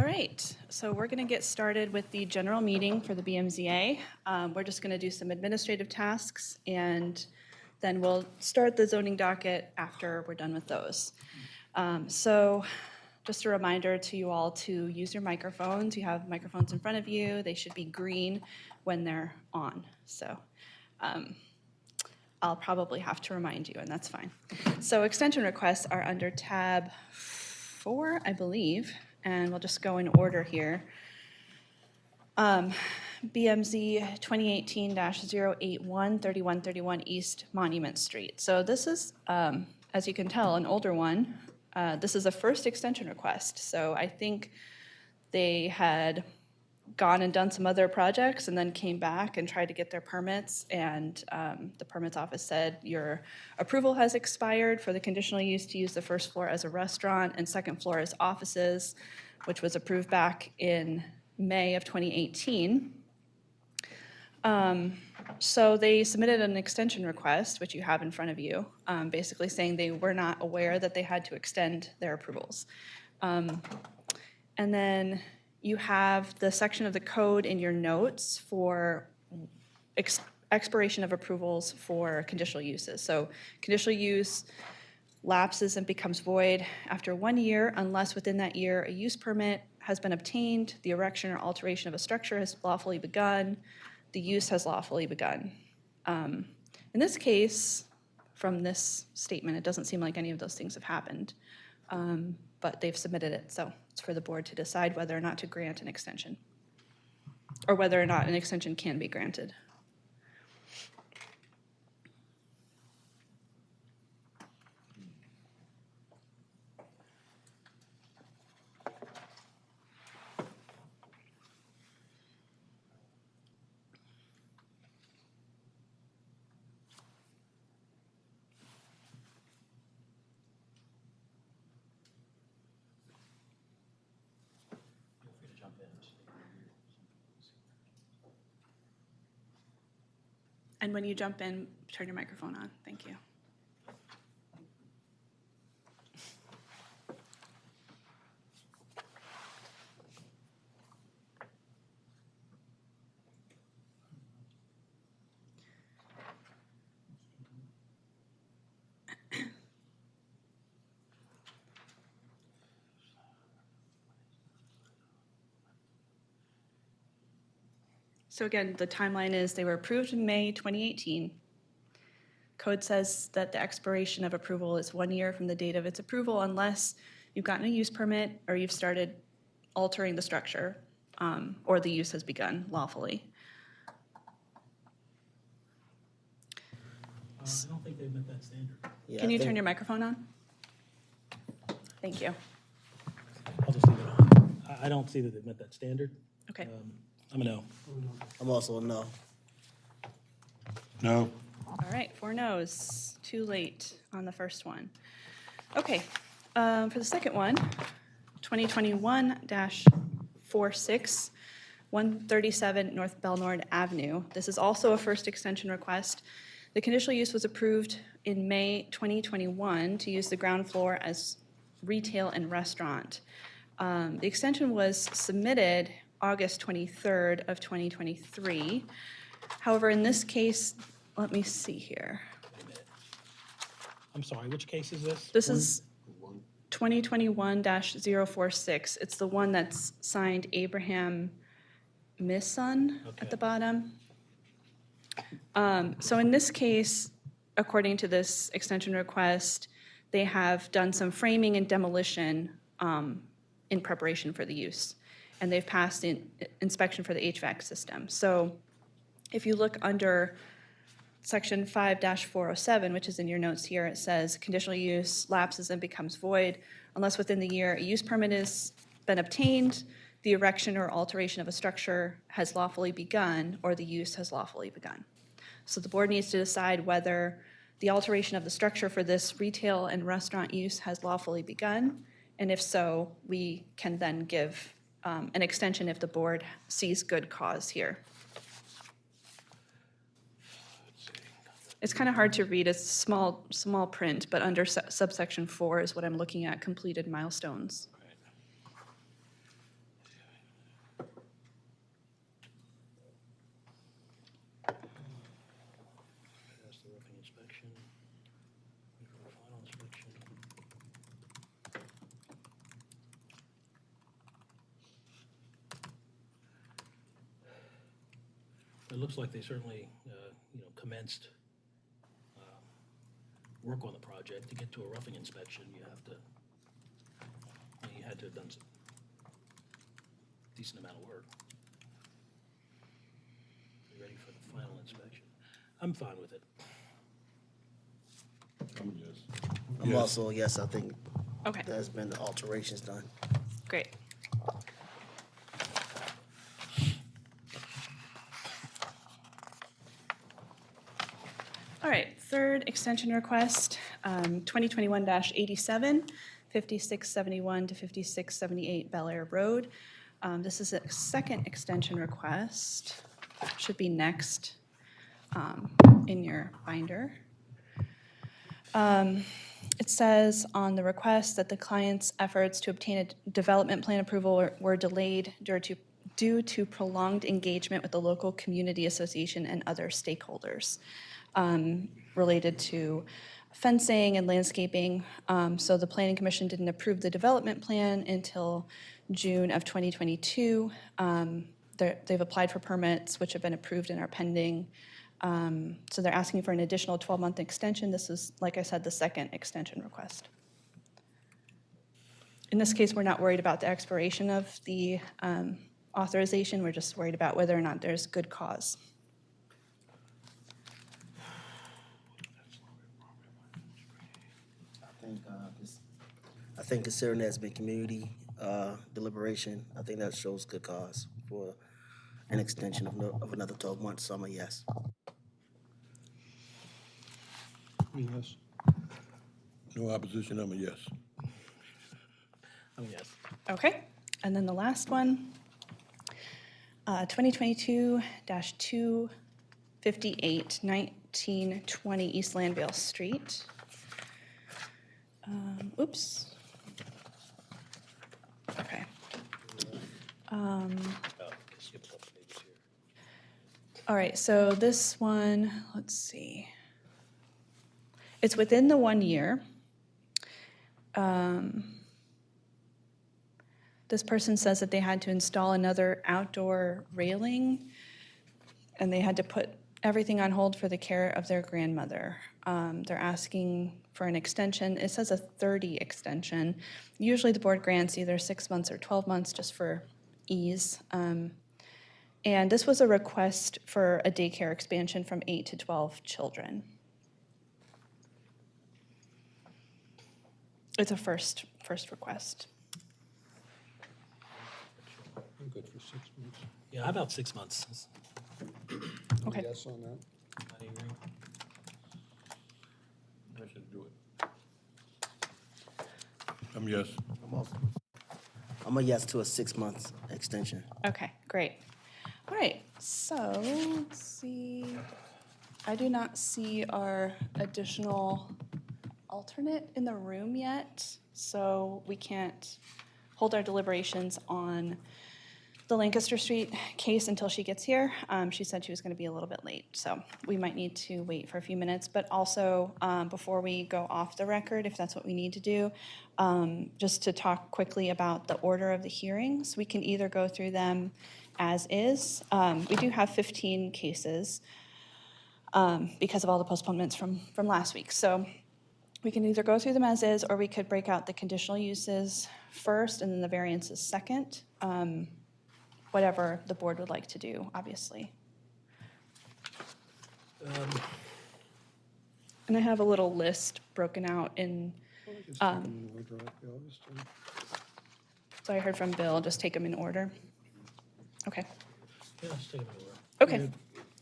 right, so we're going to get started with the general meeting for the BMZA. We're just going to do some administrative tasks, and then we'll start the zoning docket after we're done with those. So just a reminder to you all to use your microphones. You have microphones in front of you. They should be green when they're on. So I'll probably have to remind you, and that's fine. So extension requests are under tab 4, I believe, and we'll just go in order here. BMZ 2018-081, 3131 East Monument Street. So this is, as you can tell, an older one. This is a first extension request. So I think they had gone and done some other projects and then came back and tried to get their permits, and the permits office said your approval has expired for the conditional use to use the first floor as a restaurant and second floor as offices, which was approved back in May of 2018. So they submitted an extension request, which you have in front of you, basically saying they were not aware that they had to extend their approvals. And then you have the section of the code in your notes for expiration of approvals for conditional uses. So conditional use lapses and becomes void after 1 year unless within that year a use permit has been obtained, the erection or alteration of a structure has lawfully begun, the use has lawfully begun. In this case, from this statement, it doesn't seem like any of those things have happened, but they've submitted it, so it's for the board to decide whether or not to grant an extension, or whether or not an extension can be granted. And when you jump in, turn your microphone on. Thank you. So again, the timeline is they were approved in May 2018. Code says that the expiration of approval is 1 year from the date of its approval unless you've gotten a use permit or you've started altering the structure, or the use has begun lawfully. I don't think they've met that standard. Yeah, Can you turn your microphone on? Thank you. I'll just leave it on. I don't see that they've met that standard. Okay. I'm a no. I'm also a no. No. All right, 4 no's. Too late on the first one. Okay, for the second one, 2021-46, 137 North Belnord Avenue. This is also a first extension request. The conditional use was approved in May 2021 to use the ground floor as retail and restaurant. The extension was submitted August 23rd of 2023. However, in this case, let me see here. I'm sorry, which case is this? This is 2021-046. It's the one that's signed Abraham Misson at the bottom. So in this case, according to this extension request, they have done some framing and demolition in preparation for the use. And they've passed inspection for the HVAC system. So if you look under section 5-407, which is in your notes here, it says conditional use lapses and becomes void unless within the year a use permit has been obtained, the erection or alteration of a structure has lawfully begun, or the use has lawfully begun. So the board needs to decide whether the alteration of the structure for this retail and restaurant use has lawfully begun, and if so, we can then give an extension if the board sees good cause here. It's kind of hard to read. It's small print, but under subsection 4 is what I'm looking at, completed milestones. Final inspection. It looks like they certainly, commenced work on the project. To get to a roughing inspection, you had to have done some decent amount of work. Be ready for the final inspection. I'm fine with it. I'm also a yes. I think Okay, there's been alterations done. great. All right, third extension request, 2021-87, 5671 to 5678 Bel Air Road. This is a second extension request. Should be next in your binder. It says on the request that the client's efforts to obtain a development plan approval were delayed due to prolonged engagement with the local community association and other stakeholders related to fencing and landscaping. So the Planning Commission didn't approve the development plan until June of 2022. They've applied for permits, which have been approved and are pending. So they're asking for an additional 12-month extension. This is, like I said, the second extension request. In this case, we're not worried about the expiration of the authorization. We're just worried about whether or not there's good cause. I think considering there's been community deliberation, I think that shows good cause for an extension of another 12 months. So I'm a yes. Yes. No opposition, I'm a yes. I'm a yes. Okay, and then the last one, 2022-258, 1920 East Landvale Street. Oops. Okay. All right, so this one, let's see. It's within the 1 year. This person says that they had to install another outdoor railing, and they had to put everything on hold for the care of their grandmother. They're asking for an extension. It says a 30 extension. Usually the board grants either 6 months or 12 months just for ease. And this was a request for a daycare expansion from 8 to 12 children. It's a first request. I'm good for 6 months. Yeah, how about 6 months? Okay. Yes on that. I agree. I should do it. I'm yes. I'm a yes to a 6 month extension. Okay, great. All right, so let's see. I do not see our additional alternate in the room yet, so we can't hold our deliberations on the Lancaster Street case until she gets here. She said she was going to be a little bit late, so we might need to wait for a few minutes. But also, before we go off the record, if that's what we need to do, just to talk quickly about the order of the hearings. We can either go through them as is. We do have 15 cases because of all the postponements from last week. So we can either go through them as is, or we could break out the conditional uses first and then the variances second. Whatever the board would like to do, obviously. And I have a little list broken out in, so I heard from Bill, just take them in order. Okay. Yeah, let's take it over. Okay,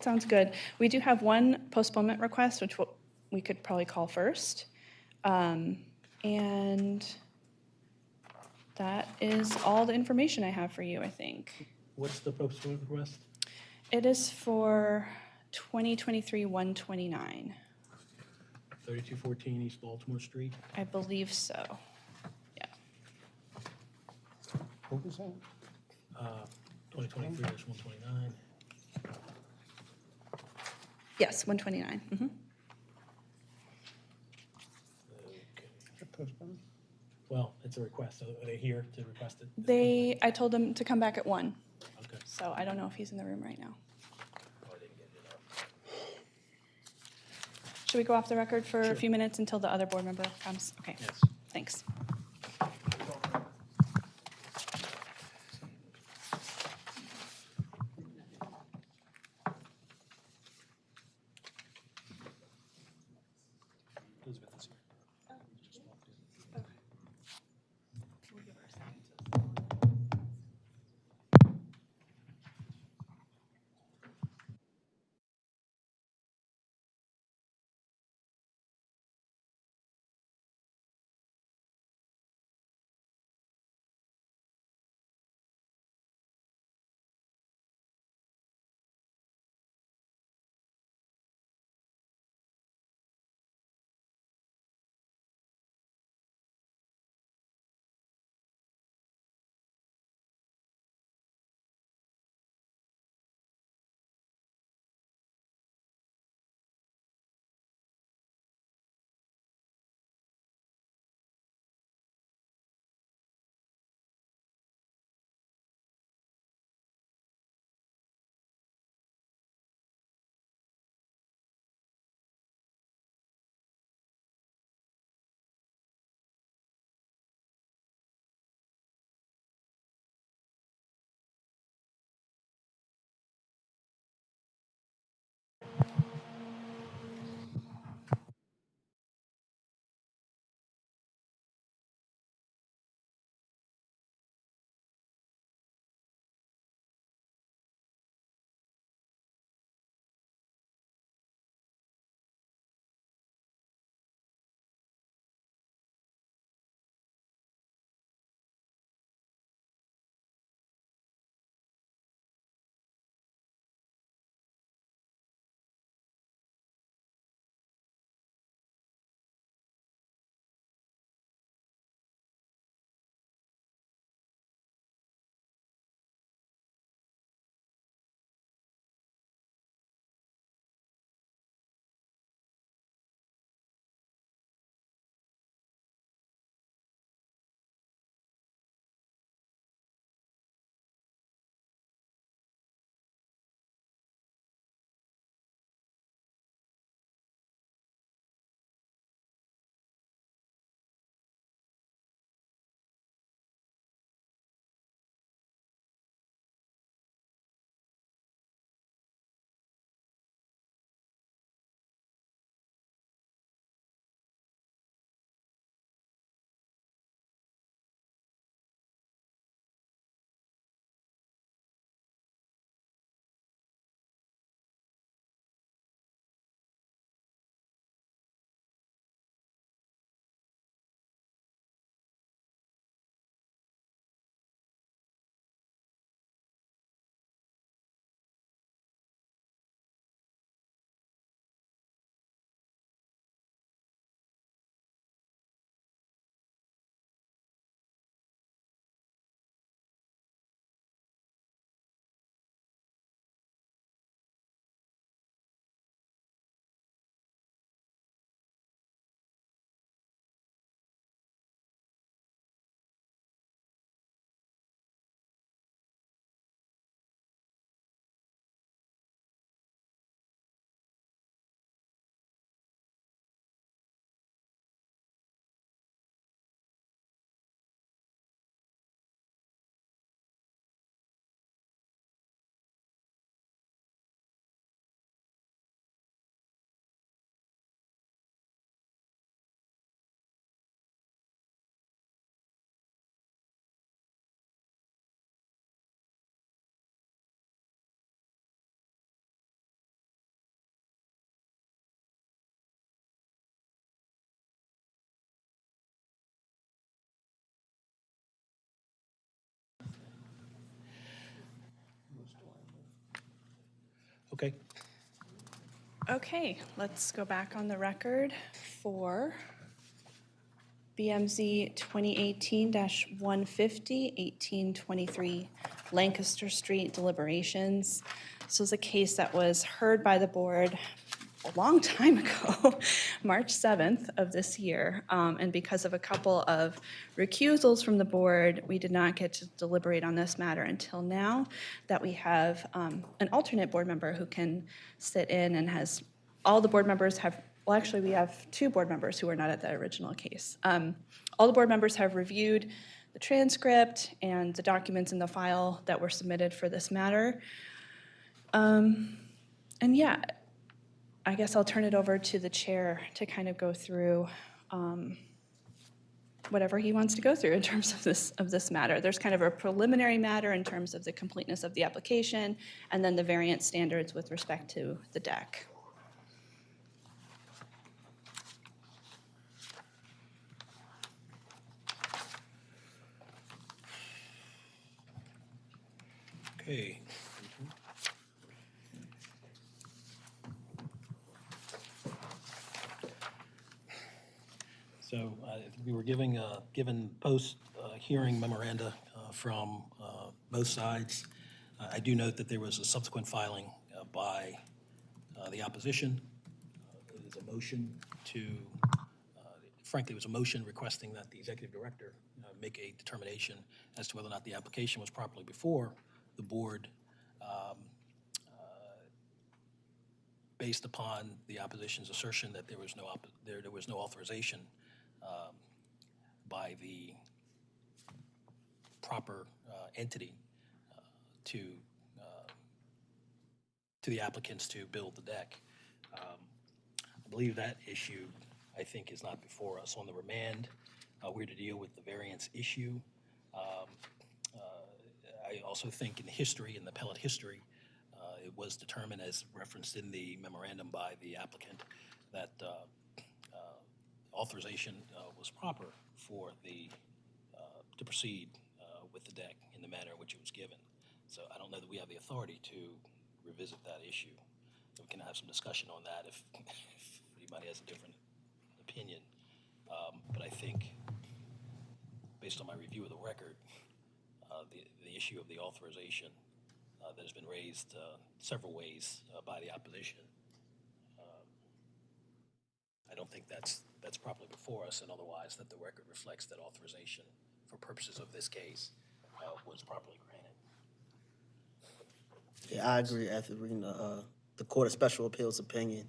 sounds good. We do have one postponement request, which we could probably call first. And that is all the information I have for you, I think. What's the postponed request? It is for 2023-129. 3214 East Baltimore Street. I believe so. Yeah. What was that? 2023-129. Yes, 129. postpone? Well, it's a request, so are they here to request it? I told them to come back at 1, Okay. so I don't know if he's in the room right now. Should we go off the record for a few minutes until the other board member comes? Okay, Yes. thanks. Elizabeth is here. Just walked in. Okay. Okay, let's go back on the record for BMZ 2018-150, 1823 Lancaster Street deliberations. This was a case that was heard by the board a long time ago, March 7th of this year. And because of a couple of recusals from the board, we did not get to deliberate on this matter until now that we have an alternate board member who can sit in and has, all the board members have, well, actually, we have 2 board members who are not at the original case. All the board members have reviewed the transcript and the documents in the file that were submitted for this matter. And yeah, I guess I'll turn it over to the chair to kind of go through whatever he wants to go through in terms of this matter. There's kind of a preliminary matter in terms of the completeness of the application, and then the variance standards with respect to the deck. Okay. So we were given post-hearing memoranda from both sides. I do note that there was a subsequent filing by the opposition. It is a motion to, frankly, it was a motion requesting that the executive director make a determination as to whether or not the application was properly before the board, based upon the opposition's assertion that there was no authorization by the proper entity to the applicants to build the deck. I believe that issue, I think, is not before us. On the remand, we're to deal with the variance issue. I also think in history, in the appellate history, it was determined, as referenced in the memorandum by the applicant, that authorization was proper for to proceed with the deck in the manner in which it was given. So I don't know that we have the authority to revisit that issue. So we can have some discussion on that if anybody has a different opinion. But I think, based on my review of the record, the issue of the authorization that has been raised several ways by the opposition, I don't think that's properly before us, and otherwise that the record reflects that authorization for purposes of this case was properly granted. Yeah, I agree. After reading the Court of Special Appeals opinion,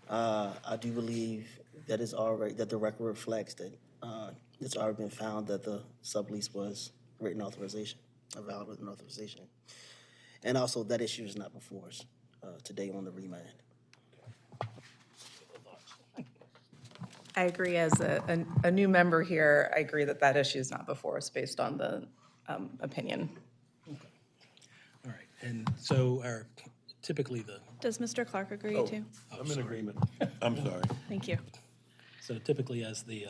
I do believe that the record reflects that it's already been found that the sublease was written authorization, a valid written authorization. And also that issue is not before us today on the remand. I agree. As a new member here, I agree that that issue is not before us based on the opinion. Okay. All right. And so typically Does Mr. Clark agree too? I'm in agreement. I'm sorry. Thank you. So typically, as the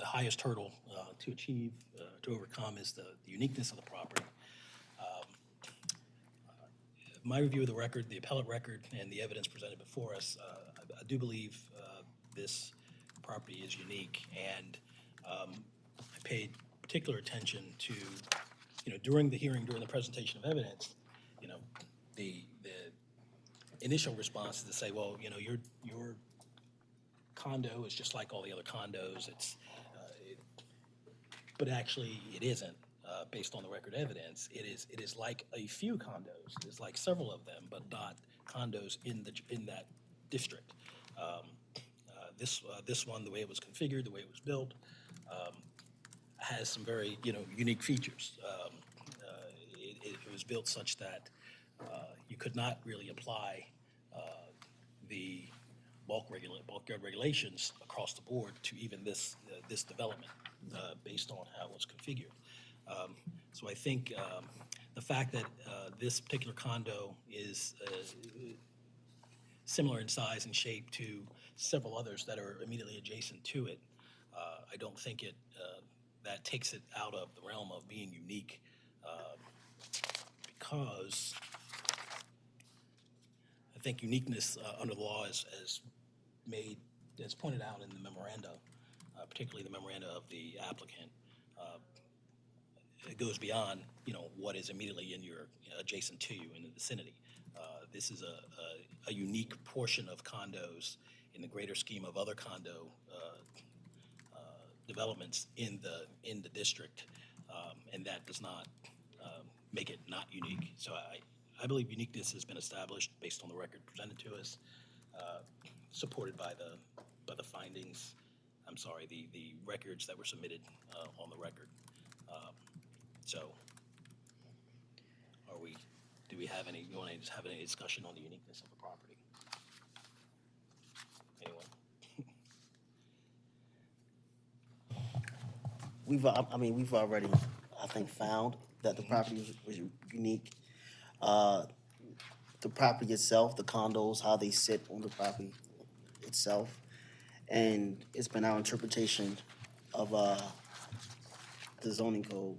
highest hurdle to achieve, to overcome, is the uniqueness of the property. My review of the record, the appellate record, and the evidence presented before us, I do believe this property is unique, and I paid particular attention to, during the hearing, during the presentation of evidence, the initial response is to say, well, your condo is just like all the other condos. But actually, it isn't. Based on the record evidence, it is like a few condos. It's like several of them, but not condos in that district. This one, the way it was configured, the way it was built, has some very unique features. It was built such that you could not really apply the bulkyard regulations across the board to even this development based on how it was configured. So I think the fact that this particular condo is similar in size and shape to several others that are immediately adjacent to it, I don't think that takes it out of the realm of being unique, because I think uniqueness under the law is as pointed out in the memoranda, particularly the memoranda of the applicant, it goes beyond, what is immediately in your, adjacent to you in the vicinity. This is a unique portion of condos in the greater scheme of other condo developments in the district, and that does not make it not unique. So I believe uniqueness has been established based on the record presented to us, supported by the findings. I'm sorry, the records that were submitted on the record. So, do we have any? You want to just have any discussion on the uniqueness of the property? Anyone? We've already, I think, found that the property was unique. The property itself, the condos, how they sit on the property itself. And it's been our interpretation of the zoning code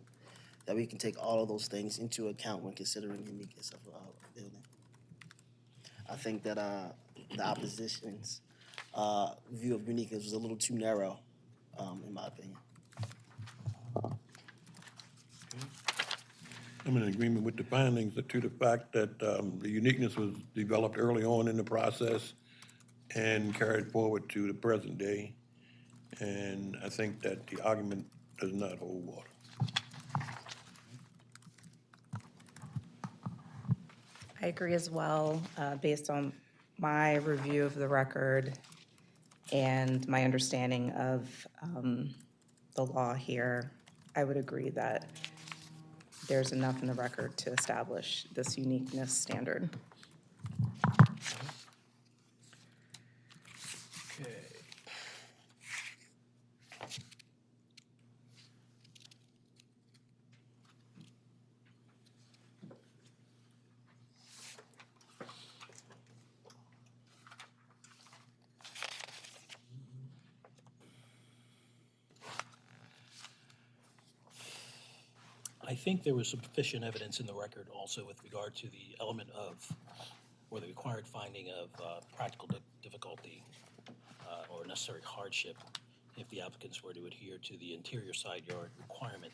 that we can take all of those things into account when considering uniqueness of a building. I think that the opposition's view of uniqueness was a little too narrow, in my opinion. I'm in agreement with the findings to the fact that the uniqueness was developed early on in the process and carried forward to the present day. And I think that the argument does not hold water. I agree as well, based on my review of the record and my understanding of the law here. I would agree that there's enough in the record to establish this uniqueness standard. Okay. I think there was sufficient evidence in the record also with regard to the element of, or the required finding of practical difficulty or necessary hardship if the applicants were to adhere to the interior side yard requirement.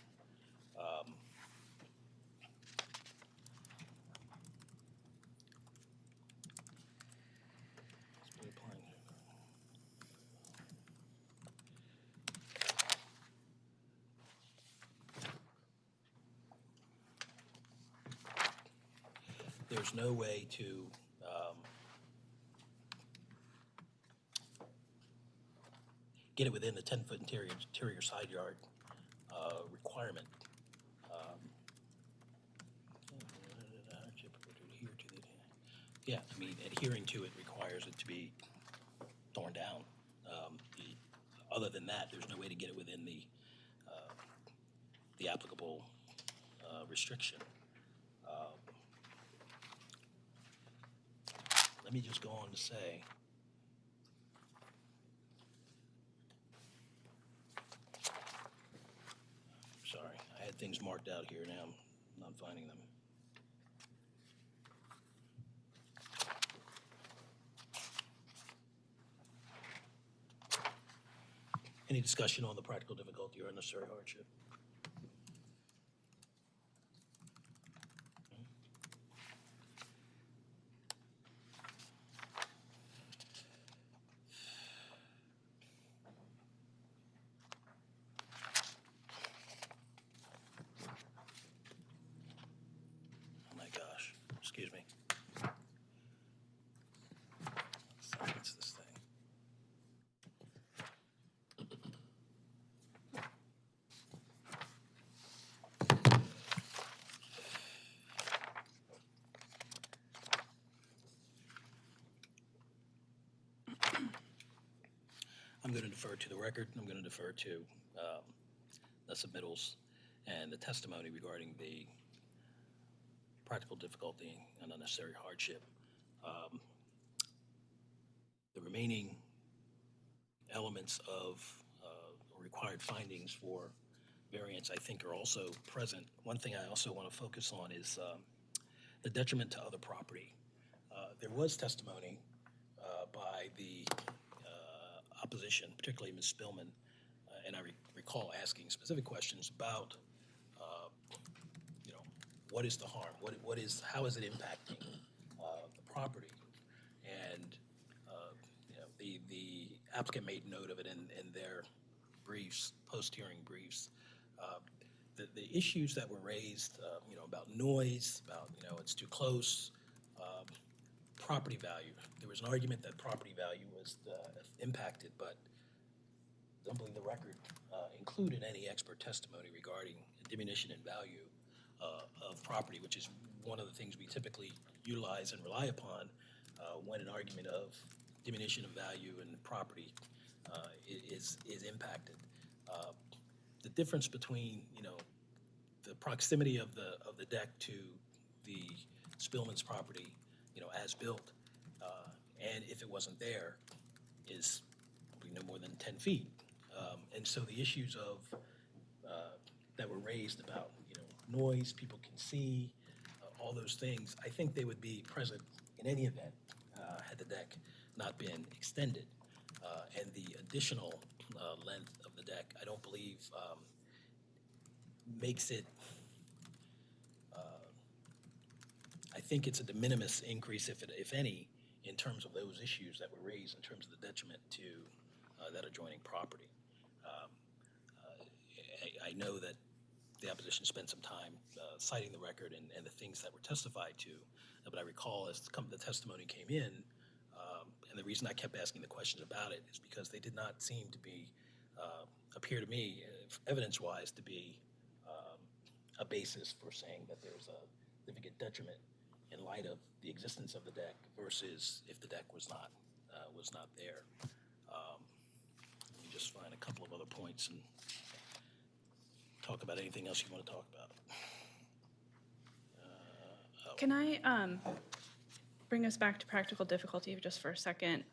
There's no way to get it within the 10-foot interior side yard requirement. Yeah, I mean, adhering to it requires it to be torn down. Other than that, there's no way to get it within the applicable restriction. Let me just go on to say, sorry, I had things marked out here, now I'm not finding them. Any discussion on the practical difficulty or unnecessary hardship? Oh my gosh, excuse me. What's this thing? I'm going to defer to the record. I'm going to defer to the submittals and the testimony regarding the practical difficulty and unnecessary hardship. The remaining elements of required findings for variance, I think, are also present. One thing I also want to focus on is the detriment to other property. There was testimony by the opposition, particularly Ms. Spillman, and I recall asking specific questions about what is the harm? How is it impacting the property? And the applicant made note of it in their briefs, post-hearing briefs. The issues that were raised, about noise, about, it's too close, property value. There was an argument that property value was impacted, but I don't believe the record included any expert testimony regarding diminution in value of property, which is one of the things we typically utilize and rely upon when an argument of diminution of value in property is impacted. The difference between, the proximity of the deck to the Spillman's property, as built, and if it wasn't there, is probably no more than 10 feet. And so the issues of that were raised about, noise, people can see, all those things, I think they would be present in any event had the deck not been extended. And the additional length of the deck, I don't believe makes it, I think it's a de minimis increase, if any, in terms of those issues that were raised in terms of the detriment to that adjoining property. I know that the opposition spent some time citing the record and the things that were testified to, but I recall as the testimony came in, and the reason I kept asking the questions about it is because they did not seem to be, appear to me, evidence-wise, to be a basis for saying that there's a significant detriment in light of the existence of the deck versus if the deck was not there. Let me just find a couple of other points and talk about anything else you want to talk about. Can I bring us back to practical difficulty just for a second?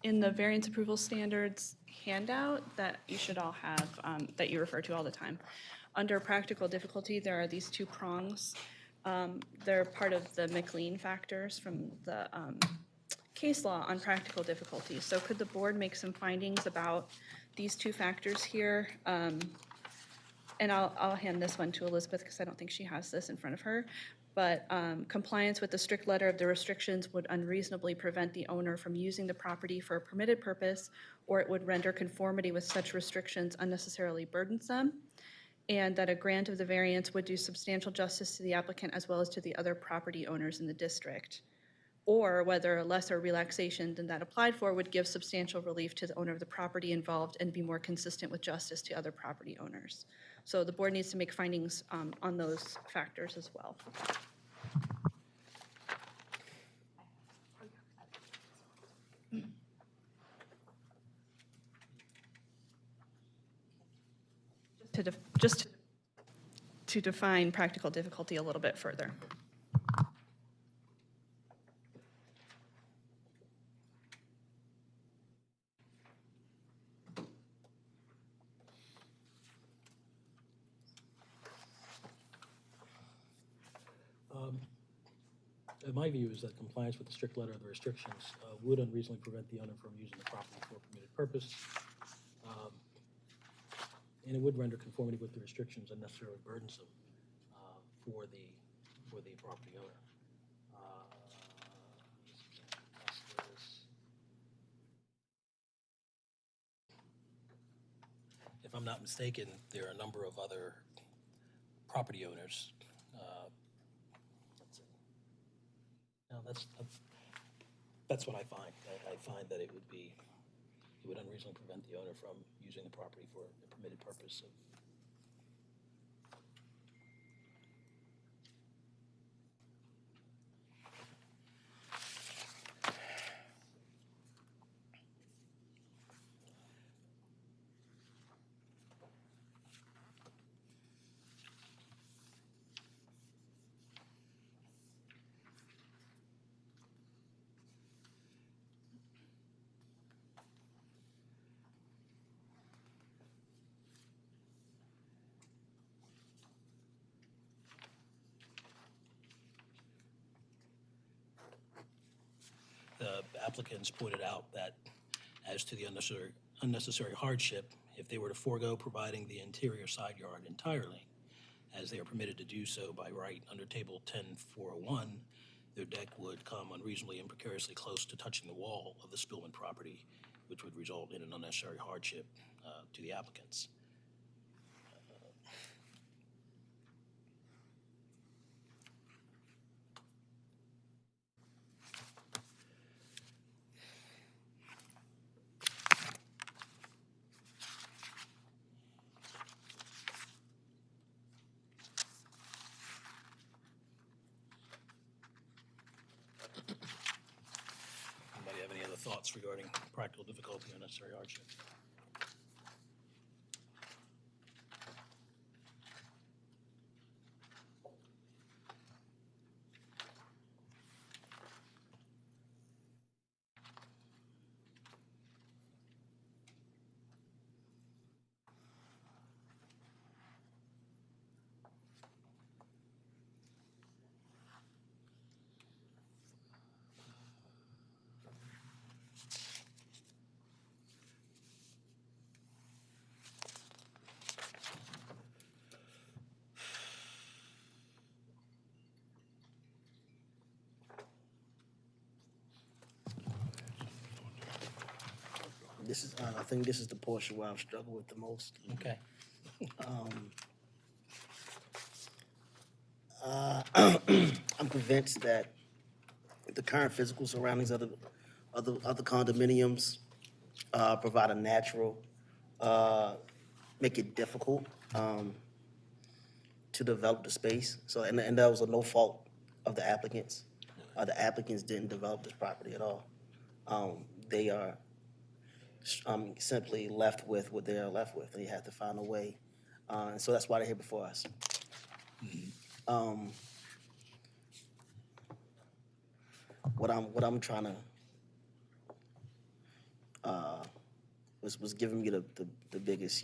In the variance approval standards handout that you should all have, that you refer to all the time, under practical difficulty, there are these two prongs. They're part of the McLean factors from the case law on practical difficulty. So could the board make some findings about these two factors here? And I'll hand this one to Elizabeth because I don't think she has this in front of her. But compliance with the strict letter of the restrictions would unreasonably prevent the owner from using the property for a permitted purpose, or it would render conformity with such restrictions unnecessarily burdensome, and that a grant of the variance would do substantial justice to the applicant as well as to the other property owners in the district, or whether a lesser relaxation than that applied for would give substantial relief to the owner of the property involved and be more consistent with justice to other property owners. So the board needs to make findings on those factors as well. Just to define practical difficulty a little bit further. My view is that compliance with the strict letter of the restrictions would unreasonably prevent the owner from using the property for a permitted purpose, and it would render conformity with the restrictions unnecessarily burdensome for the property owner. If I'm not mistaken, there are a number of other property owners. Let's see. No, that's what I find. I find that it would unreasonably prevent the owner from using the property for a permitted purpose of. The applicants pointed out that as to the unnecessary hardship, if they were to forego providing the interior side yard entirely, as they are permitted to do so by right under Table 10-401, their deck would come unreasonably and precariously close to touching the wall of the Spillman property, which would result in an unnecessary hardship to the applicants. Anybody have any other thoughts regarding practical difficulty or unnecessary hardship? This is, I think this is the portion where I've struggled with the most. Okay. I'm convinced that the current physical surroundings of the other condominiums provide a natural, make it difficult to develop the space. So, and that was no fault of the applicants. The applicants didn't develop this property at all. They are simply left with what they are left with, and you have to find a way. And so that's why they're here before us. What I'm trying to was giving me the biggest,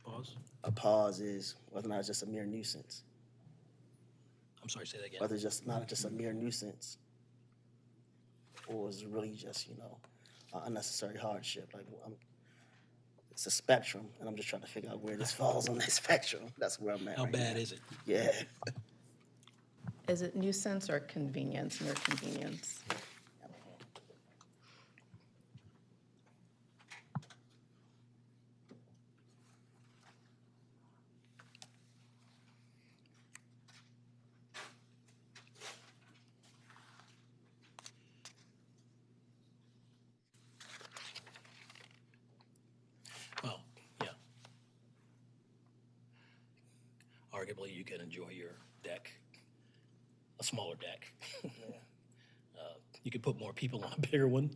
Pause. a pause is whether or not it's just a mere nuisance, I'm sorry, say that again. whether it's just not just a mere nuisance, or is it really just unnecessary hardship. Like it's a spectrum, and I'm just trying to figure out where this falls on that spectrum. That's where I'm at. How right bad now. is it? Yeah. Is it nuisance or convenience, mere convenience? Well, yeah. Arguably, you can enjoy your deck, a smaller deck. You could put more people on a bigger one.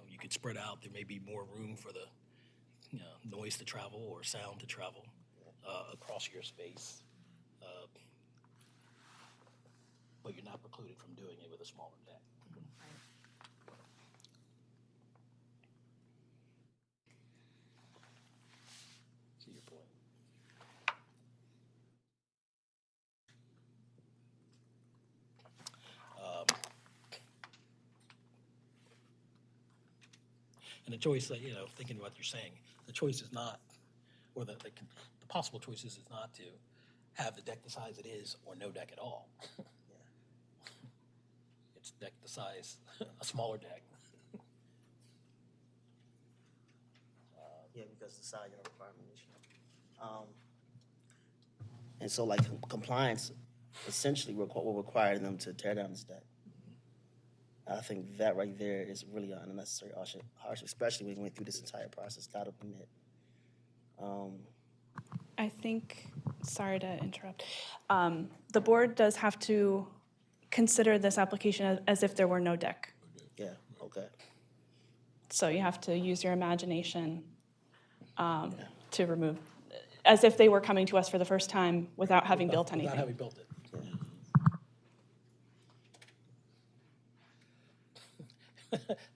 You could spread out. There may be more room for the noise to travel or sound to travel across your space. But you're not precluded from doing it with a smaller deck. See your point. And the choice, thinking about what you're saying, the choice is not, or the possible choice is not to have the deck the size it is or no deck at all. It's deck the size, a smaller deck. Yeah, because the side yard requirement issue. And so like compliance essentially will require them to tear down this deck. I think that right there is really an unnecessary hardship, especially when we went through this entire process, gotta admit. I think, sorry to interrupt, the board does have to consider this application as if there were no deck. Yeah, okay. So you have to use your imagination to remove, as if they were coming to us for the first time without having built Without anything. having built it.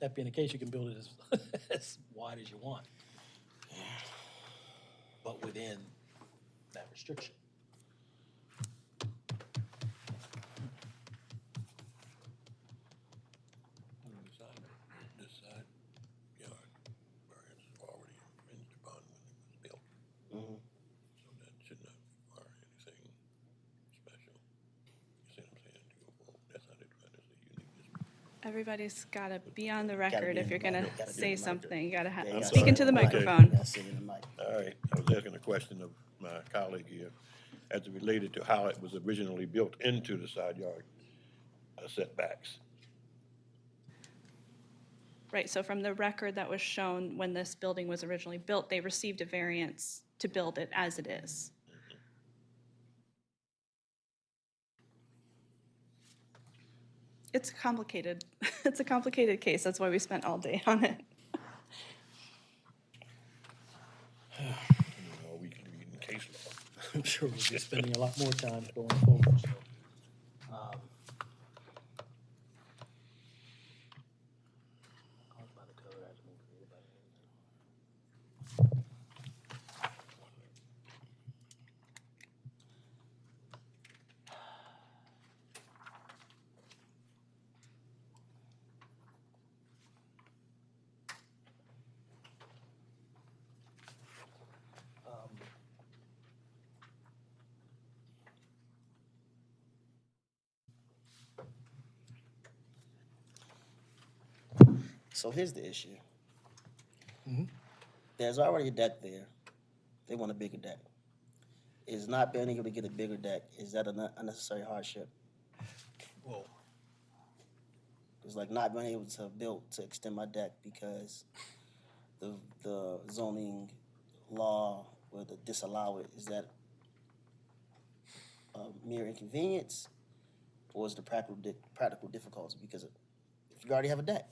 That being the case, you can build it as wide as you want, but within that restriction. This side yard variance is already Everybody's got to be on the record be if in you're the going mic. to Gotta be say in the mic. something. You got to Yeah, you gotta speak say into it the in mic. microphone. Gotta say it in the mic. All right, I was asking a question of my colleague here as it related to how it was originally built into the side yard setbacks. Right, so from the record that was shown when this building was originally built, they received a variance to build it as it is. It's complicated. It's a complicated case. That's why we spent all day on it. We can read in case law. I'm sure we'll be spending a lot more time going forward, so. Caused by the code as being created by the- So here's the issue. There's already a deck there. They want a bigger deck. Is not being able to get a bigger deck, is that an unnecessary hardship? Whoa. It's like not being able to build, to extend my deck because the zoning law would disallow it. Is that a mere inconvenience, or is the practical difficulty? Because if you already have a deck,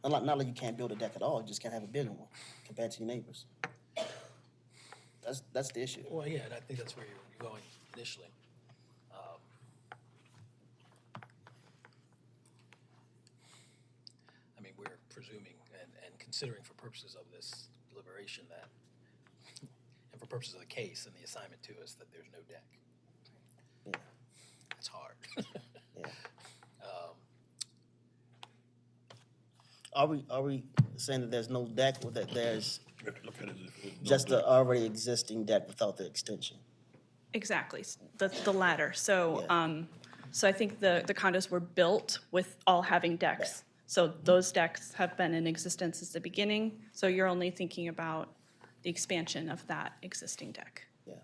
not like you can't build a deck at all, you just can't have a bigger one compared to your neighbors. That's the issue. Well, yeah, and I think that's where you're going initially. I mean, we're presuming and considering for purposes of this deliberation that, and for purposes of the case and the assignment to us, that there's no deck. Yeah, It's hard. yeah. Are we saying that there's no deck, or that there's We have to look at it as if it's no just the deck. already existing deck without the extension? Exactly, the latter. So, Yeah. so I think the condos were built with all having decks. So those decks have been in existence since the beginning. So you're only thinking about the expansion of that existing deck. Yeah.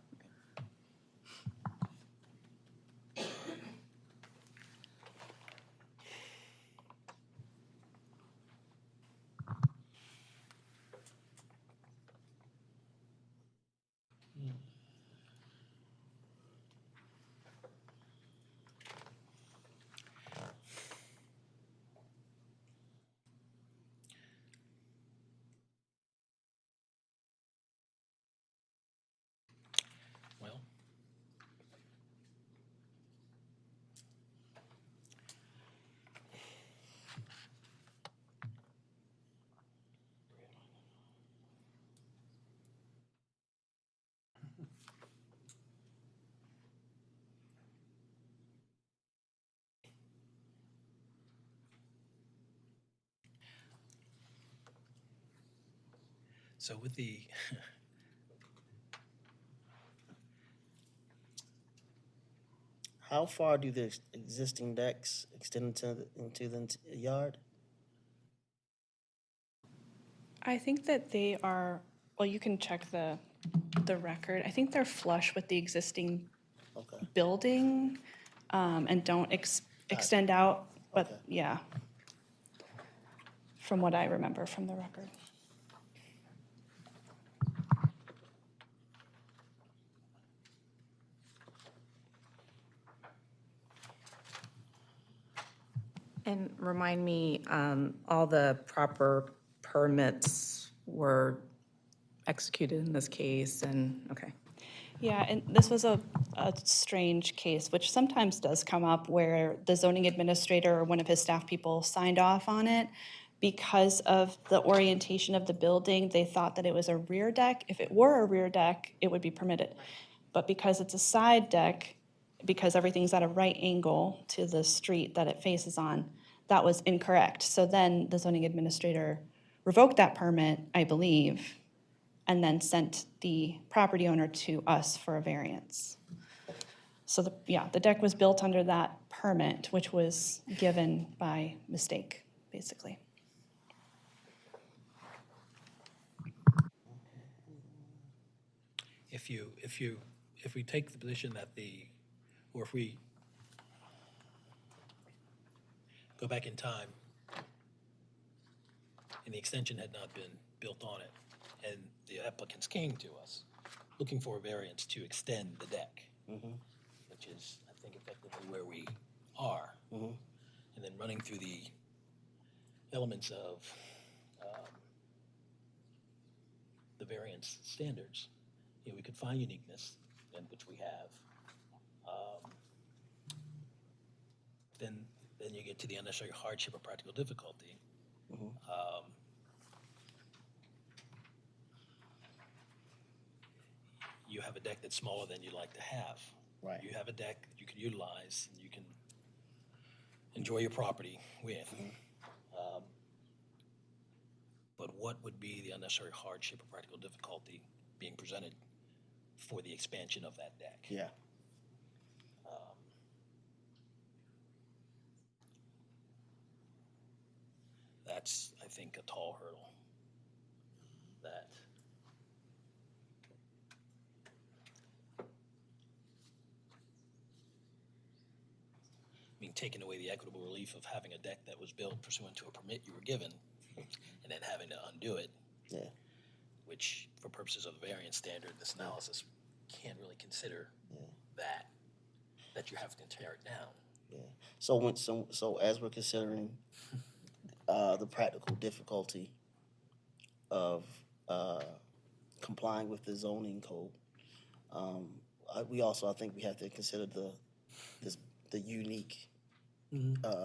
Well, so with the, How far do the existing decks extend into the yard? I think that they are, well, you can check the record. I think they're flush with the existing Okay. building and don't extend out, but Okay. yeah. From what I remember from the record. And remind me, all the proper permits were executed in this case, and, okay. Yeah, and this was a strange case, which sometimes does come up, where the zoning administrator or one of his staff people signed off on it. Because of the orientation of the building, they thought that it was a rear deck. If it were a rear deck, it would be permitted. But because it's a side deck, because everything's at a right angle to the street that it faces on, that was incorrect. So then the zoning administrator revoked that permit, I believe, and then sent the property owner to us for a variance. So the deck was built under that permit, which was given by mistake, basically. If we take the position that or if we go back in time and the extension had not been built on it, and the applicants came to us looking for a variance to extend the deck, which is, I think, effectively where we are, and then running through the elements of the variance standards, we could find uniqueness, and which we have. Then you get to the unnecessary hardship or practical difficulty. You have a deck that's smaller than you'd like to have. Right. You have a deck that you can utilize and you can enjoy your property with. But what would be the unnecessary hardship or practical difficulty being presented for the expansion of that deck? Yeah. That's, I think, a tall hurdle that taking away the equitable relief of having a deck that was built pursuant to a permit you were given and then having to undo it, Yeah. which for purposes of the variance standard, this analysis can't really consider that you have to tear it down. Yeah. So as we're considering the practical difficulty of complying with the zoning code, I think we have to consider the unique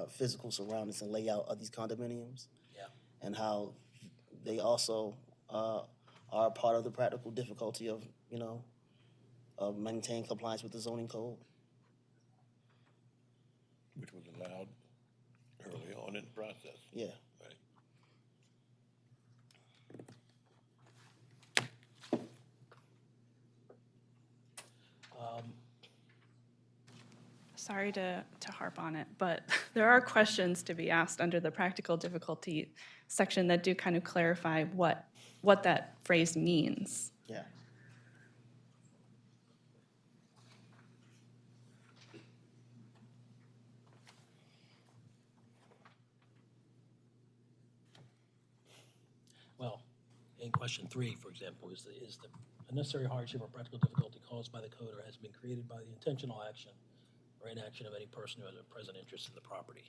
physical surroundings and layout of these condominiums. Yeah. And how they also are a part of the practical difficulty of maintaining compliance with the zoning code. Which was allowed early on in the process. Yeah. Right. Sorry to harp on it, but there are questions to be asked under the practical difficulty section that do kind of clarify what that phrase means. Yeah. Well, in question 3, for example, is the unnecessary hardship or practical difficulty caused by the code or has been created by the intentional action or inaction of any person who has a present interest in the property.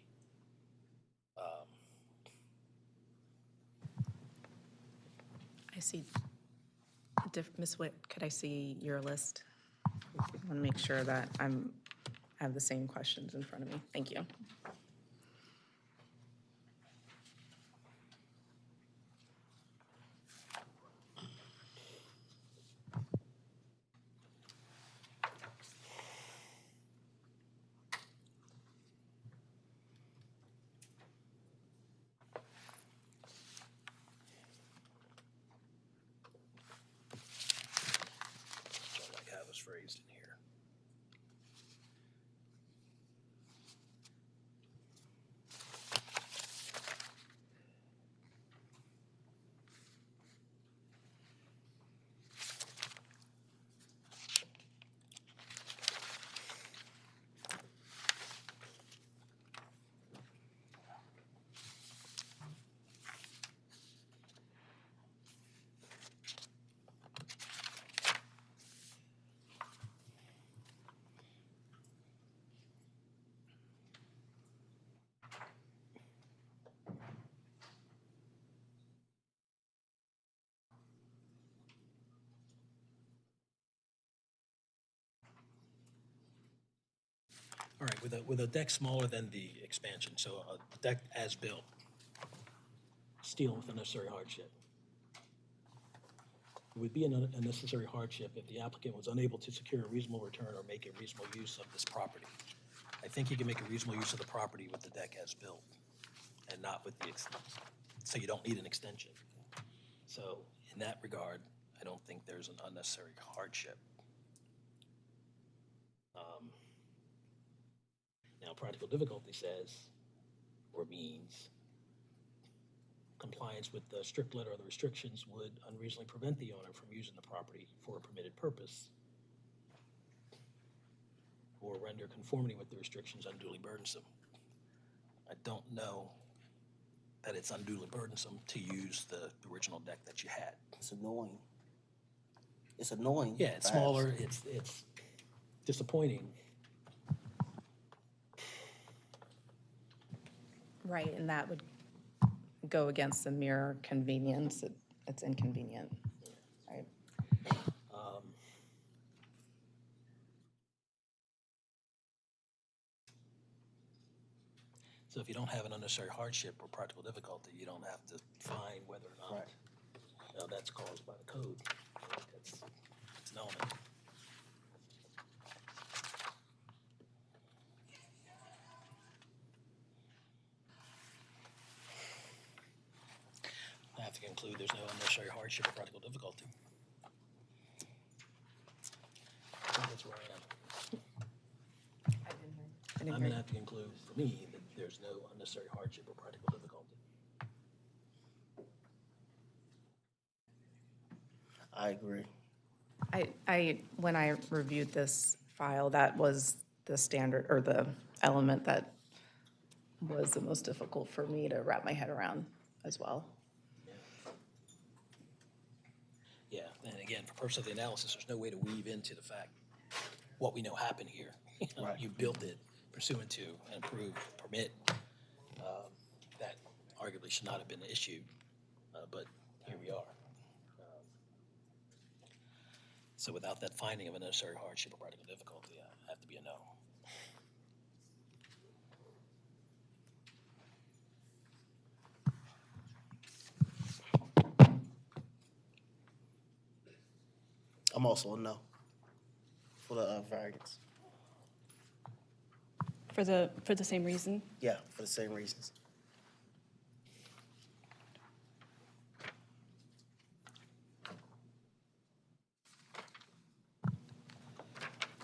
I see, Ms. Witt, could I see your list? I want to make sure that I have the same questions in front of me. Thank you. Which I like how it was phrased in here. All right, with a deck smaller than the expansion, so a deck as built, still with unnecessary hardship. It would be an unnecessary hardship if the applicant was unable to secure a reasonable return or make a reasonable use of this property. I think you can make a reasonable use of the property with the deck as built and not with the so you don't need an extension. So in that regard, I don't think there's an unnecessary hardship. Now, practical difficulty says, or means, compliance with the strict letter of the restrictions would unreasonably prevent the owner from using the property for a permitted purpose, or render conformity with the restrictions unduly burdensome. I don't know that it's unduly burdensome to use the original deck that you had. It's annoying. It's annoying. Yeah, it's perhaps. smaller, it's disappointing. Right, and that would go against the mere convenience. It's inconvenient, right? So if you don't have an unnecessary hardship or practical difficulty, you don't have to find whether or not that's caused by the code. Right? It's an element. I have to conclude there's no unnecessary hardship or practical difficulty. I think that's where I am. I'm gonna have to conclude, for me, that there's no unnecessary hardship or practical difficulty. I agree. When I reviewed this file, that was the standard, or the element that was the most difficult for me to wrap my head around as well. Yeah, and again, for purpose of the analysis, there's no way to weave into the fact what we know happened here. Right. You built it pursuant to an approved permit that arguably should not have been issued, but here we are. So without that finding of unnecessary hardship or practical difficulty, I have to be a no. I'm also a no for the variance. For the same reason? Yeah, for the same reasons.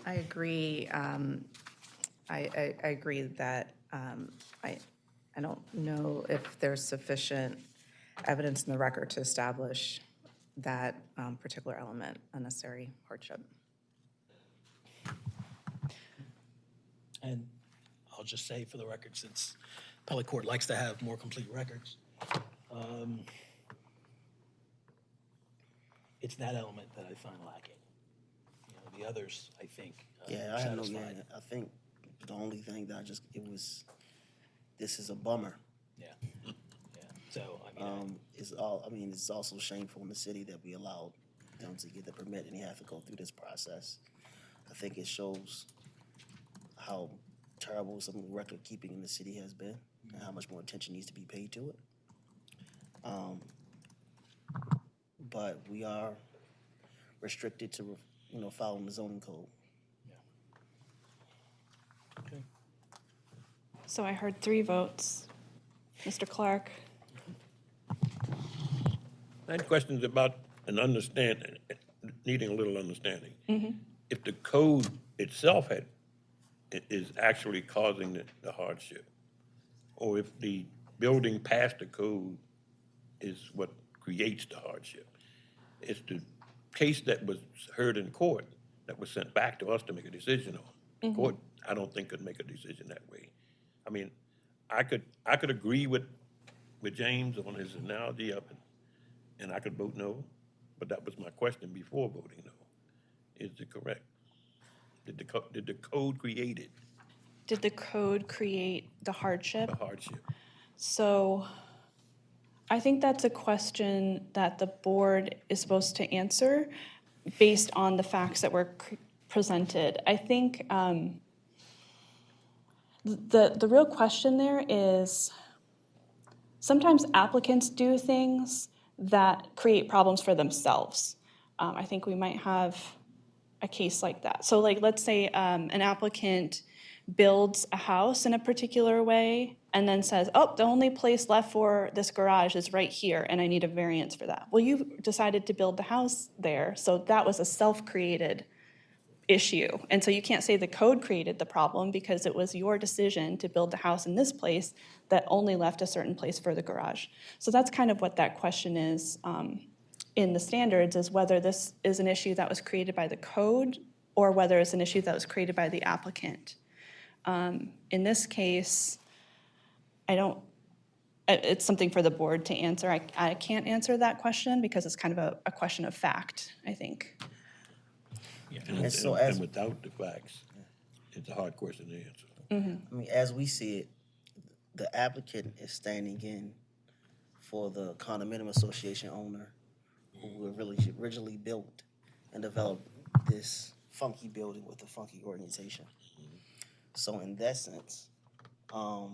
I agree. I agree that I don't know if there's sufficient evidence in the record to establish that particular element, unnecessary hardship. And I'll just say for the record, since appellate court likes to have more complete records, it's that element that I find lacking. You know, the others, I think, Yeah, are I have no, satisfied. yeah, I think the only thing that this is a bummer. Yeah, yeah. So, I mean, It's also shameful in the city that we allowed them to get the permit and they have to go through this process. I think it shows how terrible some record keeping in the city has been and how much more attention needs to be paid to it. But we are restricted to, following the zoning code. okay. So I heard 3 votes. Mr. Clark? I had questions about an understanding, needing a little understanding. If the code itself is actually causing the hardship, or if the building past the code is what creates the hardship. It's the case that was heard in court that was sent back to us to make a decision on. The court, I don't think, could make a decision that way. I mean, I could agree with James on his analogy of it, and I could vote no, but that was my question before voting no. Is it correct? Did the code create it, Did the code create the hardship? the hardship? So I think that's a question that the board is supposed to answer based on the facts that were presented. I think the real question there is sometimes applicants do things that create problems for themselves. I think we might have a case like that. So like, let's say an applicant builds a house in a particular way and then says, oh, the only place left for this garage is right here and I need a variance for that. Well, you decided to build the house there, so that was a self-created issue. And so you can't say the code created the problem because it was your decision to build the house in this place that only left a certain place for the garage. So that's kind of what that question is in the standards, is whether this is an issue that was created by the code or whether it's an issue that was created by the applicant. In this case, it's something for the board to answer. I can't answer that question because it's kind of a question of fact, I think. And so And without the facts, it's a hard question to answer. I mean, as we see it, the applicant is standing in for the condominium association owner who originally built and developed this funky building with a funky organization. So in that sense, the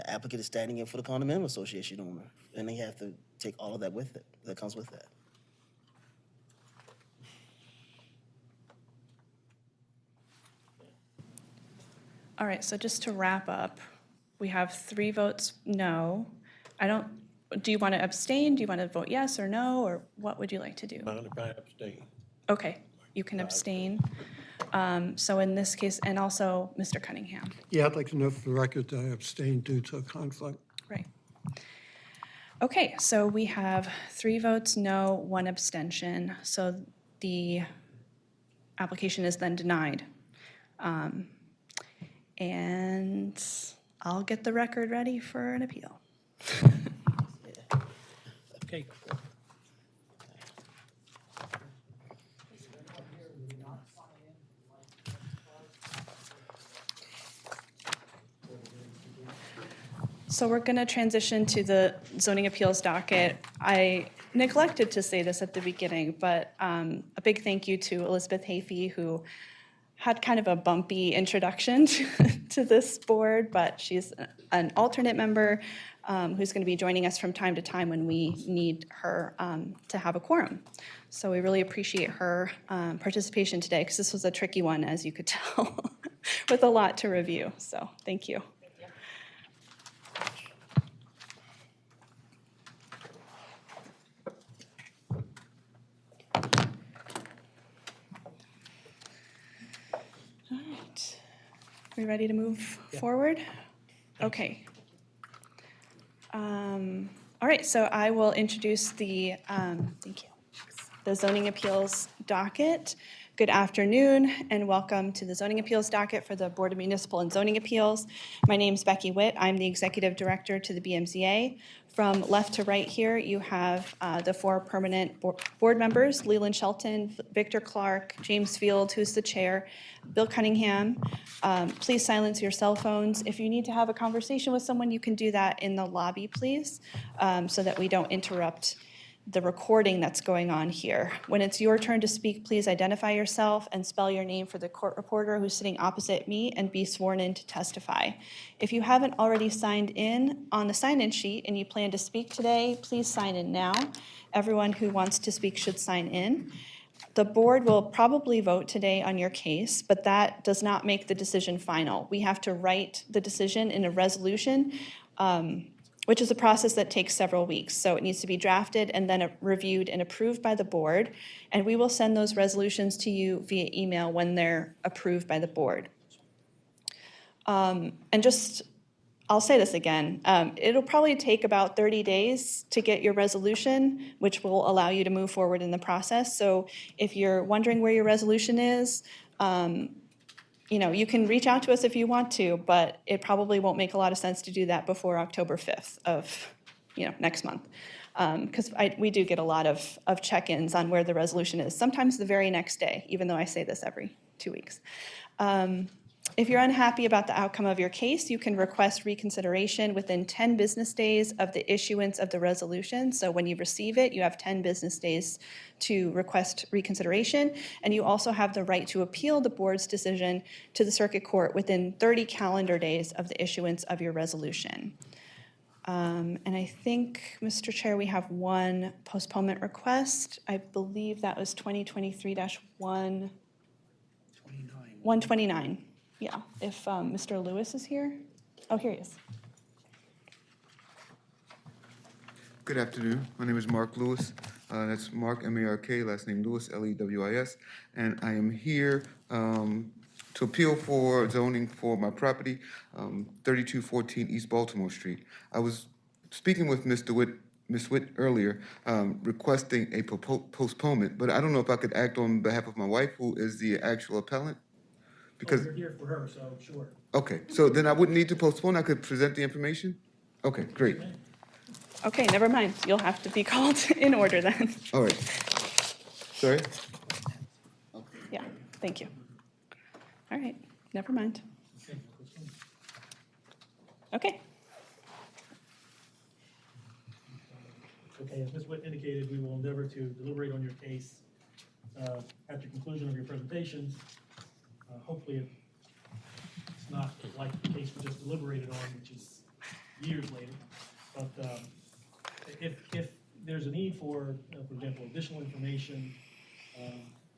applicant is standing in for the condominium association owner, and they have to take all of that with it, that comes with that. All right, so just to wrap up, we have 3 votes no. Do you want to abstain? Do you want to vote yes or no, or what would you like to do? Mind if I abstain? Okay, you can abstain. So in this case, and also Mr. Cunningham, Yeah, I'd like to know for the record that I abstained due to a conflict. right? Okay, so we have 3 votes no, 1 abstention. So the application is then denied. And I'll get the record ready for an appeal. Okay. So we're going to transition to the zoning appeals docket. I neglected to say this at the beginning, but a big thank you to Elizabeth Hafey, who had kind of a bumpy introduction to this board, but she's an alternate member who's going to be joining us from time to time when we need her to have a quorum. So we really appreciate her participation today, because this was a tricky one, as you could tell, with a lot to review. So thank you. All right. We ready to move forward? Okay. All right, so I will introduce the, thank you, the zoning appeals docket. Good afternoon and welcome to the zoning appeals docket for the Board of Municipal and Zoning Appeals. My name's Becky Witt. I'm the executive director to the BMZA. From left to right here, you have the 4 permanent board members, Leland Shelton, Victor Clark, James Field, who's the chair, Bill Cunningham. Please silence your cell phones. If you need to have a conversation with someone, you can do that in the lobby, please, so that we don't interrupt the recording that's going on here. When it's your turn to speak, please identify yourself and spell your name for the court reporter who's sitting opposite me and be sworn in to testify. If you haven't already signed in on the sign-in sheet and you plan to speak today, please sign in now. Everyone who wants to speak should sign in. The board will probably vote today on your case, but that does not make the decision final. We have to write the decision in a resolution, which is a process that takes several weeks. So it needs to be drafted and then reviewed and approved by the board. And we will send those resolutions to you via email when they're approved by the board. I'll say this again, it'll probably take about 30 days to get your resolution, which will allow you to move forward in the process. So if you're wondering where your resolution is, you can reach out to us if you want to, but it probably won't make a lot of sense to do that before October 5th of, next month. Because we do get a lot of check-ins on where the resolution is, sometimes the very next day, even though I say this every 2 weeks. If you're unhappy about the outcome of your case, you can request reconsideration within 10 business days of the issuance of the resolution. So when you receive it, you have 10 business days to request reconsideration. And you also have the right to appeal the board's decision to the circuit court within 30 calendar days of the issuance of your resolution. And I think, Mr. Chair, we have one postponement request. I believe that was 2023-129. Yeah, if Mr. Lewis is here. Oh, here he is. Good afternoon. My name is Mark Lewis. That's Mark, M-A-R-K, last name Lewis, L-E-W-I-S. And I am here to appeal for zoning for my property, 3214 East Baltimore Street. I was speaking with Ms. Witt earlier, requesting a postponement, but I don't know if I could act on behalf of my wife, who is the actual appellant? Because, You're here for her, so sure. okay, so then I wouldn't need to postpone. I could present the information? Okay, great. Okay, never mind. You'll have to be called in order then. All right. Sorry? Yeah, thank you. All right, never mind. Okay. Okay, as Ms. Witt indicated, we will endeavor to deliberate on your case at the conclusion of your presentation. Hopefully, it's not like the case we just deliberated on, which is years later. But if there's a need for example, additional information,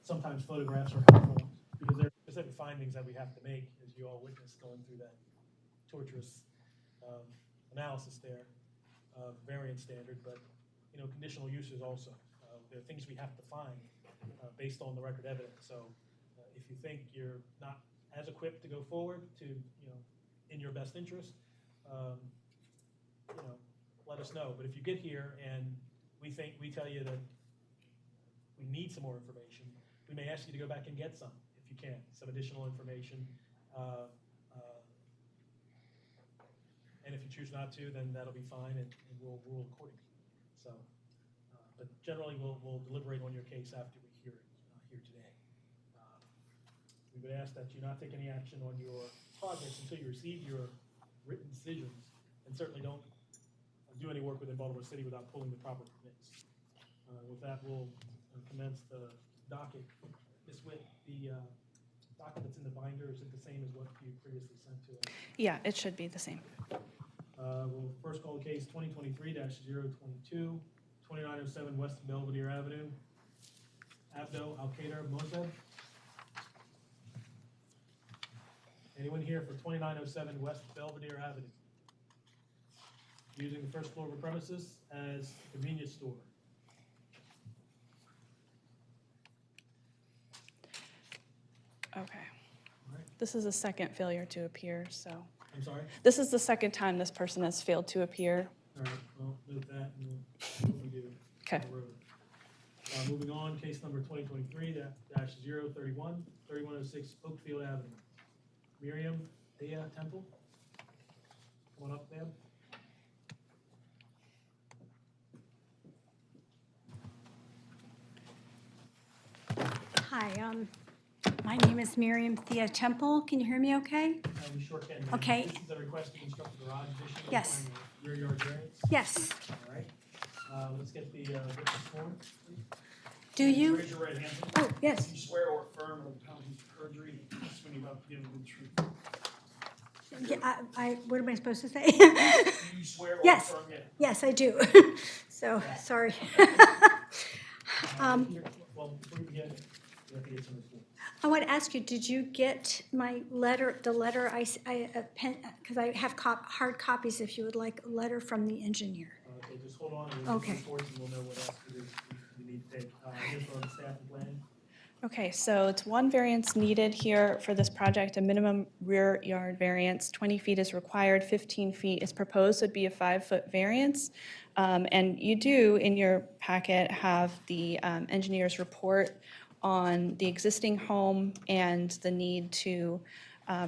sometimes photographs are helpful, because there are specific findings that we have to make, as you all witnessed going through that torturous analysis there, variance standard, but, you know, conditional uses also. There are things we have to find based on the record evidence. So if you think you're not as equipped to go forward to, you know, in your best interest, you know, let us know. But if you get here and we tell you that we need some more information, we may ask you to go back and get some, if you can, some additional information. And if you choose not to, then that'll be fine, and we'll rule accordingly. So, but generally, we'll deliberate on your case after we hear it here today. We would ask that you not take any action on your projects until you receive your written decisions, and certainly don't do any work within Baltimore City without pulling the proper permits. With that, we'll commence the docket. Ms. Witt, the docket that's in the binder, is it the same as what you previously sent to us? Yeah, it should be the same. We'll first call the case 2023-022, 2907 West Belvedere Avenue. Abdo Al-Qaeda Mozeb. Anyone here for 2907 West Belvedere Avenue? Using the first floor of the premises as a convenience store. Okay. All right. This is a second failure to appear, so. I'm sorry? This is the second time this person has failed to appear. All right, well, note that, and we'll see what we do. Okay. down the road. Moving on, case number 2023-031, 3106 Oakfield Avenue. Miriam Dea Temple. Come on up, ma'am. Hi, my name is Miriam Thea Temple. Can you hear me okay? We sure can. ma'am. Okay. This is a request to construct a garage addition. Yes. Rear yard variance. Yes. All right. Let's get the witness sworn, please. Do you? Raise your right hand. Oh, yes. You swear or affirm or penalty of perjury, swearing about to give the truth. Yeah, what am I supposed to say? Do you swear or Yes. affirm? Yeah. Yes, I do. So, sorry. Well, before we begin, you have to get some of the form. I want to ask you, did you get my letter, the letter because I have hard copies if you would like a letter from the engineer. Okay, just hold on. We'll Okay. get the reports and we'll know what else it is we need to take. Here's from the staff and plan. Okay, so it's one variance needed here for this project, a minimum rear yard variance. 20 feet is required, 15 feet is proposed, so it'd be a 5-foot variance. And you do, in your packet, have the engineer's report on the existing home and the need to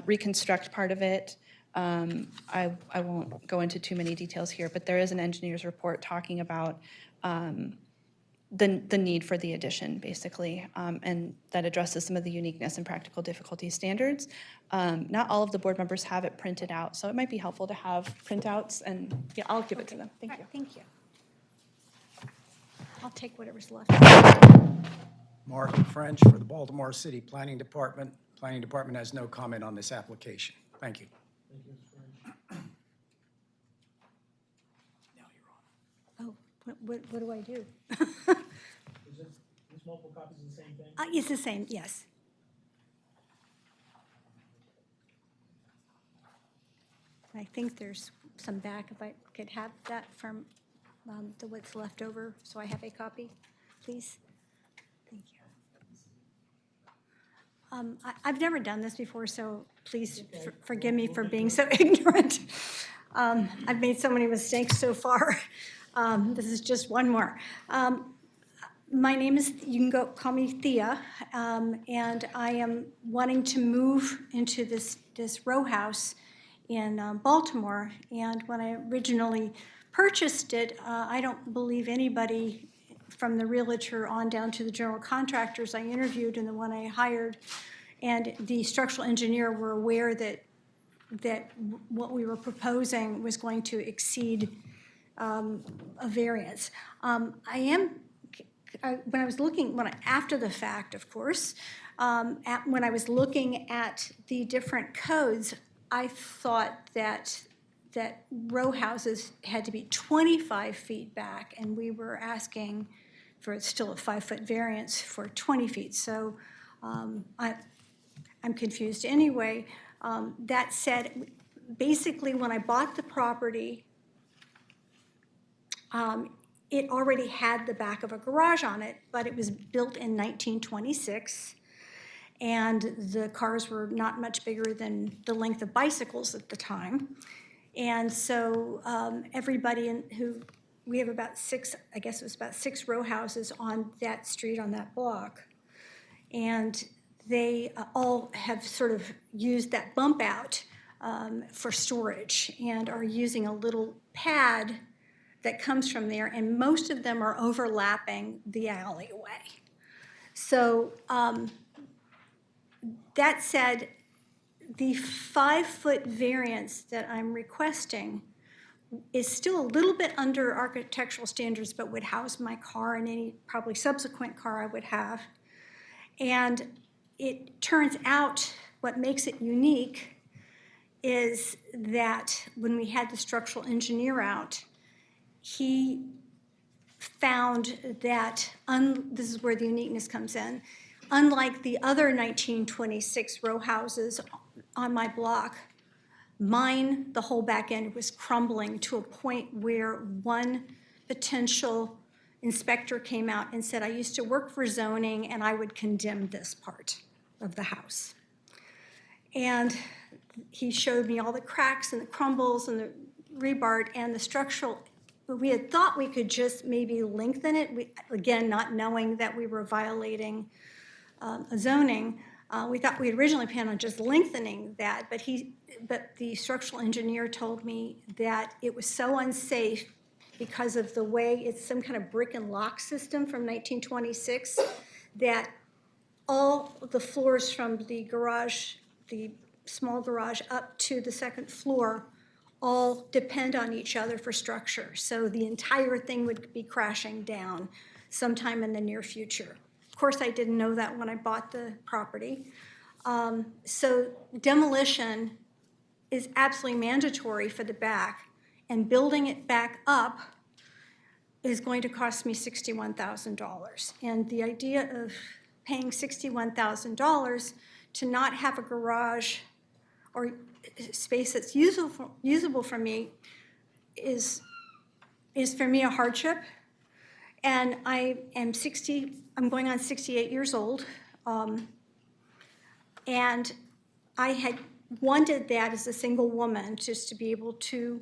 reconstruct part of it. I won't go into too many details here, but there is an engineer's report talking about the need for the addition, basically, and that addresses some of the uniqueness and practical difficulty standards. Not all of the board members have it printed out, so it might be helpful to have printouts, and yeah, I'll give it to them. Thank All you. right, thank you. I'll take whatever's left. Mark French for the Baltimore City Planning Department. Planning Department has no comment on this application. Thank you. Thank you, Mr. French. Now you're on. Oh, what do I do? Is this multiple copies of the same thing? It's the same, yes. I think there's some back, if I could have that from what's left over, so I have a copy, please. Thank you. I've never done this before, so please forgive me for being so ignorant. I've made so many mistakes so far. This is just one more. My name is, you can call me Thea, and I am wanting to move into this row house in Baltimore. And when I originally purchased it, I don't believe anybody from the realtor on down to the general contractors I interviewed and the one I hired and the structural engineer were aware that what we were proposing was going to exceed a variance. When I was looking, after the fact, of course, when I was looking at the different codes, I thought that row houses had to be 25 feet back, and we were asking for still a 5-foot variance for 20 feet. So I'm confused. Anyway, that said, basically when I bought the property, it already had the back of a garage on it, but it was built in 1926. And the cars were not much bigger than the length of bicycles at the time. And so everybody we have about 6, I guess it was about 6 row houses on that street, on that block. And they all have sort of used that bump out for storage and are using a little pad that comes from there, and most of them are overlapping the alleyway. So that said, the 5-foot variance that I'm requesting is still a little bit under architectural standards, but would house my car and any probably subsequent car I would have. And it turns out what makes it unique is that when we had the structural engineer out, he found that, this is where the uniqueness comes in, unlike the other 1926 row houses on my block, mine, the whole back end was crumbling to a point where one potential inspector came out and said, I used to work for zoning and I would condemn this part of the house. And he showed me all the cracks and the crumbles and the rebar and the structural. We had thought we could just maybe lengthen it. Again, not knowing that we were violating a zoning. We thought we had originally planned on just lengthening that, but the structural engineer told me that it was so unsafe because of the way it's some kind of brick and lock system from 1926 that all the floors from the garage, the small garage up to the second floor, all depend on each other for structure. So the entire thing would be crashing down sometime in the near future. Of course, I didn't know that when I bought the property. So demolition is absolutely mandatory for the back, and building it back up is going to cost me $61,000. And the idea of paying $61,000 to not have a garage or space that's usable for me is for me a hardship. And I am I'm going on 68 years old. And I had wanted that as a single woman, just to be able to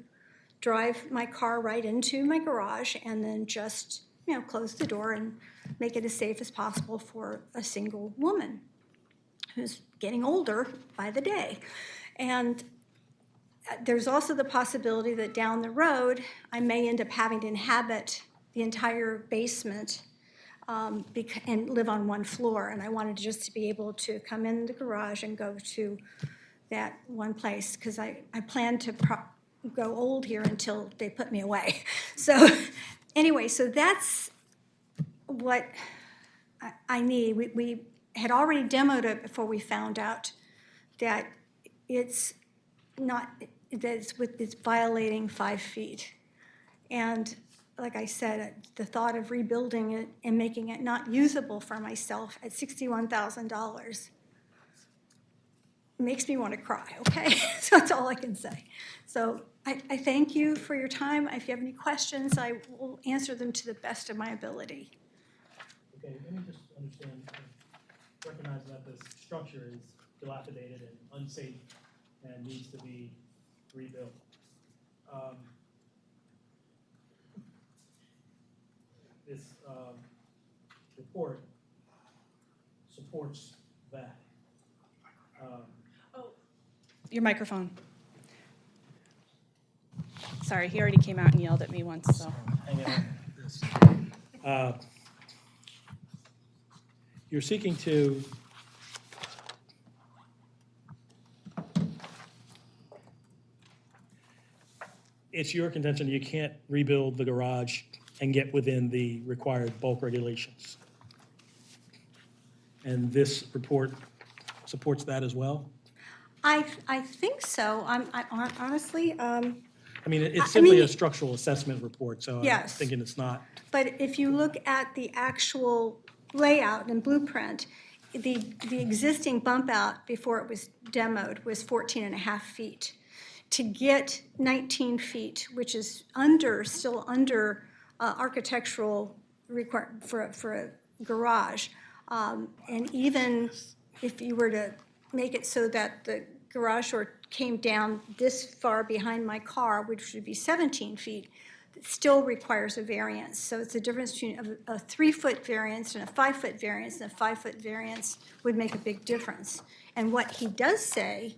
drive my car right into my garage and then just, close the door and make it as safe as possible for a single woman who's getting older by the day. And there's also the possibility that down the road, I may end up having to inhabit the entire basement and live on one floor. And I wanted just to be able to come in the garage and go to that one place, because I plan to go old here until they put me away. So anyway, so that's what I need. We had already demoed it before we found out that it's violating 5 feet. And like I said, the thought of rebuilding it and making it not usable for myself at $61,000 makes me want to cry, okay? So that's all I can say. So I thank you for your time. If you have any questions, I will answer them to the best of my ability. Okay, let me just understand, recognize that this structure is dilapidated and unsafe and needs to be rebuilt. This report supports that. Your microphone. Sorry, he already came out and yelled at me once, so. Hang on. You're seeking to it's your contention you can't rebuild the garage and get within the required bulk regulations. And this report supports that as well? I think so. Honestly, I mean, I it's simply mean- a structural assessment report, so I'm Yes. thinking it's not. but if you look at the actual layout and blueprint, the existing bump out before it was demoed was 14 and a half feet. To get 19 feet, which is still under architectural for a garage. And even if you were to make it so that the garage door came down this far behind my car, which would be 17 feet, it still requires a variance. So it's a difference between a 3-foot variance and a 5-foot variance, and a 5-foot variance would make a big difference. And what he does say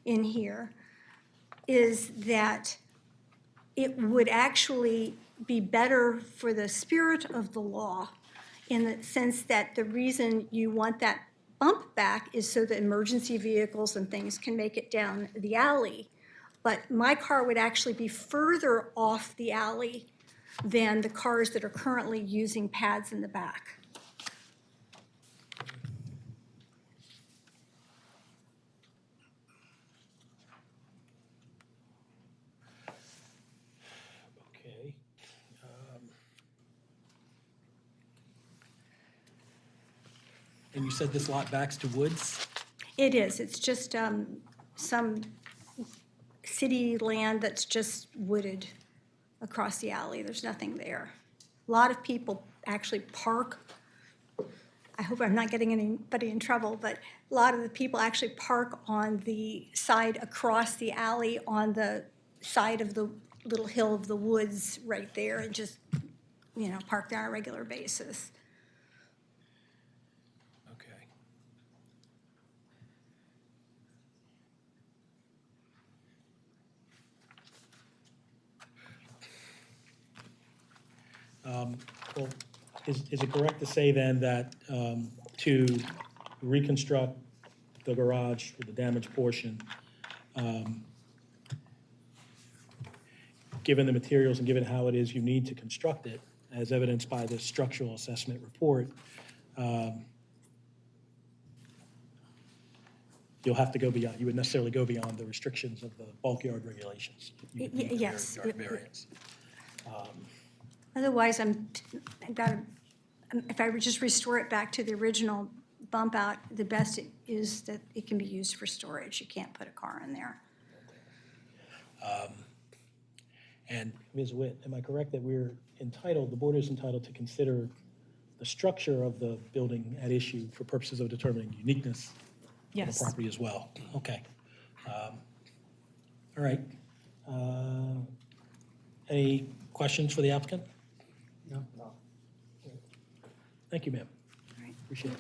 in here is that it would actually be better for the spirit of the law in the sense that the reason you want that bump back is so that emergency vehicles and things can make it down the alley. But my car would actually be further off the alley than the cars that are currently using pads in the back. Okay. And you said this lot backs to woods? It is. It's just some city land that's just wooded across the alley. There's nothing there. A lot of people actually park. I hope I'm not getting anybody in trouble, but a lot of the people actually park on the side across the alley on the side of the little hill of the woods right there and just, park there on a regular basis. Okay. Well, is it correct to say then that to reconstruct the garage or the damaged portion, given the materials and given how it is you need to construct it, as evidenced by the structural assessment report, you'll have to go beyond, you would necessarily go beyond the restrictions of the bulk yard regulations? You would need the rear Yes. yard variance. Otherwise, if I would just restore it back to the original bump out, the best is that it can be used for storage. You can't put a car in there. And Ms. Witt, am I correct that the board is entitled to consider the structure of the building at issue for purposes of determining uniqueness of Yes. the property as well? Okay. All right. Any questions for the applicant? No. Thank you, ma'am. All right. Appreciate it.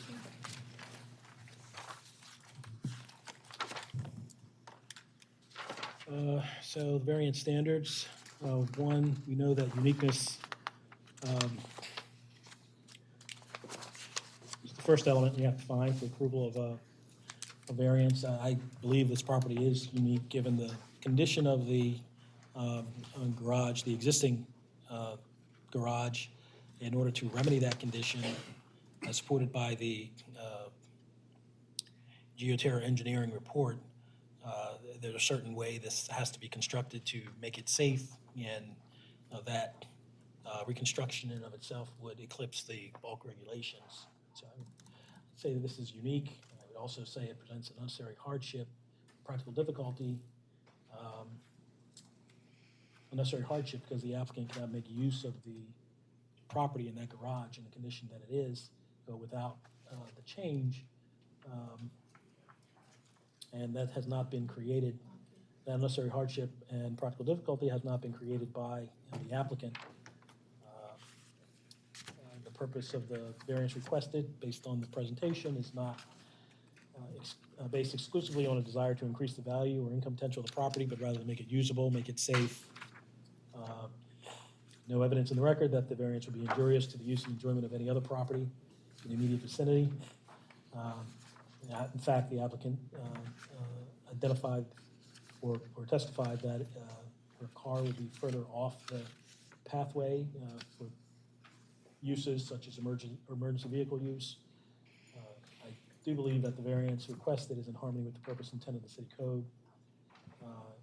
So the variance standards, one, we know that uniqueness is the first element we have to find for approval of a variance. I believe this property is unique given the condition of the garage, the existing garage. In order to remedy that condition, as supported by the Geoterra engineering report, there's a certain way this has to be constructed to make it safe, and that reconstruction in and of itself would eclipse the bulk regulations. So I would say that this is unique. I would also say it presents an unnecessary hardship, practical difficulty. unnecessary hardship because the applicant cannot make use of the property in that garage in the condition that it is, without the change. And that has not been created, that unnecessary hardship and practical difficulty has not been created by the applicant. The purpose of the variance requested, based on the presentation, is not based exclusively on a desire to increase the value or income potential of the property, but rather to make it usable, make it safe. No evidence in the record that the variance would be injurious to the use and enjoyment of any other property in the immediate vicinity. In fact, the applicant identified or testified that her car would be further off the pathway for uses such as emergency vehicle use. I do believe that the variance requested is in harmony with the purpose and intent of the city code,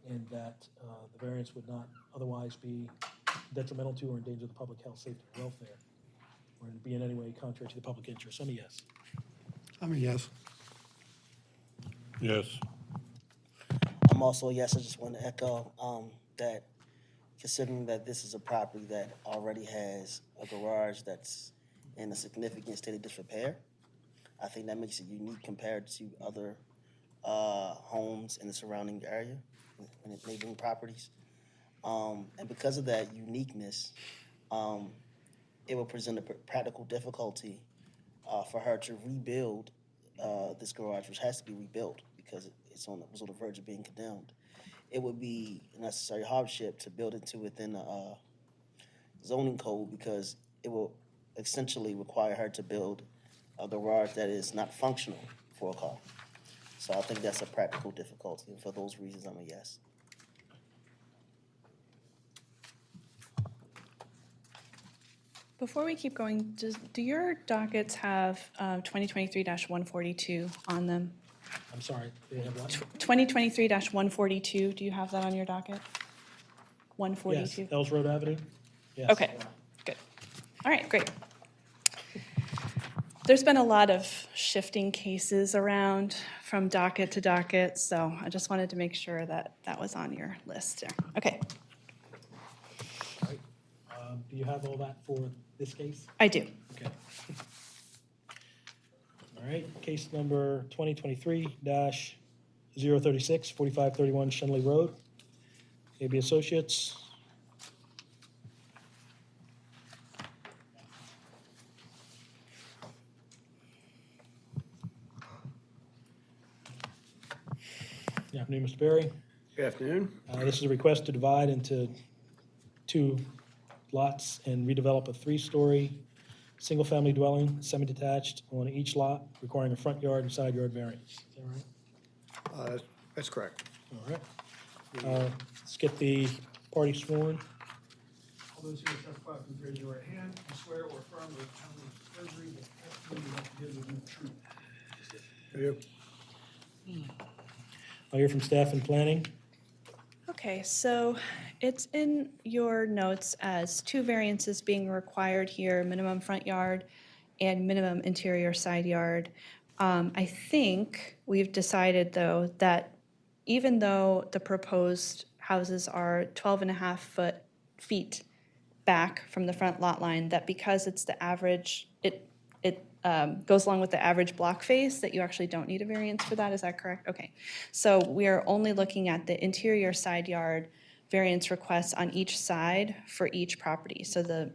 and that the variance would not otherwise be detrimental to or endanger the public health, safety, or welfare, or be in any way contrary to the public interest. I'm a yes. I'm a yes. Yes. I'm also a yes. I just want to echo that considering that this is a property that already has a garage that's in a significant state of disrepair, I think that makes it unique compared to other homes in the surrounding area and the neighboring properties. And because of that uniqueness, it will present a practical difficulty for her to rebuild this garage, which has to be rebuilt because it was on the verge of being condemned. It would be a necessary hardship to build into within the zoning code because it will essentially require her to build a garage that is not functional for a car. So I think that's a practical difficulty, and for those reasons, I'm a yes. Before we keep going, do your dockets have 2023-142 on them? I'm sorry, they have what? 2023-142, do you have that on your docket? 142? Yes, Ells Road Avenue? Yes. Okay, good. All right, great. There's been a lot of shifting cases around from docket to docket, so I just wanted to make sure that that was on your list there. Okay, All right. Do you have all that for this case? I do. Okay. All right, case number 2023-036, 4531 Shenley Road. AB Associates. Good afternoon, Mr. Berry. Good afternoon. This is a request to divide into 2 lots and redevelop a 3-story, single-family dwelling, semi-detached, on each lot, requiring a front yard and side yard variance. Is that right? That's correct. All right. Let's get the party sworn. All those who testify, please raise your right hand. You swear or affirm that the testimony that testimony you have to give will be the truth. I'll hear from staff and planning. Okay, so it's in your notes as 2 variances being required here, minimum front yard and minimum interior side yard. I think we've decided, though, that even though the proposed houses are 12.5 feet back from the front lot line, that because it's the average, it goes along with the average block face, that you actually don't need a variance for that. Is that correct? Okay. So we are only looking at the interior side yard variance requests on each side for each property. So the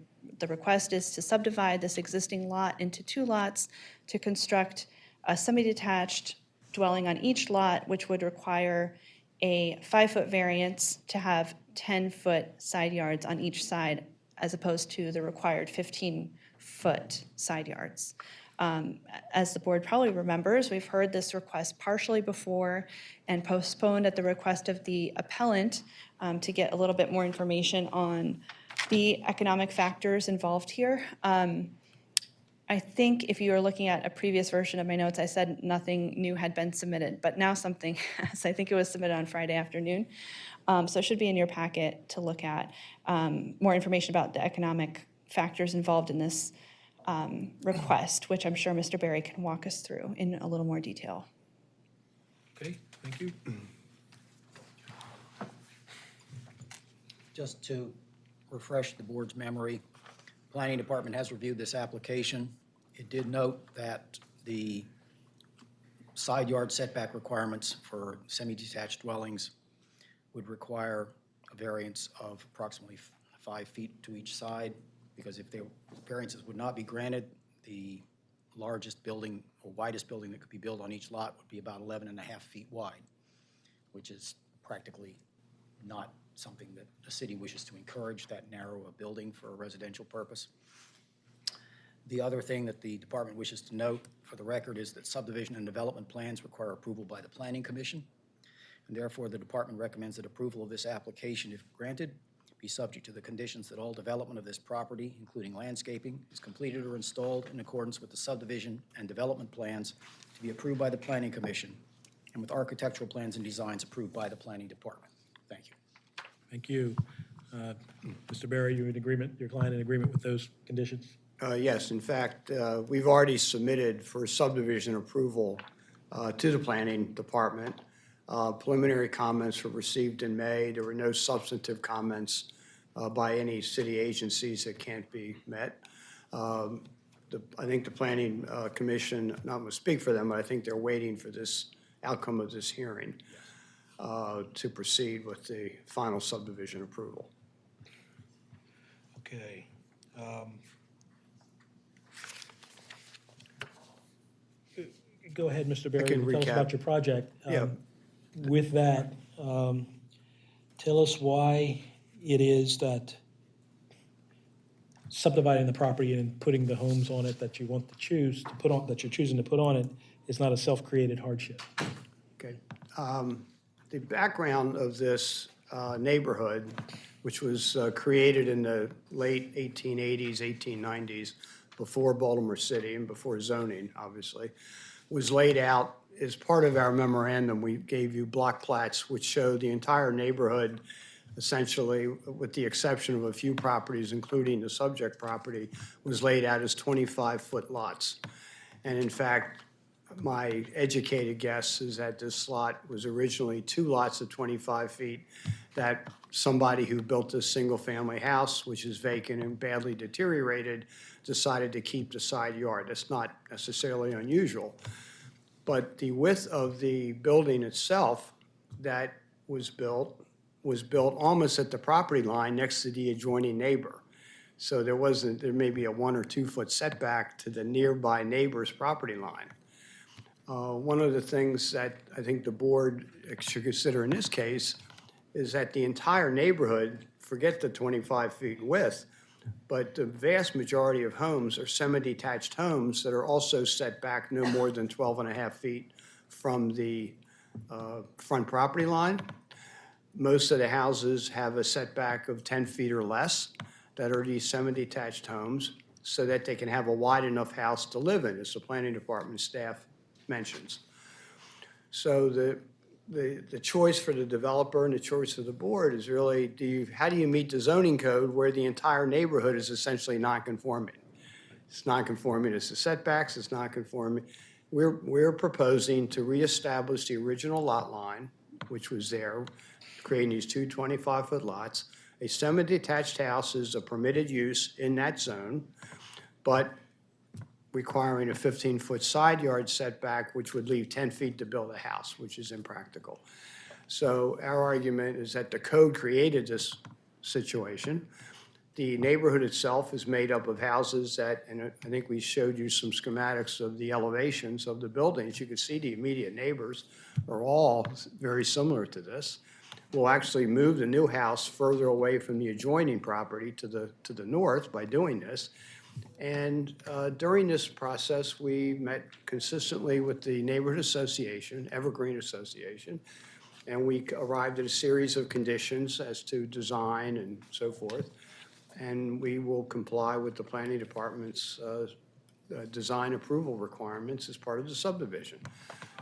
request is to subdivide this existing lot into 2 lots to construct a semi-detached dwelling on each lot, which would require a 5-foot variance to have 10-foot side yards on each side, as opposed to the required 15-foot side yards. As the board probably remembers, we've heard this request partially before and postponed at the request of the appellant to get a little bit more information on the economic factors involved here. I think if you were looking at a previous version of my notes, I said nothing new had been submitted, but now something has. I think it was submitted on Friday afternoon. So it should be in your packet to look at more information about the economic factors involved in this request, which I'm sure Mr. Berry can walk us through in a little more detail. Okay, thank you. Just to refresh the board's memory, Planning Department has reviewed this application. It did note that the side yard setback requirements for semi-detached dwellings would require a variance of approximately 5 feet to each side, because if the variances would not be granted, the largest building or widest building that could be built on each lot would be about 11.5 feet wide, which is practically not something that the city wishes to encourage, that narrow a building for a residential purpose. The other thing that the department wishes to note for the record is that subdivision and development plans require approval by the Planning Commission, and therefore the department recommends that approval of this application, if granted, be subject to the conditions that all development of this property, including landscaping, is completed or installed in accordance with the subdivision and development plans to be approved by the Planning Commission, and with architectural plans and designs approved by the Planning Department. Thank you. Thank you. Mr. Barry, you in agreement, your client in agreement with those conditions? Yes, in fact, we've already submitted for subdivision approval to the Planning Department. Preliminary comments were received in May. There were no substantive comments by any city agencies that can't be met. I think the Planning Commission, not going to speak for them, but I think they're waiting for this outcome of this hearing to proceed with the final subdivision approval. Okay. Go ahead, Mr. Barry. can Tell us recap. about your project. Yeah. With that, tell us why it is that subdividing the property and putting the homes on it that you want to choose to put on, that you're choosing to put on it, is not a self-created hardship. Okay. The background of this neighborhood, which was created in the late 1880s, 1890s, before Baltimore City and before zoning, obviously, was laid out as part of our memorandum. We gave you block plats which show the entire neighborhood, essentially, with the exception of a few properties, including the subject property, was laid out as 25-foot lots. And in fact, my educated guess is that this lot was originally 2 lots of 25 feet, that somebody who built this single-family house, which is vacant and badly deteriorated, decided to keep the side yard. That's not necessarily unusual. But the width of the building itself that was built almost at the property line next to the adjoining neighbor. So there may be a 1 or 2 foot setback to the nearby neighbor's property line. One of the things that I think the board should consider in this case is that the entire neighborhood, forget the 25 feet width, but the vast majority of homes are semi-detached homes that are also set back no more than 12.5 feet from the front property line. Most of the houses have a setback of 10 feet or less that are these semi-detached homes, so that they can have a wide enough house to live in, as the planning department staff mentions. So the choice for the developer and the choice for the board is really, how do you meet the zoning code where the entire neighborhood is essentially non-conforming? It's non-conforming as to setbacks, it's non-conforming. We're proposing to reestablish the original lot line, which was there, creating these two 25-foot lots. A semi-detached house is a permitted use in that zone, but requiring a 15-foot side yard setback, which would leave 10 feet to build a house, which is impractical. So our argument is that the code created this situation. The neighborhood itself is made up of houses that, and I think we showed you some schematics of the elevations of the buildings. You can see the immediate neighbors are all very similar to this. We'll actually move the new house further away from the adjoining property to the north by doing this. And during this process, we met consistently with the Neighborhood Association, Evergreen Association, and we arrived at a series of conditions as to design and so forth. And we will comply with the planning department's design approval requirements as part of the subdivision.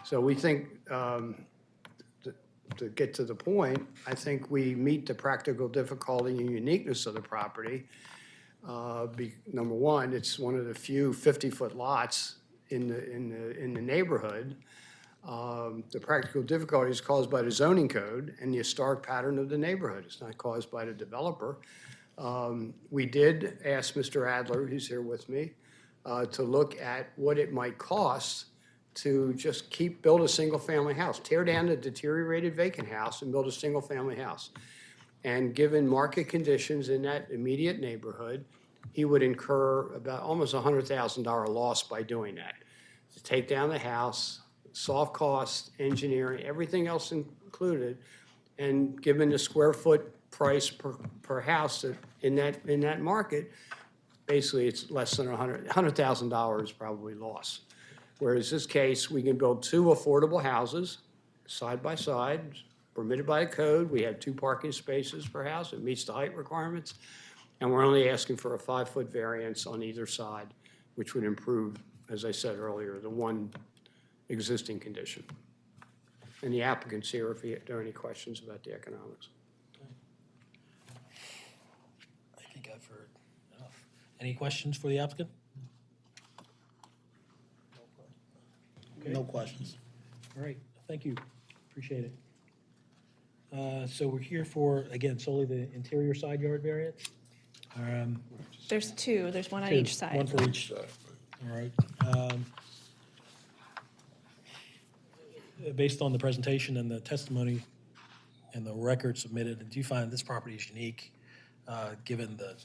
So we think, to get to the point, I think we meet the practical difficulty and uniqueness of the property. Number one, it's one of the few 50-foot lots in the neighborhood. The practical difficulty is caused by the zoning code and the historic pattern of the neighborhood. It's not caused by the developer. We did ask Mr. Adler, who's here with me, to look at what it might cost to just build a single-family house, tear down the deteriorated vacant house and build a single-family house. And given market conditions in that immediate neighborhood, he would incur about almost $100,000 loss by doing that. To take down the house, soft costs, engineering, everything else included, and given the square foot price per house in that market, basically it's less than $100,000 probably loss. Whereas this case, we can build 2 affordable houses side by side, permitted by the code. We have 2 parking spaces per house. It meets the height requirements. And we're only asking for a 5-foot variance on either side, which would improve, as I said earlier, the one existing condition. And the applicant's here if there are any questions about the economics. I think I've heard enough. Any questions for the applicant? Okay. No questions. All right, thank you. Appreciate it. So we're here for, again, solely the interior side yard variance? There's 2, there's one on Two, each side. One for each side. All right. Based on the presentation and the testimony and the record submitted, do you find this property is unique, given the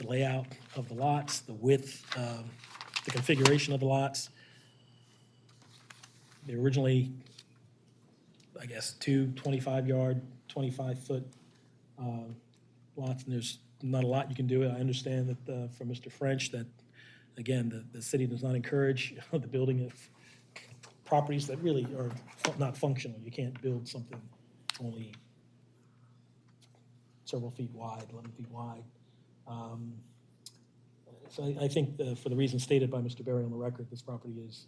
layout of the lots, the width, the configuration of the lots? They originally, I guess, 2 25-yard, 25-foot lots, and there's not a lot you can do. I understand that from Mr. French that, again, the city does not encourage the building of properties that really are not functional. You can't build something only several feet wide, 11 feet wide. So I think for the reasons stated by Mr. Berry on the record, this property is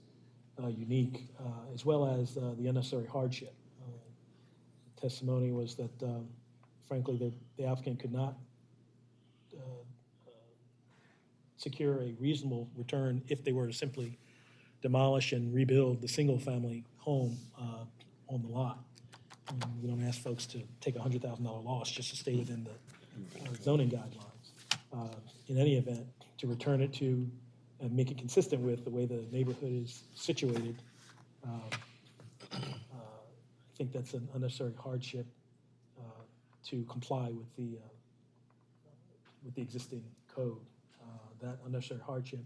unique, as well as the unnecessary hardship. Testimony was that, frankly, the applicant could not secure a reasonable return if they were to simply demolish and rebuild the single-family home on the lot. And we don't ask folks to take a $100,000 loss just to stay within the zoning guidelines. In any event, to return it to and make it consistent with the way the neighborhood is situated, I think that's an unnecessary hardship to comply with the existing code. That unnecessary hardship,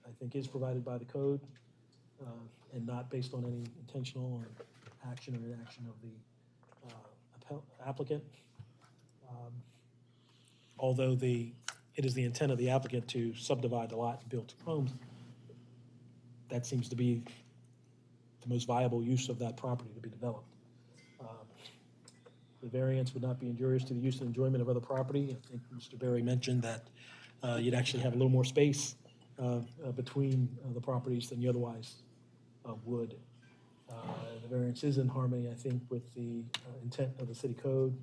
I think, is provided by the code and not based on any intentional or action or inaction of the applicant. Although it is the intent of the applicant to subdivide the lot and build 2 homes, that seems to be the most viable use of that property to be developed. The variance would not be injurious to the use and enjoyment of other property. I think Mr. Berry mentioned that you'd actually have a little more space between the properties than you otherwise would. The variance is in harmony, I think, with the intent of the city code,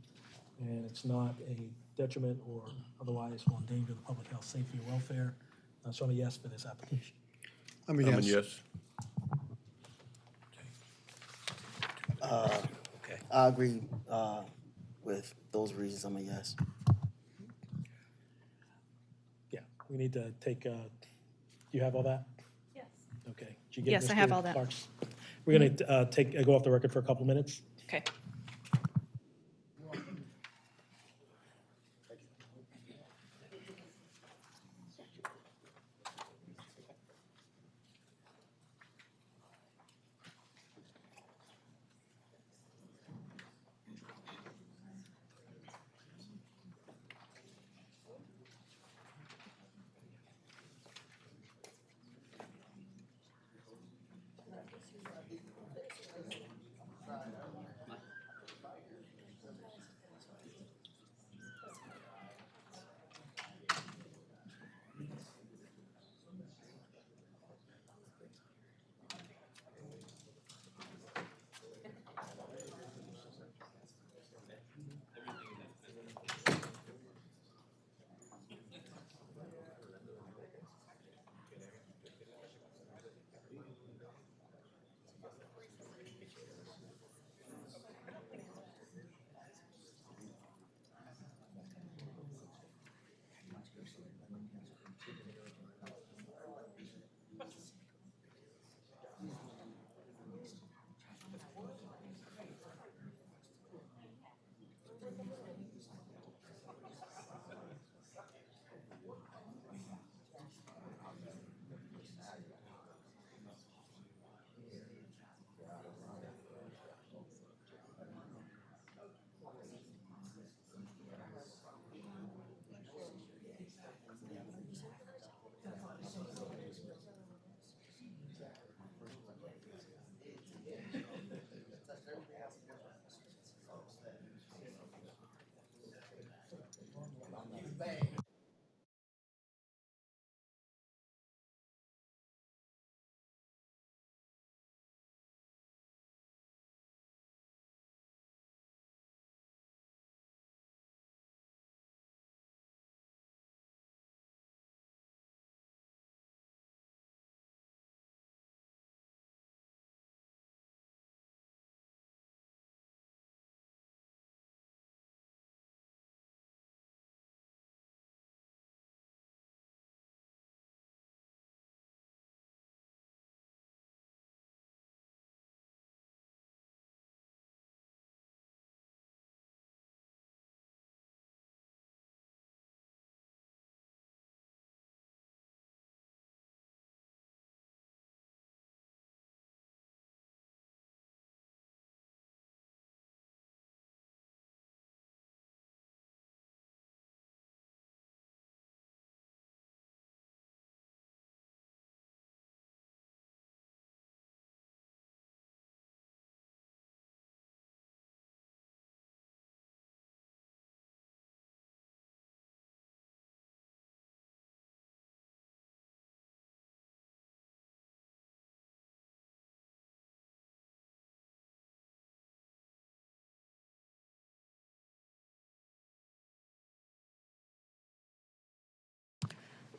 and it's not a detriment or otherwise will endanger the public health, safety, or welfare. So I'm a yes for this application. I'm a I'm a yes. yes. Okay. I agree with those reasons. I'm a yes. Yeah, we need to take, do you have all that? Yes. Okay. Did you get Yes, I have Mr. all that. Clark's? We're going to go off the record for a couple minutes. Okay.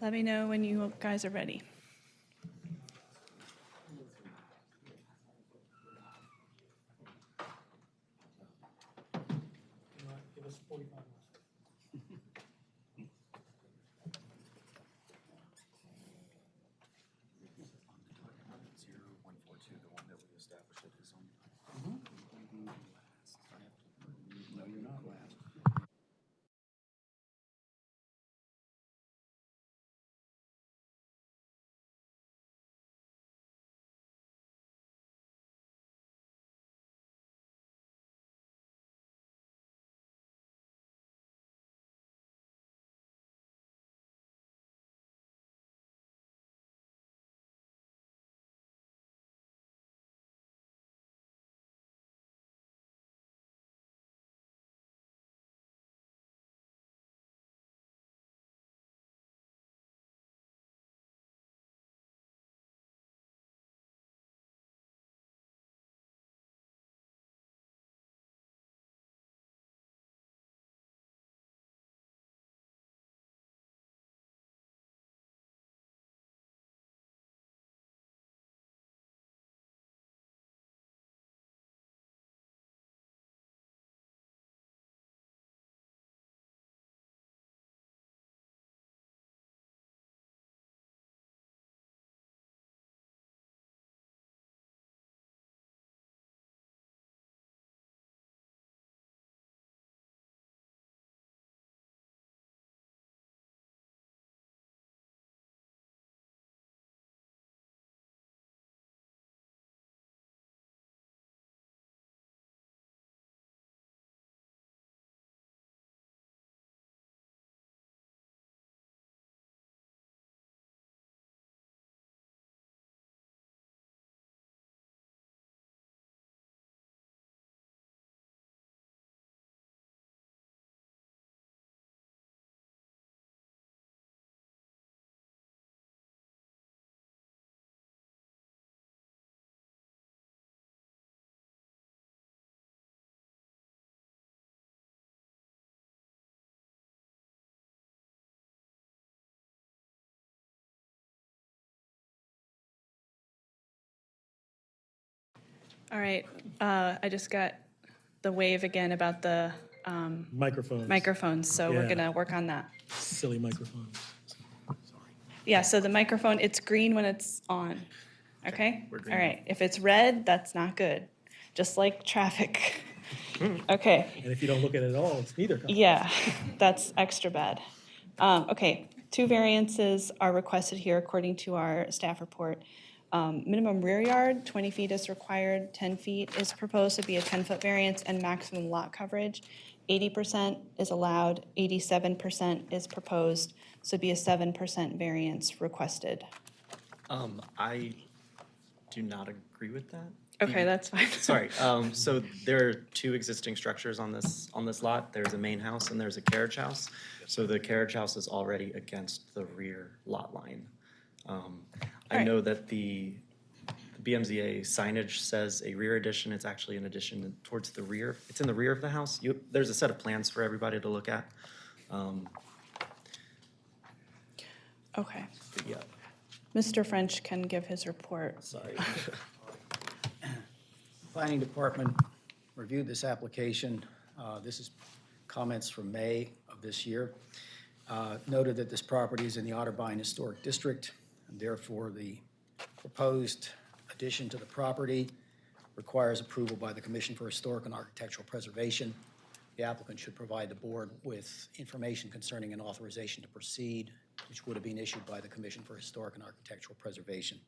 Let me know when you guys are ready. Give us 45 minutes. All right, I just got the wave again about the Microphones. microphones, so we're Yeah. gonna work on that. Silly microphones. Sorry. Yeah, so the microphone, it's green when it's on, okay? All right, if it's red, that's not good, just like traffic. Okay, And if you don't look at it at all, it's neither color. yeah, that's extra bad. Okay, 2 variances are requested here according to our staff report. Minimum rear yard, 20 feet is required, 10 feet is proposed to be a 10-foot variance, and maximum lot coverage, 80% is allowed, 87% is proposed, so be a 7% variance requested. I do not agree with that. Okay, that's fine. Sorry, so there are 2 existing structures on this lot. There's a main house and there's a carriage house. So the carriage house is already against the rear lot line. I Alright. know that the BMZA signage says a rear addition. It's actually an addition towards the rear. It's in the rear of the house. There's a set of plans for everybody to look at. Okay, But yeah, Mr. French can give his report. sorry. Planning Department reviewed this application. This is comments from May of this year. Noted that this property is in the Otterbein Historic District, and therefore the proposed addition to the property requires approval by the Commission for Historic and Architectural Preservation. The applicant should provide the board with information concerning an authorization to proceed, which would have been issued by the Commission for Historic and Architectural Preservation.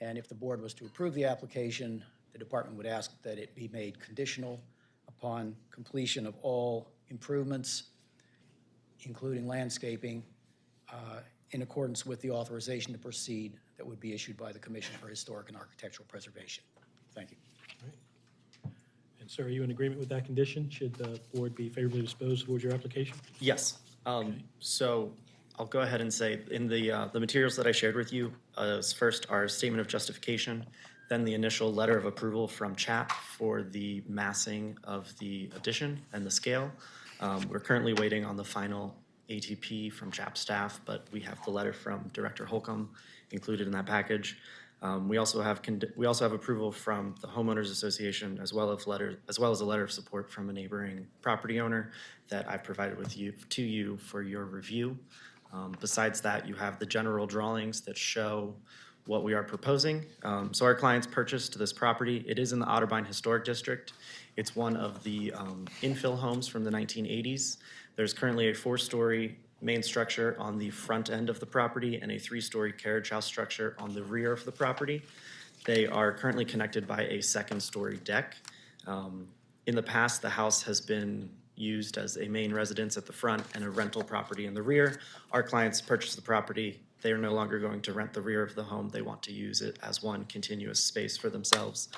And if the board was to approve the application, the department would ask that it be made conditional upon completion of all improvements, including landscaping, in accordance with the authorization to proceed that would be issued by the Commission for Historic and Architectural Preservation. Thank you. And sir, are you in agreement with that condition? Should the board be favorably disposed towards your application? Yes. So I'll go ahead and say in the materials that I shared with you, first our statement of justification, then the initial letter of approval from CHAP for the massing of the addition and the scale. We're currently waiting on the final ATP from CHAP staff, but we have the letter from Director Holcomb included in that package. We also have approval from the homeowners association as well as a letter of support from a neighboring property owner that I've provided to you for your review. Besides that, you have the general drawings that show what we are proposing. So our clients purchased this property. It is in the Otterbein Historic District. It's one of the infill homes from the 1980s. There's currently a 4-story main structure on the front end of the property and a 3-story carriage house structure on the rear of the property. They are currently connected by a 2nd-story deck. In the past, the house has been used as a main residence at the front and a rental property in the rear. Our clients purchased the property. They are no longer going to rent the rear of the home. They want to use it as one continuous space for themselves.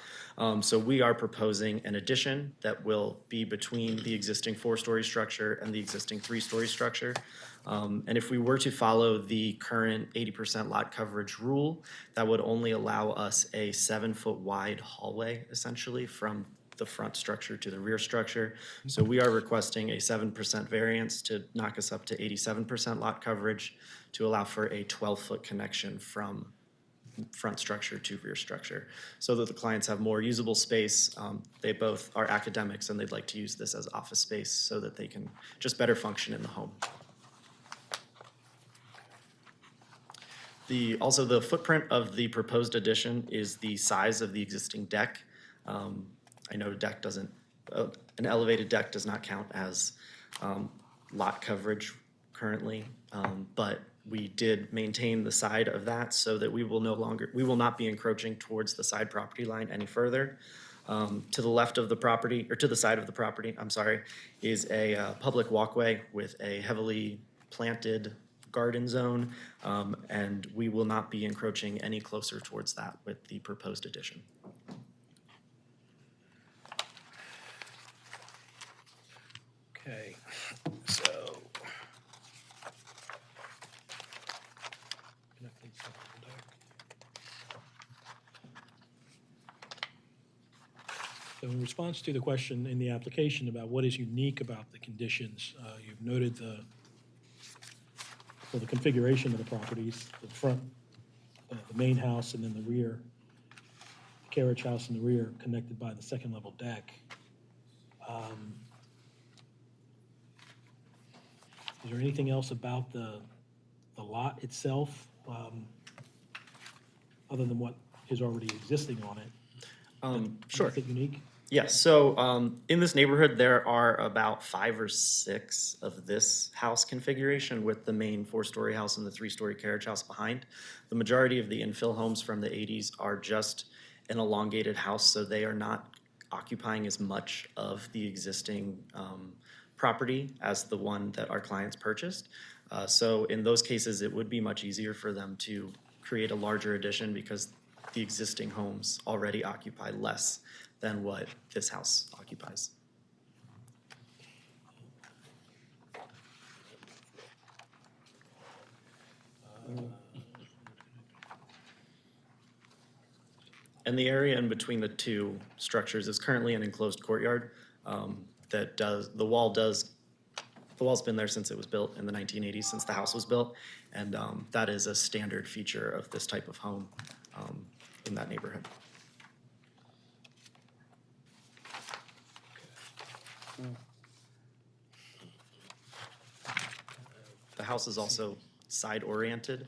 So we are proposing an addition that will be between the existing 4-story structure and the existing 3-story structure. And if we were to follow the current 80% lot coverage rule, that would only allow us a 7-foot wide hallway, essentially, from the front structure to the rear structure. So we are requesting a 7% variance to knock us up to 87% lot coverage to allow for a 12-foot connection from front structure to rear structure so that the clients have more usable space. They both are academics and they'd like to use this as office space so that they can just better function in the home. Also, the footprint of the proposed addition is the size of the existing deck. I know an elevated deck does not count as lot coverage currently, but we did maintain the side of that so that we will not be encroaching towards the side property line any further. To the left of the property, or to the side of the property, I'm sorry, is a public walkway with a heavily planted garden zone, and we will not be encroaching any closer towards that with the proposed addition. Okay, so. So in response to the question in the application about what is unique about the conditions, you've noted the configuration of the properties, the front, the main house, and then the rear, the carriage house in the rear connected by the 2nd-level deck. Is there anything else about the lot itself, other than what is already existing on it? Sure. Is it unique? Yes, so in this neighborhood, there are about 5 or 6 of this house configuration with the main 4-story house and the 3-story carriage house behind. The majority of the infill homes from the 80s are just an elongated house, so they are not occupying as much of the existing property as the one that our clients purchased. So in those cases, it would be much easier for them to create a larger addition because the existing homes already occupy less than what this house occupies. And the area in between the two structures is currently an enclosed courtyard the wall's been there since it was built in the 1980s, since the house was built, and that is a standard feature of this type of home in that neighborhood. The house is also side-oriented.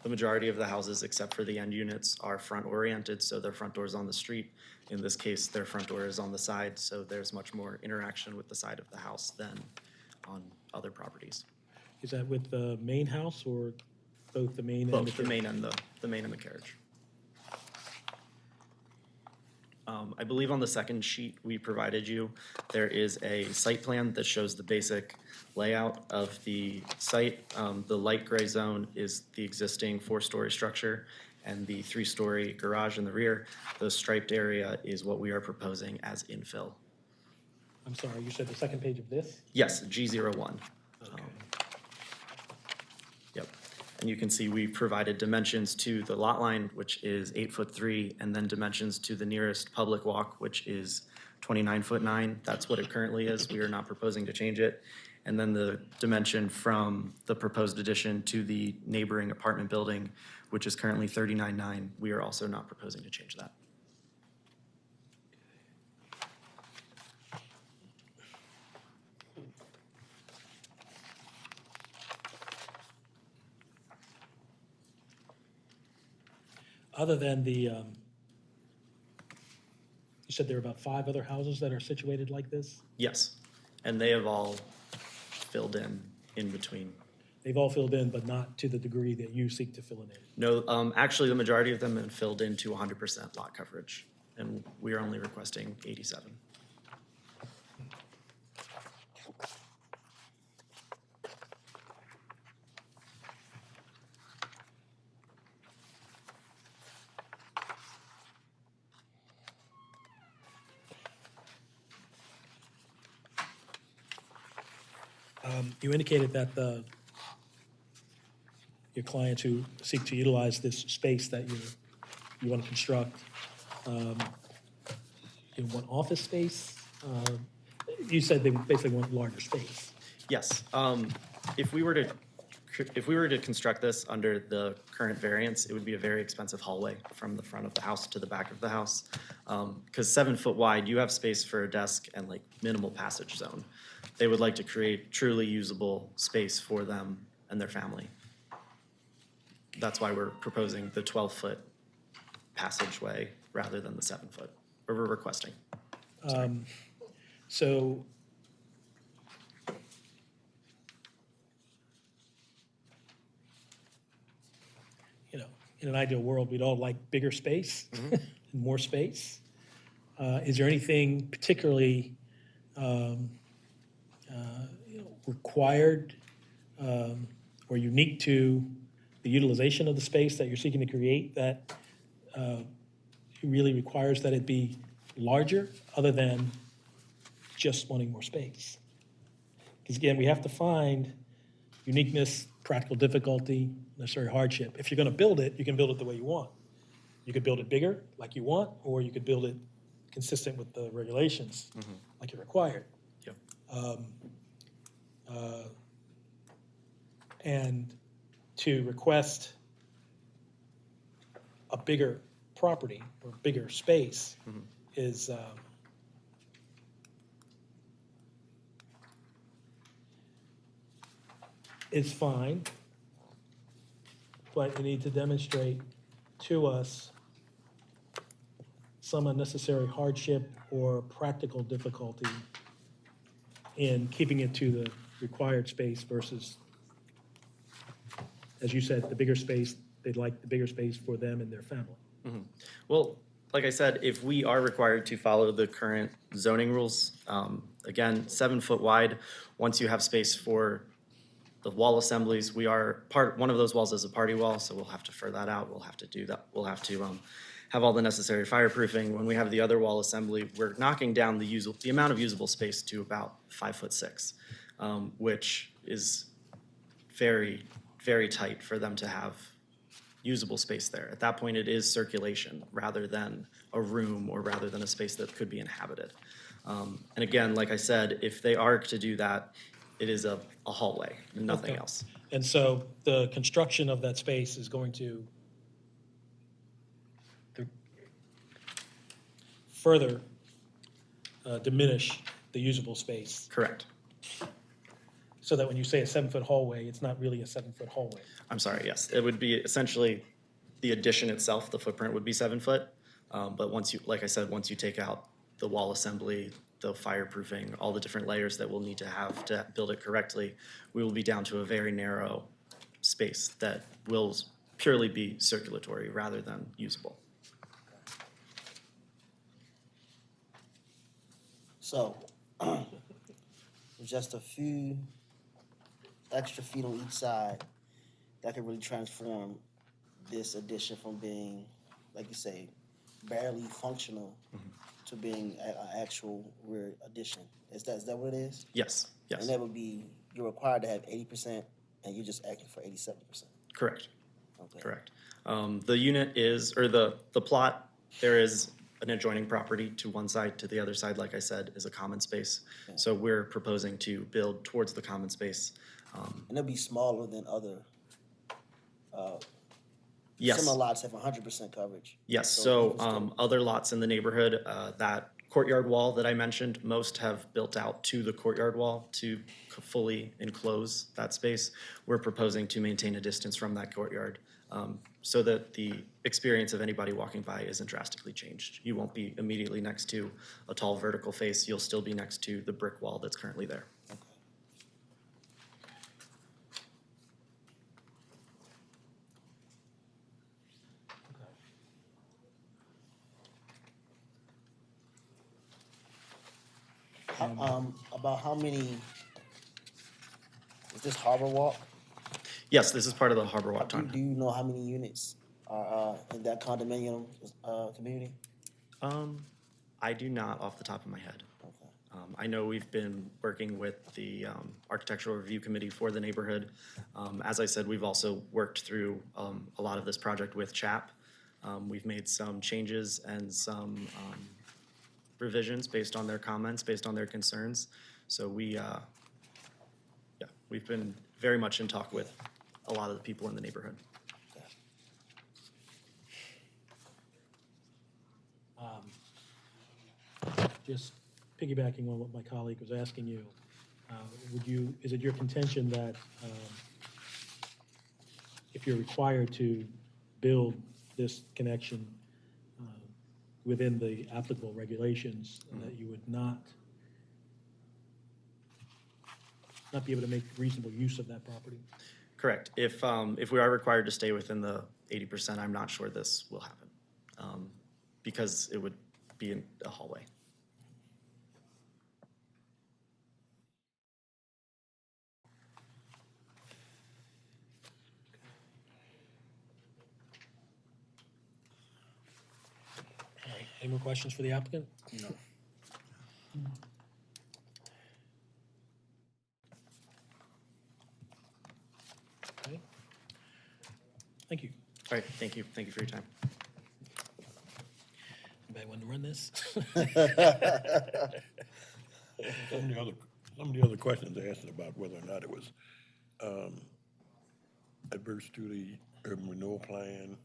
The majority of the houses, except for the end units, are front-oriented, so their front door is on the street. In this case, their front door is on the side, so there's much more interaction with the side of the house than on other properties. Is that with the main house or both the main and Both the main and the main and the carriage. I believe on the second sheet we provided you, there is a site plan that shows the basic layout of the site. The light gray zone is the existing 4-story structure and the 3-story garage in the rear. The striped area is what we are proposing as infill. I'm sorry, you said the second page of this? Yes, G01. Okay. Yep. And you can see we provided dimensions to the lot line, which is 8'3", and then dimensions to the nearest public walk, which is 29'9". That's what it currently is. We are not proposing to change it. And then the dimension from the proposed addition to the neighboring apartment building, which is currently 39.9, we are also not proposing to change that. Other than you said there are about 5 other houses that are situated like this? Yes, and they have all filled in between. They've all filled in, but not to the degree that you seek to fill it in. No, actually, the majority of them have filled in to 100% lot coverage, and we are only requesting 87. You indicated that your clients who seek to utilize this space that you want to construct, you want office space? You said they basically want larger space. Yes, if we were to construct this under the current variance, it would be a very expensive hallway from the front of the house to the back of the house. Because 7 foot wide, you have space for a desk and like minimal passage zone. They would like to create truly usable space for them and their family. That's why we're proposing the 12-foot passageway rather than the 7 foot, or we're requesting. So in an ideal world, we'd all like bigger space, and more space. Is there anything particularly required or unique to the utilization of the space that you're seeking to create that really requires that it be larger, other than just wanting more space? Because again, we have to find uniqueness, practical difficulty, necessary hardship. If you're going to build it, you can build it the way you want. You could build it bigger, like you want, or you could build it consistent with the regulations, like you're required. Yep. And to request a bigger property or bigger space is fine, but you need to demonstrate to us some unnecessary hardship or practical difficulty in keeping it to the required space versus, as you said, the bigger space, they'd like the bigger space for them and their family. Well, like I said, if we are required to follow the current zoning rules, again, 7 foot wide, once you have space for the wall assemblies, one of those walls is a party wall, so we'll have to fur that out. We'll have to do that. We'll have to have all the necessary fireproofing. When we have the other wall assembly, we're knocking down the amount of usable space to about 5'6", which is very, very tight for them to have usable space there. At that point, it is circulation rather than a room or rather than a space that could be inhabited. And again, like I said, if they are to do that, it is a hallway, nothing Okay. else. And so the construction of that space is going to further diminish the usable space, Correct. so that when you say a 7-foot hallway, it's not really a 7-foot hallway. I'm sorry, yes. It would be essentially the addition itself, the footprint would be 7 foot. But once you, like I said, once you take out the wall assembly, the fireproofing, all the different layers that we'll need to build it correctly, we will be down to a very narrow space that will purely be circulatory rather than usable. So, with just a few extra feet on each side, that could really transform this addition from being, like you say, barely functional to being an actual rear addition. Is that what it is? Yes, yes, And that would be, you're required to have 80%, and you're just asking for 87%. correct, Okay. correct. The unit is, or the plot, there is an adjoining property to one side, to the other side, like I said, is a common space. So we're proposing to build towards the common space. And it'll be smaller than other, Yes. similar lots have 100% coverage. Yes, So so even still- other lots in the neighborhood, that courtyard wall that I mentioned, most have built out to the courtyard wall to fully enclose that space. We're proposing to maintain a distance from that courtyard so that the experience of anybody walking by isn't drastically changed. You won't be immediately next to a tall vertical face. You'll still be next to the brick wall that's currently there. About how many, is this Harbor Walk? Yes, this is part of the Harbor Walk Do Tunnel. you know how many units are in that condominium community? I do not off the top of my head. Okay. I know we've been working with the Architectural Review Committee for the neighborhood. As I said, we've also worked through a lot of this project with CHAP. We've made some changes and some revisions based on their comments, based on their concerns. So we've been very much in talk with a lot of the people in the neighborhood. Just piggybacking on what my colleague was asking you, is it your contention that if you're required to build this connection within the applicable regulations, that you would not be able to make reasonable use of that property? Correct. If we are required to stay within the 80%, I'm not sure this will happen because it would be in a hallway. All right, any more questions for the applicant? No. Okay. Thank you. All right, thank you. Thank you for your time. Anybody want to run this? Some of the other questions they asked about whether or not it was adverse to the urban renewal plan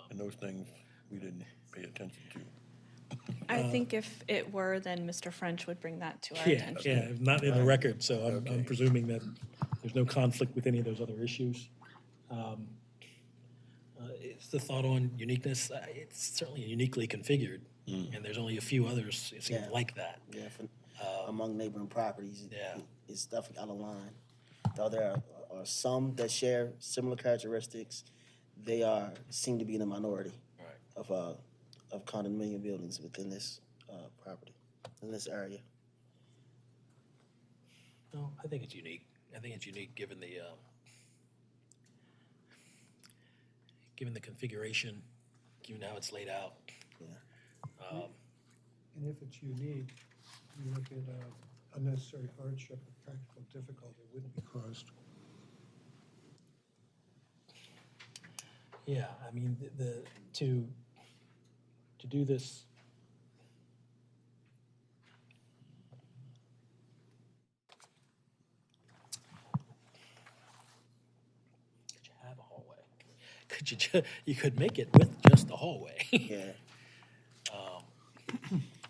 and those things we didn't pay attention to. I think if it were, then Mr. French would bring that to our Yeah, attention. yeah, not in the record, so I'm Okay. presuming that there's no conflict with any of those other issues. It's the thought on uniqueness. It's certainly uniquely configured, and there's only a few others, it seems, Yeah. like that. Yeah, among neighboring properties, Yeah. it's definitely out of line. Though there are some that share similar characteristics, they seem to be in the minority Right. of condominium buildings within this property, in this area. No, I think it's unique. I think it's unique given the configuration, given how it's laid out. Yeah. And if it's unique, you look at unnecessary hardship or practical difficulty wouldn't be caused. Yeah, I mean, to do this. Could you have a hallway? You could make it with just a hallway. Yeah.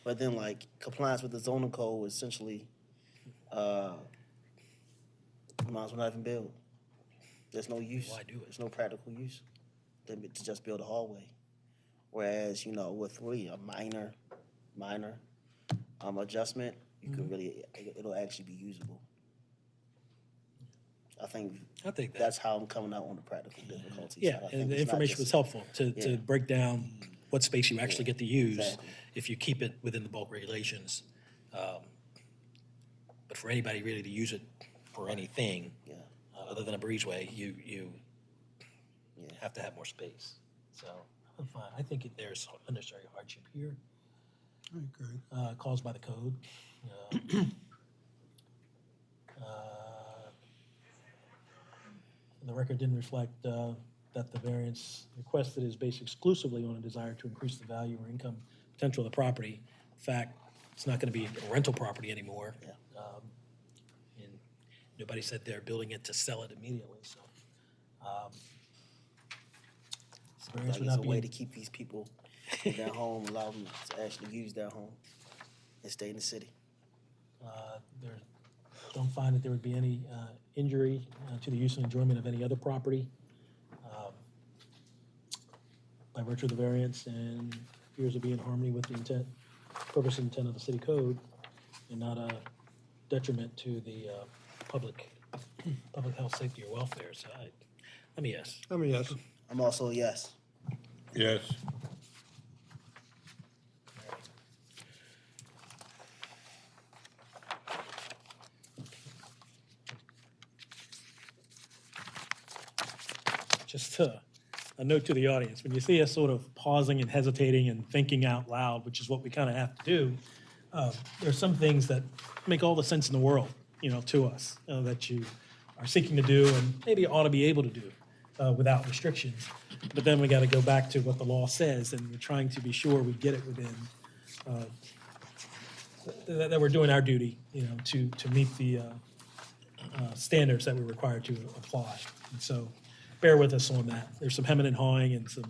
But then, like, compliance with the zoning code, essentially, might as well not even build. There's no use. Why do it? There's no practical use to just build a hallway. Whereas, with really a minor adjustment, you could really, it'll actually be usable. I think that. that's how I'm coming out on the practical difficulties. Yeah, I think and the it's not information was just- helpful to Yeah. break down what space you actually get to use exactly. if you keep it within the bulk regulations. But for anybody really to use it for anything Yeah. other than a breezeway, you Yeah. have to have more space. So I'm fine. I think there's unnecessary hardship here I agree. caused by the code. The record didn't reflect that the variance requested is based exclusively on a desire to increase the value or income potential of the property. In fact, it's not going to be a rental property anymore. And nobody said they're building it to sell it immediately, so. this variance Like would it's a not be way in- to keep these people in their home, allow them to actually use their home and stay in the city. There, don't find that there would be any injury to the use and enjoyment of any other property by virtue of the variance, and appears to be in harmony with the intent, purpose and intent of the city code, and not a detriment to the public health, safety, or welfare. So I'm a yes. I mean, yes. I'm also a yes. Yes. Just a note to the audience, when you see us sort of pausing and hesitating and thinking out loud, which is what we kind of have to do, there are some things that make all the sense in the world, to us, that you are seeking to do and maybe ought to be able to do without restrictions. But then we got to go back to what the law says, and we're trying to be sure we get it within, that we're doing our duty, to meet the standards that we're required to apply. And so bear with us on that. There's some hemming and hawing and some,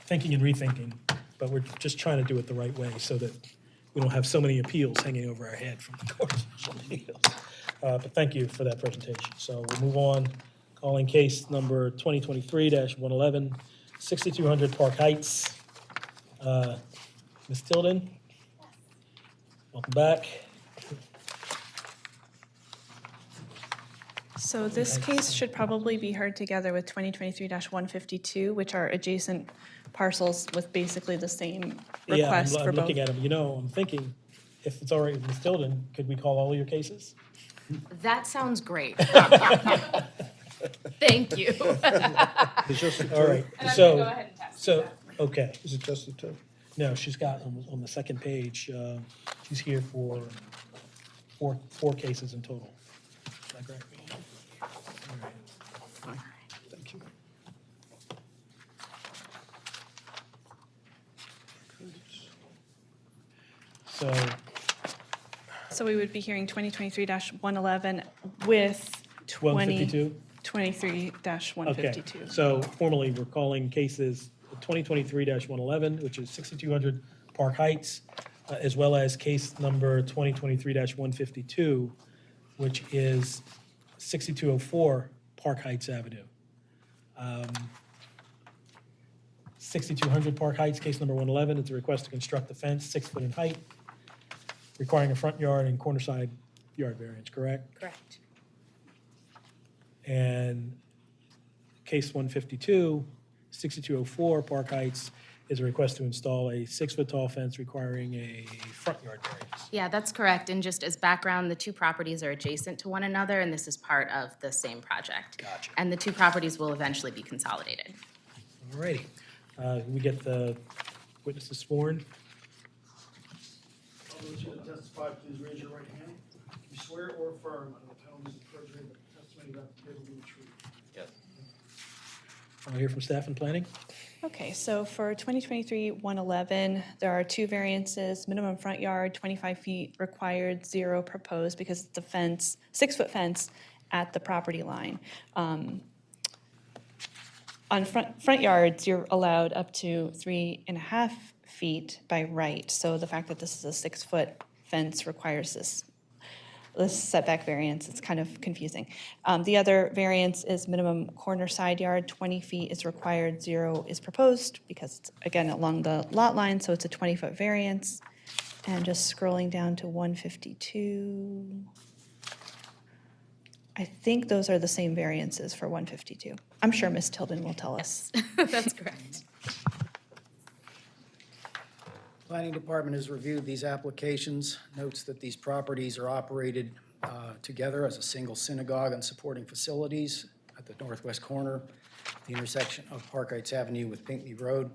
thinking and rethinking, but we're just trying to do it the right way so that we don't have so many appeals hanging over our head from the Court of Special Appeals. But thank you for that presentation. So we'll move on, calling case number 2023-111, 6200 Park Heights. Ms. Tilden, welcome back. So this case should probably be heard together with 2023-152, which are adjacent parcels with basically the same request Yeah, for I'm both. looking at them. I'm thinking, if it's all right with Ms. Tilden, could we call all your cases? That sounds great. Thank you. It's just the All two? right, And I'm so, gonna go ahead and test so, that. okay. Is it just the two? No, she's got, on the second page, she's here for four cases in total. Is that correct? All right. Thank you. So we would be hearing 2023-111 with 152? 23-152. Okay, so formally, we're calling cases 2023-111, which is 6200 Park Heights, as well as case number 2023-152, which is 6204 Park Heights Avenue. 6200 Park Heights, case number 111, it's a request to construct a fence 6 foot in height, requiring a front yard and corner side yard variance, correct? Correct. And case 152, 6204 Park Heights, is a request to install a 6 foot tall fence requiring a front yard variance. Yeah, that's correct. And just as background, the two properties are adjacent to one another, and this is part of the same project. Gotcha. And the two properties will eventually be consolidated. All righty. We get the witnesses sworn. All those here to testify, please raise your right hand. You swear or affirm under the penalties of perjury that the testimony about to give will be the truth. Yes. I'll hear from staff and planning. Okay, so for 2023-111, there are two variances, minimum front yard, 25 feet required, 0 proposed, because it's a fence, 6 foot fence at the property line. On front yards, you're allowed up to 3.5 feet by right. So the fact that this is a 6 foot fence requires this setback variance. It's kind of confusing. The other variance is minimum corner side yard, 20 feet is required, 0 is proposed, because it's, again, along the lot line, so it's a 20-foot variance. And just scrolling down to 152. I think those are the same variances for 152. I'm sure Ms. Tilden will tell us. That's correct. Planning Department has reviewed these applications, notes that these properties are operated together as a single synagogue and supporting facilities at the northwest corner, the intersection of Park Heights Avenue with Pinckney Road.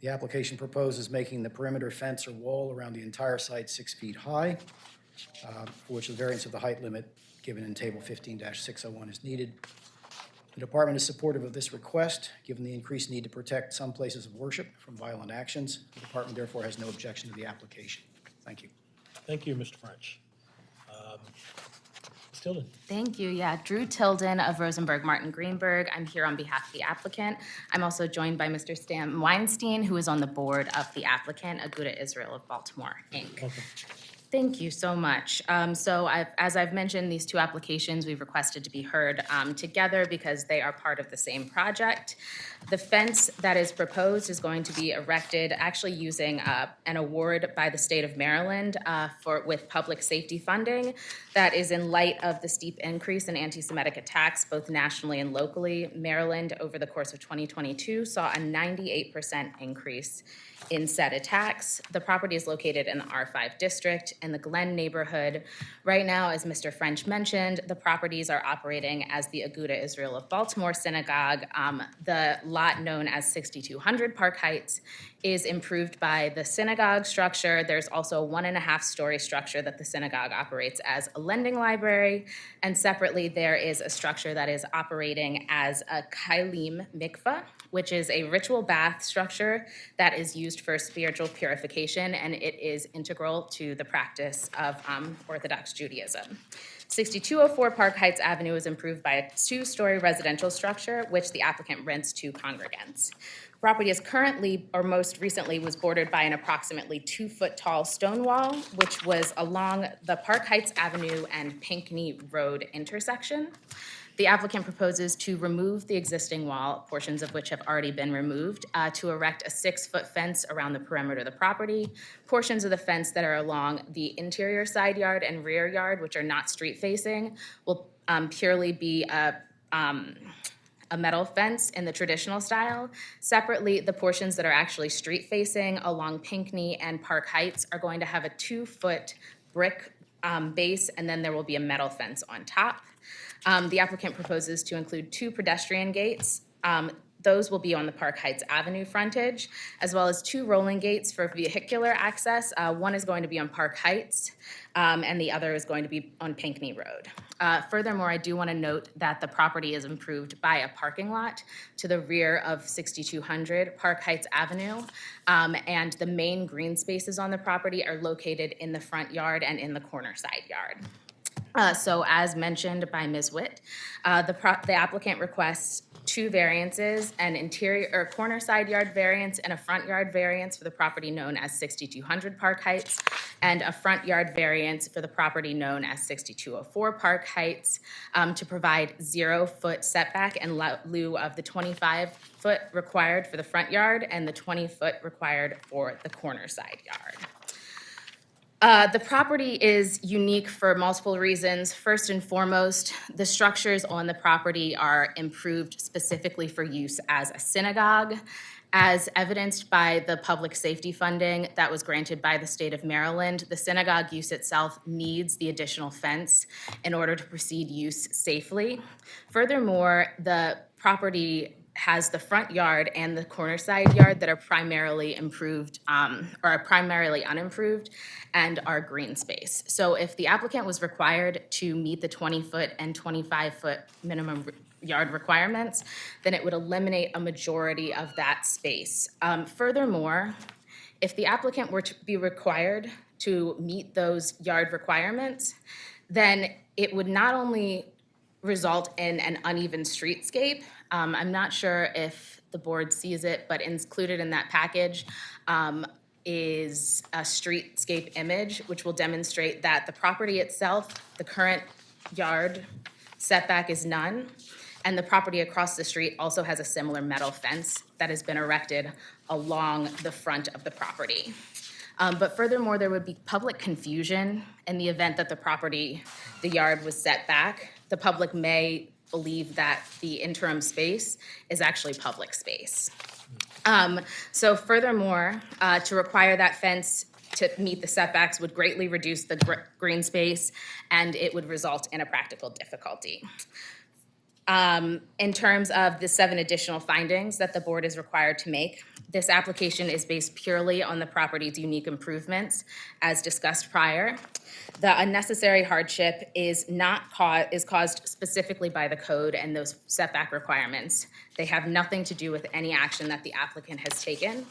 The application proposes making the perimeter fence or wall around the entire site 6 feet high, for which the variance of the height limit given in Table 15-601 is needed. The department is supportive of this request, given the increased need to protect some places of worship from violent actions. The department therefore has no objection to the application. Thank you. Thank you, Mr. French. Ms. Tilden? Thank you. Yeah, Drew Tilden of Rosenberg Martin Greenberg. I'm here on behalf of the applicant. I'm also joined by Mr. Stan Weinstein, who is on the board of the applicant, Aguda Israel of Baltimore, Inc. Welcome. Thank you so much. As I've mentioned, these two applications we've requested to be heard together because they are part of the same project. The fence that is proposed is going to be erected actually using an award by the state of Maryland with public safety funding. That is in light of the steep increase in anti-Semitic attacks, both nationally and locally. Maryland, over the course of 2022, saw a 98% increase in said attacks. The property is located in the R5 district in the Glen neighborhood. Right now, as Mr. French mentioned, the properties are operating as the Aguda Israel of Baltimore Synagogue. The lot known as 6200 Park Heights is improved by the synagogue structure. There's also a 1.5-story structure that the synagogue operates as a lending library. And separately, there is a structure that is operating as a Kailim mikveh, which is a ritual bath structure that is used for spiritual purification, and it is integral to the practice of Orthodox Judaism. 6204 Park Heights Avenue is improved by a 2-story residential structure, which the applicant rents to congregants. The property is currently, or most recently, was bordered by an approximately 2-foot-tall stone wall, which was along the Park Heights Avenue and Pinckney Road intersection. The applicant proposes to remove the existing wall, portions of which have already been removed, to erect a 6-foot fence around the perimeter of the property. Portions of the fence that are along the interior side yard and rear yard, which are not street facing, will purely be a metal fence in the traditional style. Separately, the portions that are actually street facing along Pinckney and Park Heights are going to have a 2-foot brick base, and then there will be a metal fence on top. The applicant proposes to include 2 pedestrian gates. Those will be on the Park Heights Avenue frontage, as well as 2 rolling gates for vehicular access. One is going to be on Park Heights, and the other is going to be on Pinckney Road. Furthermore, I do want to note that the property is improved by a parking lot to the rear of 6200 Park Heights Avenue, and the main green spaces on the property are located in the front yard and in the corner side yard. So as mentioned by Ms. Witt, the applicant requests 2 variances, an interior or corner side yard variance and a front yard variance for the property known as 6200 Park Heights, and a front yard variance for the property known as 6204 Park Heights to provide 0-foot setback in lieu of the 25-foot required for the front yard and the 20-foot required for the corner side yard. The property is unique for multiple reasons. First and foremost, the structures on the property are improved specifically for use as a synagogue. As evidenced by the public safety funding that was granted by the state of Maryland, the synagogue use itself needs the additional fence in order to proceed use safely. Furthermore, the property has the front yard and the corner side yard that are primarily improved or are primarily unimproved and are green space. So if the applicant was required to meet the 20-foot and 25-foot minimum yard requirements, then it would eliminate a majority of that space. Furthermore, if the applicant were to be required to meet those yard requirements, then it would not only result in an uneven streetscape. I'm not sure if the board sees it, but included in that package is a streetscape image, which will demonstrate that the property itself, the current yard setback is none, and the property across the street also has a similar metal fence that has been erected along the front of the property. But furthermore, there would be public confusion in the event that the yard was set back. The public may believe that the interim space is actually public space. So furthermore, to require that fence to meet the setbacks would greatly reduce the green space, and it would result in a practical difficulty. In terms of the 7 additional findings that the board is required to make, this application is based purely on the property's unique improvements, as discussed prior. The unnecessary hardship is caused specifically by the code and those setback requirements. They have nothing to do with any action that the applicant has taken.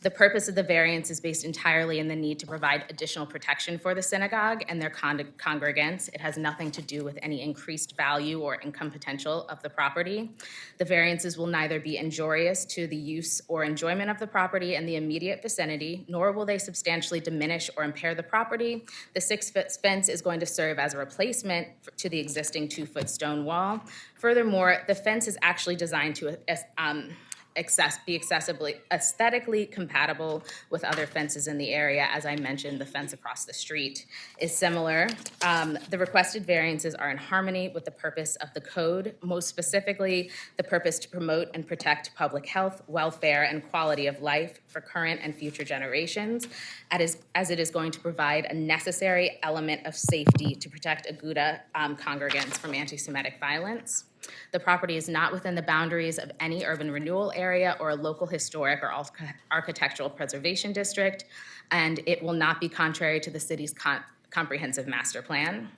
The purpose of the variance is based entirely in the need to provide additional protection for the synagogue and their congregants. It has nothing to do with any increased value or income potential of the property. The variances will neither be injurious to the use or enjoyment of the property in the immediate vicinity, nor will they substantially diminish or impair the property. The 6-foot fence is going to serve as a replacement to the existing 2-foot stone wall. Furthermore, the fence is actually designed to be aesthetically compatible with other fences in the area. As I mentioned, the fence across the street is similar. The requested variances are in harmony with the purpose of the code, most specifically the purpose to promote and protect public health, welfare, and quality of life for current and future generations, as it is going to provide a necessary element of safety to protect Aguda congregants from anti-Semitic violence. The property is not within the boundaries of any urban renewal area or a local historic or architectural preservation district, and it will not be contrary to the city's comprehensive master plan.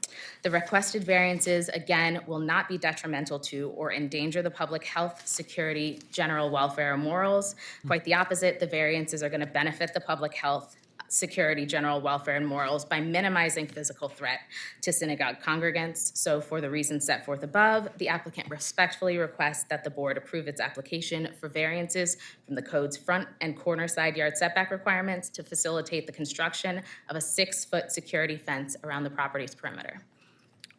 The requested variances, again, will not be detrimental to or endanger the public health, security, general welfare, or morals. Quite the opposite, the variances are going to benefit the public health, security, general welfare, and morals by minimizing physical threat to synagogue congregants. So for the reasons set forth above, the applicant respectfully requests that the board approve its application for variances from the code's front and corner side yard setback requirements to facilitate the construction of a 6-foot security fence around the property's perimeter.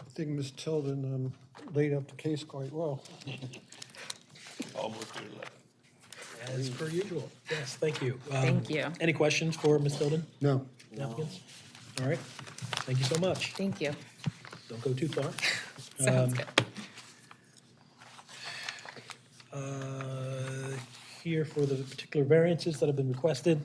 I think Ms. Tilden laid out the case quite well. Almost to the left. As per usual. Yes, thank you. Thank you. Any questions for Ms. Tilden? No. Applicants? All right. Thank you so much. Thank you. Don't go too far. Sounds good. Here for the particular variances that have been requested.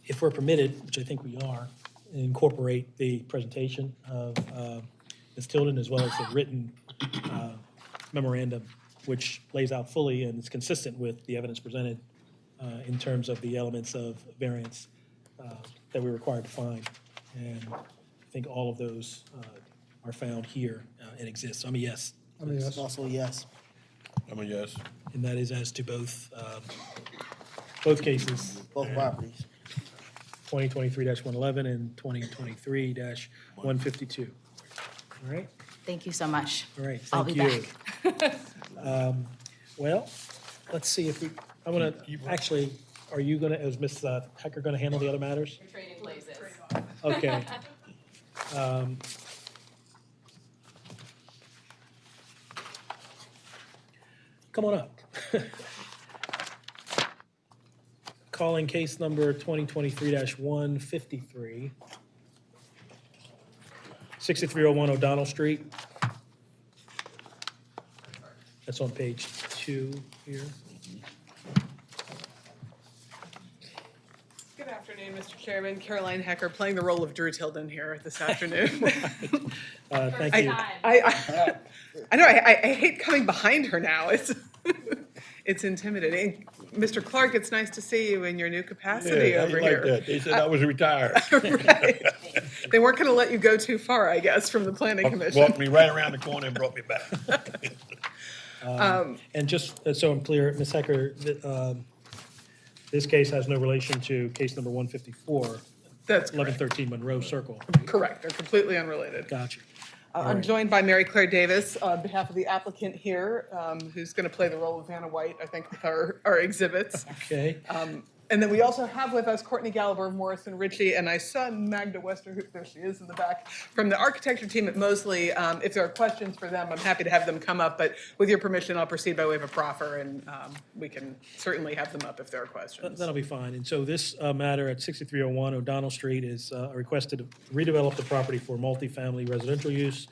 If we're permitted, which I think we are, incorporate the presentation of Ms. Tilden as well as the written memorandum, which lays out fully and is consistent with the evidence presented in terms of the elements of variance that we're required to find. And I think all of those are found here and exist. So I'm a yes. I mean, yes. Also, yes. I'm a yes. And that is as to both cases, Both properties. 2023-111 and 2023-152. All right? Thank you so much. All right, I'll thank be you. back. Well, let's see if we, I'm gonna, actually, are you gonna, is Ms. Hecker gonna handle the other matters? We're trading places. Okay. Come on up. Calling case number 2023-153, 6301 O'Donnell Street. That's on page 2 here. Good afternoon, Mr. Chairman. Caroline Hecker, playing the role of Drew Tilden here this afternoon. Thank you. I know, I hate coming behind her now. It's intimidating. Mr. Clark, it's nice to see you in your new capacity Yeah, over like here. that. They said I was retired. Right. They weren't going to let you go too far, I guess, from the planning commission. Walked me right around the corner and brought me back. And just so I'm clear, Ms. Hecker, this case has no relation to case number 154, That's correct. 1113 Monroe Circle. Correct. They're completely unrelated. Gotcha. I'm joined by Mary Claire Davis on behalf of the applicant here, who's going to play the role of Vanna White, I think, with our exhibits. Okay. And then we also have with us Courtney Gallagher, Morrison Ritchie, and I saw Magda Wester, there she is in the back, from the architecture team at Mosley. If there are questions for them, I'm happy to have them come up, but with your permission, I'll proceed by way of a proffer, and we can certainly have them up if there are questions. That'll be fine. And so this matter at 6301 O'Donnell Street is requested to redevelop the property for multifamily residential use,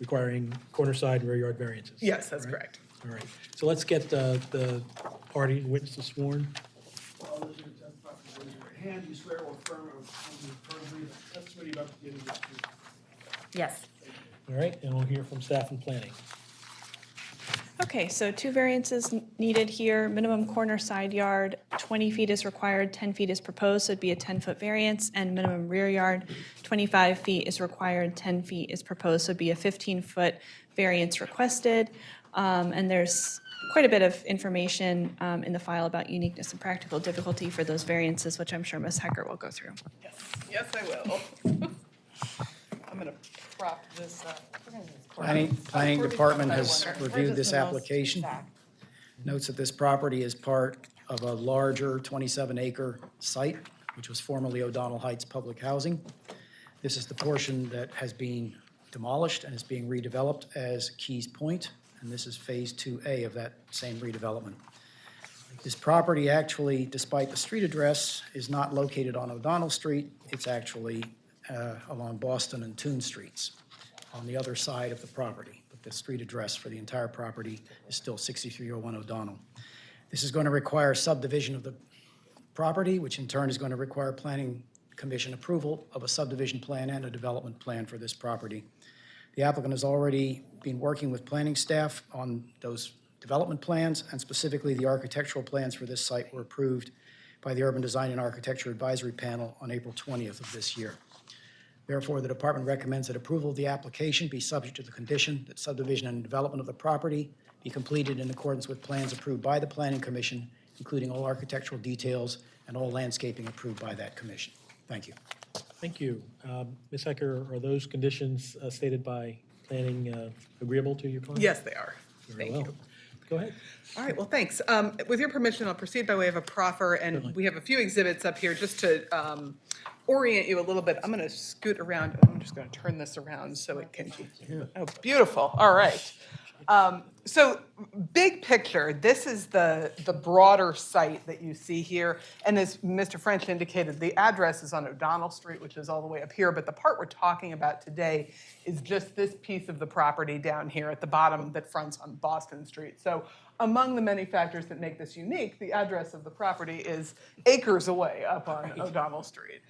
requiring corner side and rear yard variances. Yes, that's Right? correct. All right. So let's get the party witnesses sworn. All those who testify, please raise your right hand. You swear or affirm under perjury that the testimony about to give is the truth. Yes. All right, and we'll hear from staff and planning. Okay, so two variances needed here. Minimum corner side yard, 20 feet is required, 10 feet is proposed, so it'd be a 10-foot variance. And minimum rear yard, 25 feet is required, 10 feet is proposed, so it'd be a 15-foot variance requested. And there's quite a bit of information in the file about uniqueness and practical difficulty for those variances, which I'm sure Ms. Hecker will go through. Yes, I will. I'm gonna prop this up. Planning Department has reviewed this application. Notes that this property is part of a larger 27-acre site, which was formerly O'Donnell Heights Public Housing. This is the portion that has been demolished and is being redeveloped as Keys Point, and this is Phase 2A of that same redevelopment. This property actually, despite the street address, is not located on O'Donnell Street. It's actually along Boston and Toon Streets on the other side of the property. But the street address for the entire property is still 6301 O'Donnell. This is going to require subdivision of the property, which in turn is going to require Planning Commission approval of a subdivision plan and a development plan for this property. The applicant has already been working with planning staff on those development plans, and specifically the architectural plans for this site were approved by the Urban Design and Architecture Advisory Panel on April 20th of this year. Therefore, the department recommends that approval of the application be subject to the condition that subdivision and development of the property be completed in accordance with plans approved by the Planning Commission, including all architectural details and all landscaping approved by that commission. Thank you. Thank you. Ms. Hecker, are those conditions stated by planning agreeable to your client? Yes, they are. Very Thank well. you. Go ahead. All right, well, thanks. With your permission, I'll proceed by way of a proffer, and we have a few exhibits up here just to orient you a little bit. I'm going to scoot around. I'm just going to turn this around so it can. Oh, beautiful. All right. So big picture, this is the broader site that you see here. And as Mr. French indicated, the address is on O'Donnell Street, which is all the way up here. But the part we're talking about today is just this piece of the property down here at the bottom that fronts on Boston Street. So among the many factors that make this unique, the address of the property is acres away up on O'Donnell Street.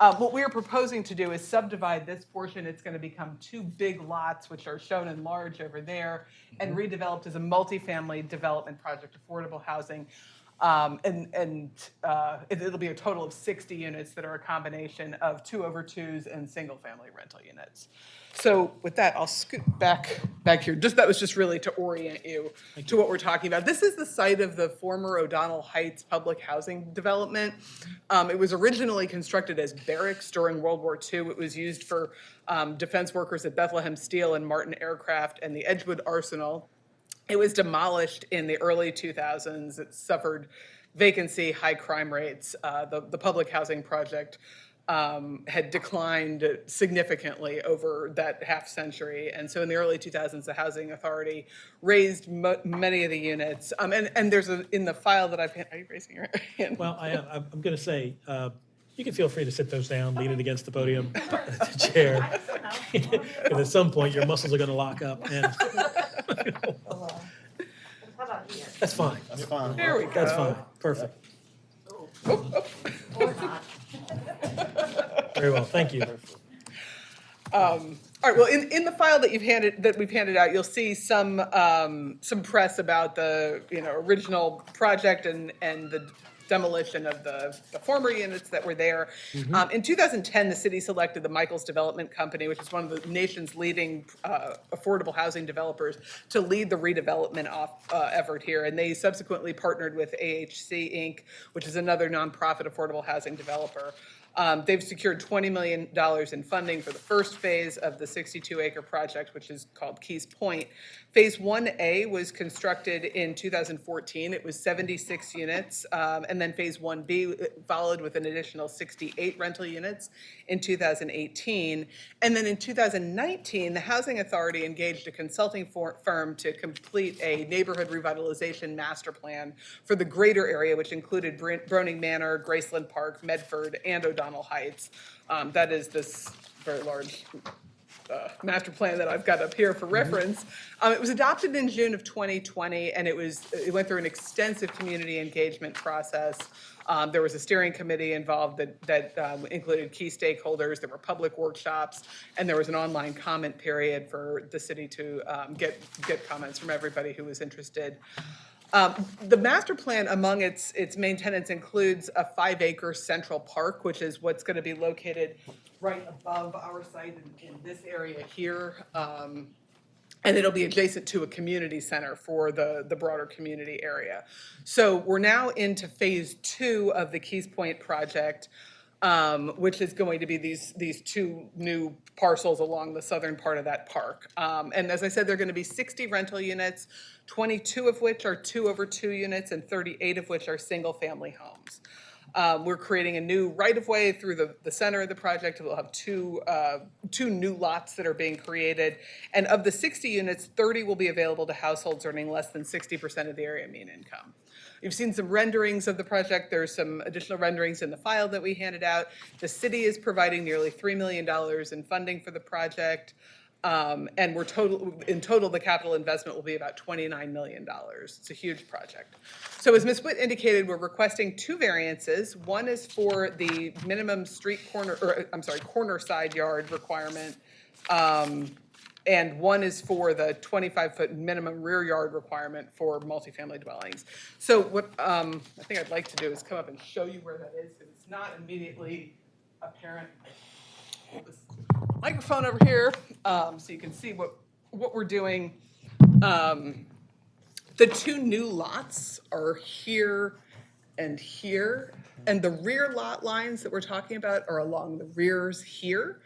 What we are proposing to do is subdivide this portion. It's going to become two big lots, which are shown in large over there, and redeveloped as a multifamily development project, affordable housing. It'll be a total of 60 units that are a combination of 2/2s and single-family rental units. So with that, I'll scoot back here. That was just really to orient you to what we're talking about. This is the site of the former O'Donnell Heights public housing development. It was originally constructed as barracks during World War II. It was used for defense workers at Bethlehem Steel and Martin Aircraft and the Edgewood Arsenal. It was demolished in the early 2000s. It suffered vacancy, high crime rates. The public housing project had declined significantly over that half century. And so in the early 2000s, the Housing Authority raised many of the units. And there's in the file that I've, are you raising your hand? Well, I'm going to say, you can feel free to sit those down, lean it against the podium, the chair. And at some point, your muscles are going to lock up. And that's fine. That's fine. There we go. That's fine. Perfect. Very well. Thank you. All right. Well, in the file that we've handed out, you'll see some press about the original project and the demolition of the former units that were there. In 2010, the city selected the Michaels Development Company, which is one of the nation's leading affordable housing developers, to lead the redevelopment effort here. And they subsequently partnered with AHC Inc., which is another nonprofit affordable housing developer. They've secured $20 million in funding for the first phase of the 62-acre project, which is called Keys Point. Phase 1A was constructed in 2014. It was 76 units. And then Phase 1B followed with an additional 68 rental units in 2018. And then in 2019, the Housing Authority engaged a consulting firm to complete a neighborhood revitalization master plan for the greater area, which included Broning Manor, Graceland Park, Medford, and O'Donnell Heights. That is this very large master plan that I've got up here for reference. It was adopted in June of 2020, and it went through an extensive community engagement process. There was a steering committee involved that included key stakeholders. There were public workshops, and there was an online comment period for the city to get comments from everybody who was interested. The master plan, among its main tenets, includes a 5-acre central park, which is what's going to be located right above our site in this area here. And it'll be adjacent to a community center for the broader community area. So we're now into phase 2 of the Keys Point project, which is going to be these 2 new parcels along the southern part of that park. And as I said, there are going to be 60 rental units, 22 of which are 2-over-2 units and 38 of which are single-family homes. We're creating a new right-of-way through the center of the project. We'll have two new lots that are being created. And of the 60 units, 30 will be available to households earning less than 60% of the area mean income. You've seen some renderings of the project. There's some additional renderings in the file that we handed out. The city is providing nearly $3 million in funding for the project. And in total, the capital investment will be about $29 million. It's a huge project. So as Ms. Witt indicated, we're requesting 2 variances. One is for the minimum corner side yard requirement. And one is for the 25-foot minimum rear yard requirement for multifamily dwellings. So what I think I'd like to do is come up and show you where that is, because it's not immediately apparent. This microphone over here, so you can see what we're doing. The 2 new lots are here and here, and the rear lot lines that we're talking about are along the rears here.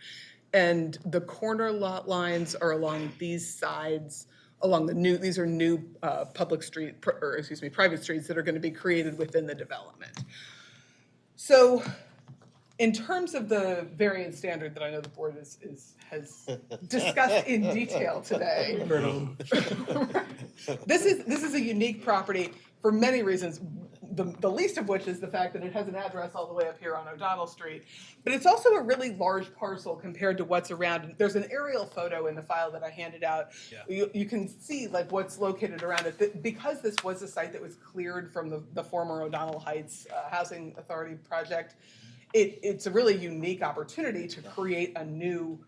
And the corner lot lines are along these sides, these are new private streets that are going to be created within the development. So in terms of the variance standard that I know the board has discussed in detail today, this is a unique property for many reasons. The least of which is the fact that it has an address all the way up here on O'Donnell Street. But it's also a really large parcel compared to what's around. There's an aerial photo in the file that I handed out. Yeah. You can see like what's located around it. Because this was a site that was cleared from the former O'Donnell Heights Housing Authority project, it's a really unique opportunity to create a new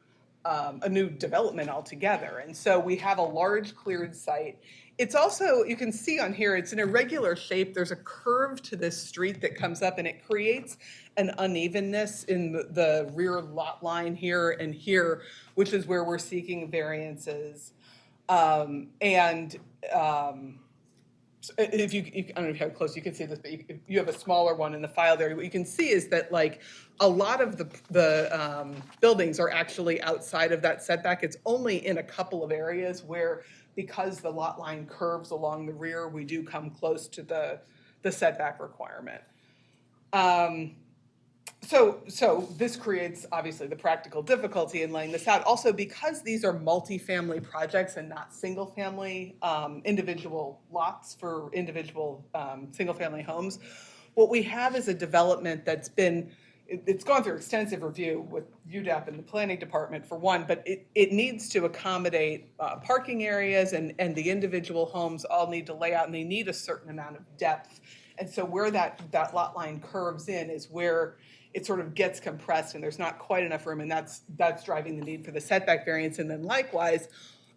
development altogether. And so we have a large cleared site. It's also, you can see on here, it's an irregular shape. There's a curve to this street that comes up, and it creates an unevenness in the rear lot line here and here, which is where we're seeking variances. If you I don't know how close you can see this, but if you have a smaller one in the file there, what you can see is that like a lot of the buildings are actually outside of that setback. It's only in a couple of areas where, because the lot line curves along the rear, we do come close to the setback requirement. So this creates, obviously, the practical difficulty in laying this out. Also, because these are multifamily projects and not single-family individual lots for individual single-family homes, what we have is a development that's it's gone through extensive review with UDEP and the planning department for one, but it needs to accommodate parking areas, and the individual homes all need to lay out, and they need a certain amount of depth. And so where that lot line curves in is where it sort of gets compressed and there's not quite enough room, and that's driving the need for the setback variance. And then likewise,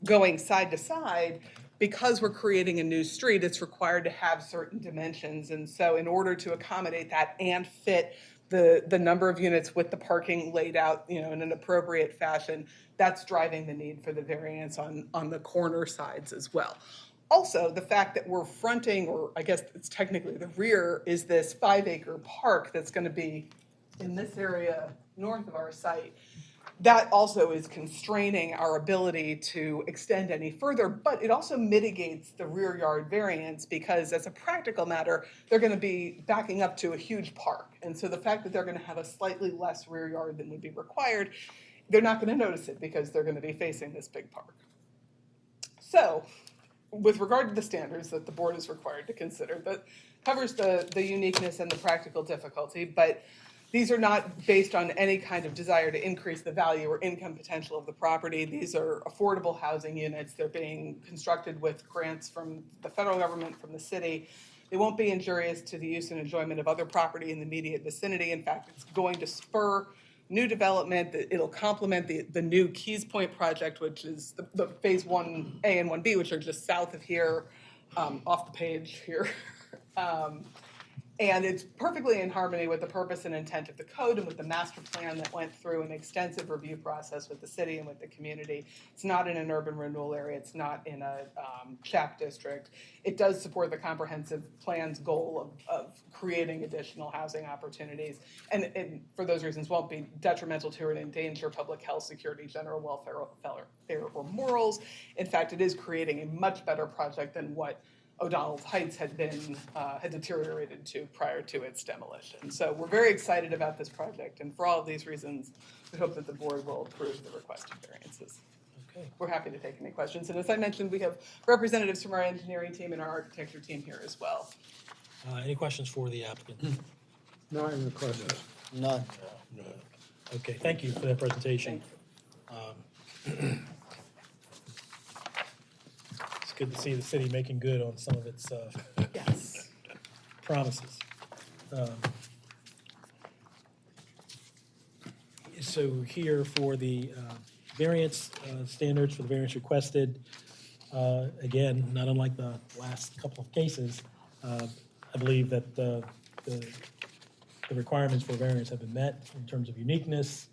going side to side, because we're creating a new street, it's required to have certain dimensions. And so in order to accommodate that and fit the number of units with the parking laid out, in an appropriate fashion, that's driving the need for the variance on the corner sides as well. Also, the fact that we're fronting, or I guess it's technically the rear, is this 5-acre park that's going to be in this area north of our site. That also is constraining our ability to extend any further, but it also mitigates the rear yard variance because, as a practical matter, they're going to be backing up to a huge park. And so the fact that they're going to have a slightly less rear yard than would be required, they're not going to notice it because they're going to be facing this big park. So, with regard to the standards that the board is required to consider, that covers the uniqueness and the practical difficulty, but These are not based on any kind of desire to increase the value or income potential of the property. These are affordable housing units. They're being constructed with grants from the federal government, from the city. They won't be injurious to the use and enjoyment of other property in the immediate vicinity. In fact, it's going to spur new development. It'll complement the new Keys Point project, which is the phase 1A and 1B, which are just south of here, off the page here. And it's perfectly in harmony with the purpose and intent of the code and with the master plan that went through an extensive review process with the city and with the community. It's not in an urban renewal area. It's not in a CHAP district. It does support the comprehensive plan's goal of creating additional housing opportunities. And for those reasons, won't be detrimental to or endanger public health, security, general welfare, or morals. In fact, it is creating a much better project than what O'Donnell's Heights had deteriorated to prior to its demolition. So we're very excited about this project, and for all of these reasons, we hope that the board will approve the requested variances. Okay. We're happy to take any questions, and as I mentioned, we have representatives from our engineering team and our architecture team here as well. Any questions for the applicant? Not in the questions. None. Okay, thank you for that presentation. It's good to see the city making good on some of its Yes. promises. So here for the variance standards for the variance requested, again, not unlike the last couple of cases, I believe that the requirements for variance have been met in terms of uniqueness,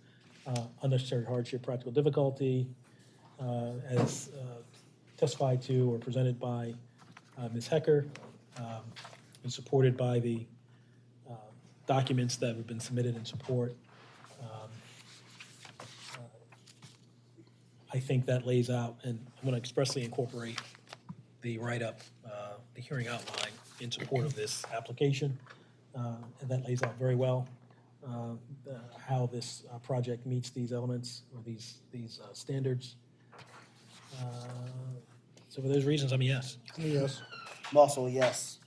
unnecessary hardship, practical difficulty, as testified to or presented by Ms. Hecker, and supported by the documents that have been submitted in support. I think that lays out, and I'm going to expressly incorporate the write-up, the hearing outline in support of this application, and that lays out very well how this project meets these elements or these standards. So for those reasons, I'm a yes. Yes. I'm also a yes.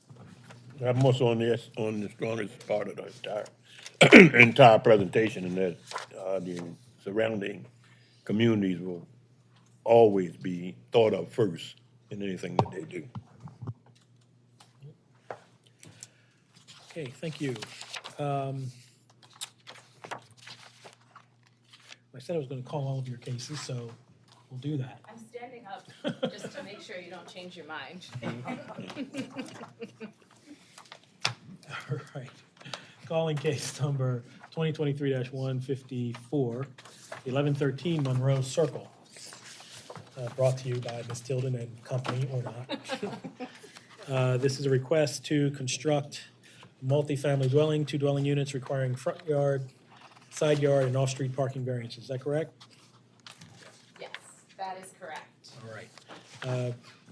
I'm also on this, on the strongest part of the entire presentation, and that the surrounding communities will always be thought of first in anything that they do. Okay, thank you. I said I was going to call all of your cases, so we'll do that. I'm standing up just to make sure you don't change your mind. All right. Calling case number 2023-154, 1113 Monroe Circle. Brought to you by Ms. Tilden and company, or not. This is a request to construct a multifamily dwelling, 2 dwelling units requiring front yard, side yard, and off-street parking variances. Is that correct? Yes, that is correct. All right.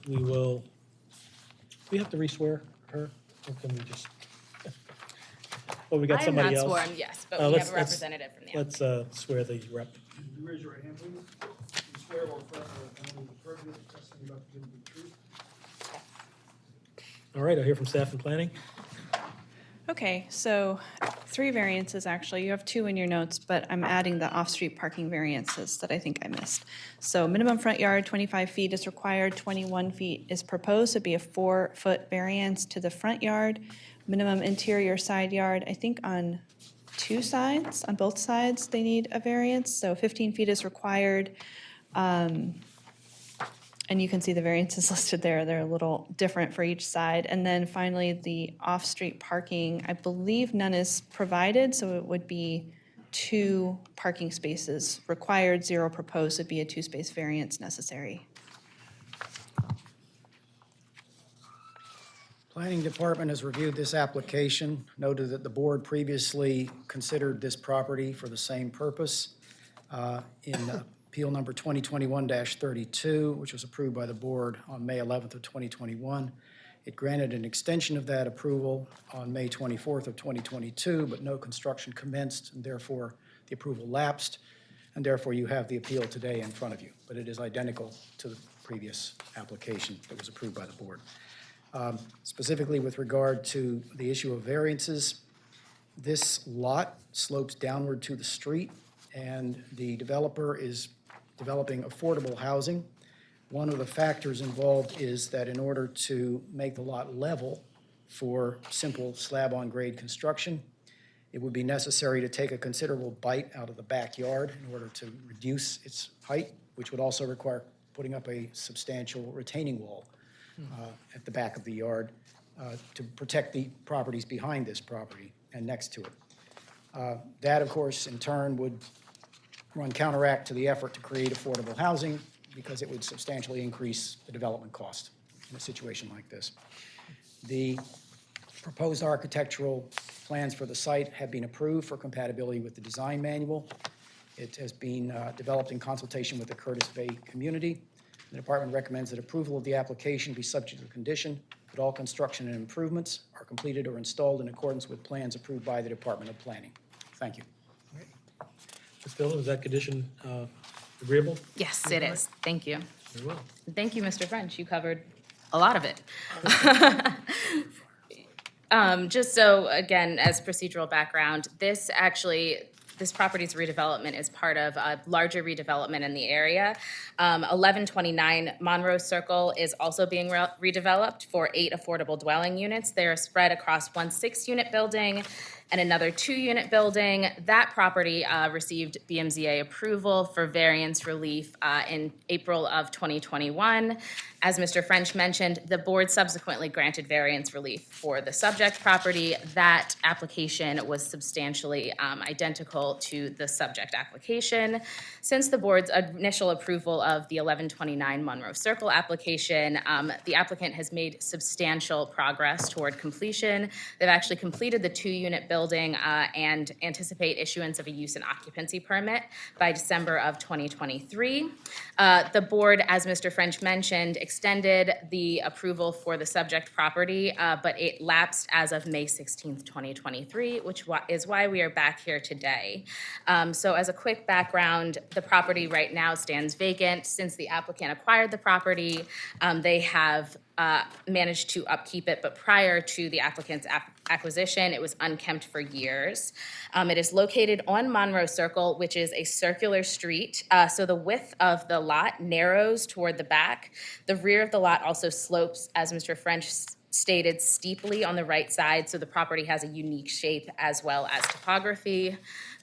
Do we have to re-swear her, or can we just? Well, we got I am somebody not else. sworn, yes, but we Let's- have a representative from the Let's swear the rep. You raise your right hand, please. You swear or affirm that the perjury the testimony about to give the truth. All right, I'll hear from staff and planning. Okay, so 3 variances, actually. You have 2 in your notes, but I'm adding the off-street parking variances that I think I missed. So minimum front yard, 25 feet is required, 21 feet is proposed to be a 4-foot variance to the front yard. Minimum interior side yard, I think on 2 sides, on both sides, they need a variance, so 15 feet is required. And you can see the variances listed there. They're a little different for each side. And then finally, the off-street parking, I believe none is provided, so it would be 2 parking spaces required, 0 proposed, would be a 2-space variance necessary. Planning Department has reviewed this application, noted that the board previously considered this property for the same purpose in Appeal number 2021-32, which was approved by the board on May 11th of 2021. It granted an extension of that approval on May 24th of 2022, but no construction commenced, and therefore the approval lapsed, and therefore you have the appeal today in front of you. But it is identical to the previous application that was approved by the board. Specifically with regard to the issue of variances, This lot slopes downward to the street, and the developer is developing affordable housing. One of the factors involved is that in order to make the lot level for simple slab-on-grade construction, it would be necessary to take a considerable bite out of the backyard in order to reduce its height, which would also require putting up a substantial retaining wall at the back of the yard to protect the properties behind this property and next to it. That, of course, in turn would run counteract to the effort to create affordable housing because it would substantially increase the development cost in a situation like this. The proposed architectural plans for the site have been approved for compatibility with the design manual. It has been developed in consultation with the Curtis Bay community. The department recommends that approval of the application be subject to the condition that all construction and improvements are completed or installed in accordance with plans approved by the Department of Planning. Thank you. Ms. Dillon, is that condition agreeable? Yes, it is. Thank you. Very well. Thank you, Mr. French. You covered a lot of it. Just so, again, as procedural background, this property's redevelopment is part of a larger redevelopment in the area. 1129 Monroe Circle is also being redeveloped for 8 affordable dwelling units. They are spread across one 6-unit building and another 2-unit building. That property received BMZA approval for variance relief in April of 2021. As Mr. French mentioned, the board subsequently granted variance relief for the subject property. That application was substantially identical to the subject application. Since the board's initial approval of the 1129 Monroe Circle application, the applicant has made substantial progress toward completion. They've actually completed the 2-unit building and anticipate issuance of a use and occupancy permit by December of 2023. The board, as Mr. French mentioned, extended the approval for the subject property, but it lapsed as of May 16th, 2023, which is why we are back here today. So as a quick background, the property right now stands vacant. Since the applicant acquired the property, they have managed to upkeep it, but prior to the applicant's acquisition, it was unkempt for years. It is located on Monroe Circle, which is a circular street, so the width of the lot narrows toward the back. The rear of the lot also slopes, as Mr. French stated, steeply on the right side, so the property has a unique shape as well as topography.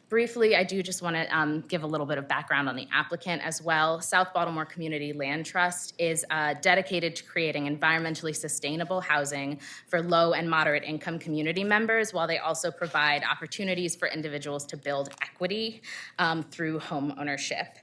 Briefly, I do just want to give a little bit of background on the applicant as well. South Baltimore Community Land Trust is dedicated to creating environmentally sustainable housing for low and moderate income community members, while they also provide opportunities for individuals to build equity through home ownership.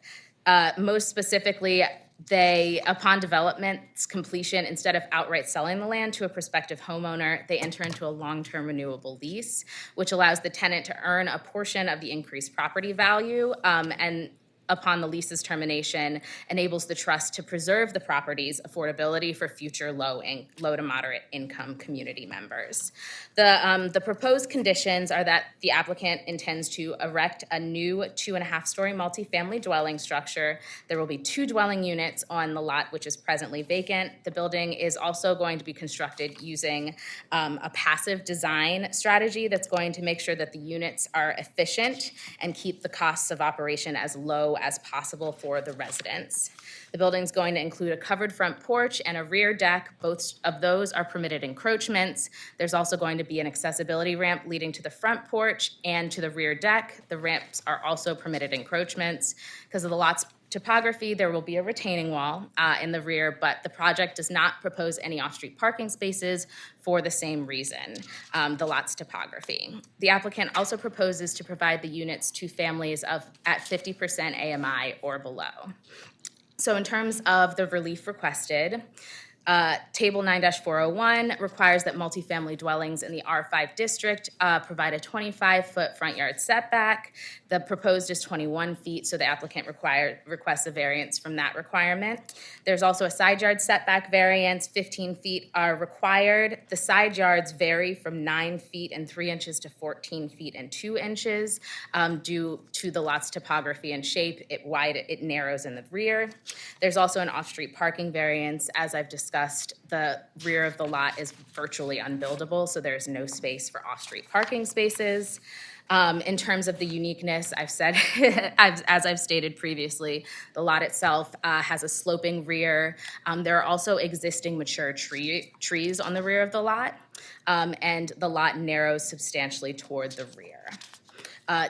Most specifically, they, upon development's completion, instead of outright selling the land to a prospective homeowner, they enter into a long-term renewable lease, which allows the tenant to earn a portion of the increased property value, and upon the lease's termination, enables the trust to preserve the property's affordability for future low to moderate income community members. The proposed conditions are that the applicant intends to erect a new 2.5-story multifamily dwelling structure. There will be 2 dwelling units on the lot, which is presently vacant. The building is also going to be constructed using a passive design strategy that's going to make sure that the units are efficient and keep the costs of operation as low as possible for the residents. The building's going to include a covered front porch and a rear deck. Both of those are permitted encroachments. There's also going to be an accessibility ramp leading to the front porch and to the rear deck. The ramps are also permitted encroachments. Because of the lot's topography, there will be a retaining wall in the rear, but the project does not propose any off-street parking spaces for the same reason, the lot's topography. The applicant also proposes to provide the units to families at 50% AMI or below. So in terms of the relief requested, Table 9-401 requires that multifamily dwellings in the R5 district provide a 25-foot front yard setback. The proposed is 21 feet, so the applicant requests a variance from that requirement. There's also a side yard setback variance. 15 feet are required. The side yards vary from 9 feet and 3 inches to 14 feet and 2 inches due to the lot's topography and shape. It narrows in the rear. There's also an off-street parking variance, as I've discussed discussed, the rear of the lot is virtually unbuildable, so there's no space for off-street parking spaces. In terms of the uniqueness, I've said, as I've stated previously, the lot itself has a sloping rear. There are also existing mature trees on the rear of the lot, and the lot narrows substantially toward the rear.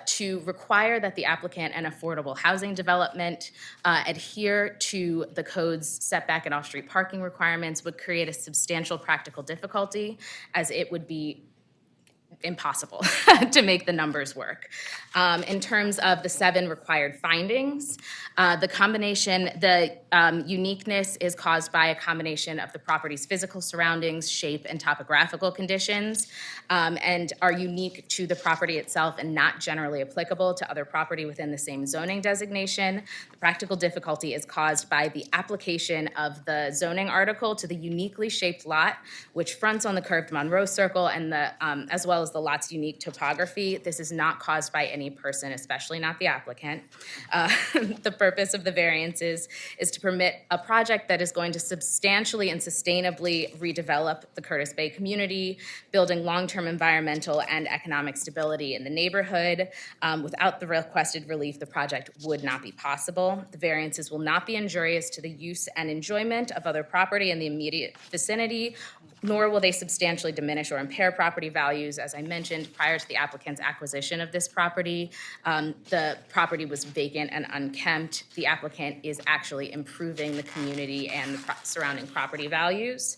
To require that the applicant and affordable housing development adhere to the code's setback and off-street parking requirements would create a substantial practical difficulty, as it would be impossible to make the numbers work. In terms of the 7 required findings, the uniqueness is caused by a combination of the property's physical surroundings, shape, and topographical conditions, and are unique to the property itself and not generally applicable to other property within the same zoning designation. The practical difficulty is caused by the application of the zoning article to the uniquely shaped lot, which fronts on the curved Monroe Circle, and as well as the lot's unique topography. This is not caused by any person, especially not the applicant. The purpose of the variances is to permit a project that is going to substantially and sustainably redevelop the Curtis Bay community, building long-term environmental and economic stability in the neighborhood. Without the requested relief, the project would not be possible. The variances will not be injurious to the use and enjoyment of other property in the immediate vicinity, nor will they substantially diminish or impair property values. As I mentioned, prior to the applicant's acquisition of this property, the property was vacant and unkempt. The applicant is actually improving the community and the surrounding property values.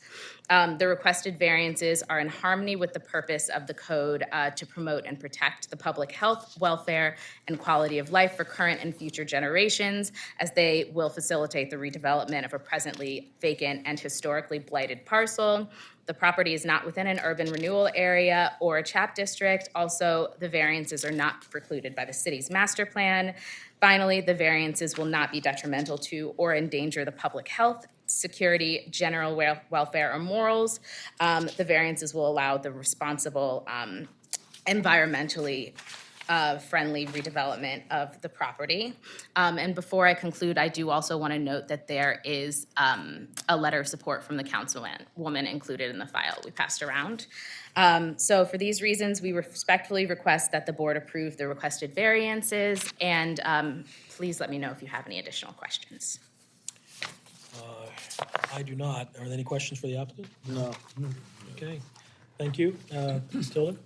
The requested variances are in harmony with the purpose of the code to promote and protect the public health, welfare, and quality of life for current and future generations, as they will facilitate the redevelopment of a presently vacant and historically blighted parcel. The property is not within an urban renewal area or a CHAP district. Also, the variances are not precluded by the city's master plan. Finally, the variances will not be detrimental to or endanger the public health, security, general welfare, or morals. The variances will allow the responsible, environmentally friendly redevelopment of the property. And before I conclude, I do also want to note that there is a letter of support from the councilwoman included in the file we passed around. So for these reasons, we respectfully request that the board approve the requested variances, and please let me know if you have any additional questions. I do not. Are there any questions for the applicant? No. Okay, thank you. Ms. Tilden?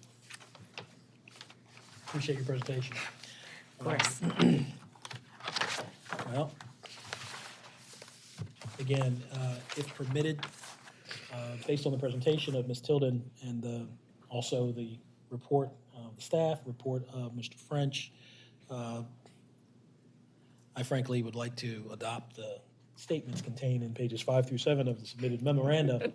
Appreciate your presentation. Of course. Well, again, if permitted, based on the presentation of Ms. Tilden and also the report of the staff, report of Mr. French, I frankly would like to adopt the statements contained in pages 5 through 7 of the submitted memorandum,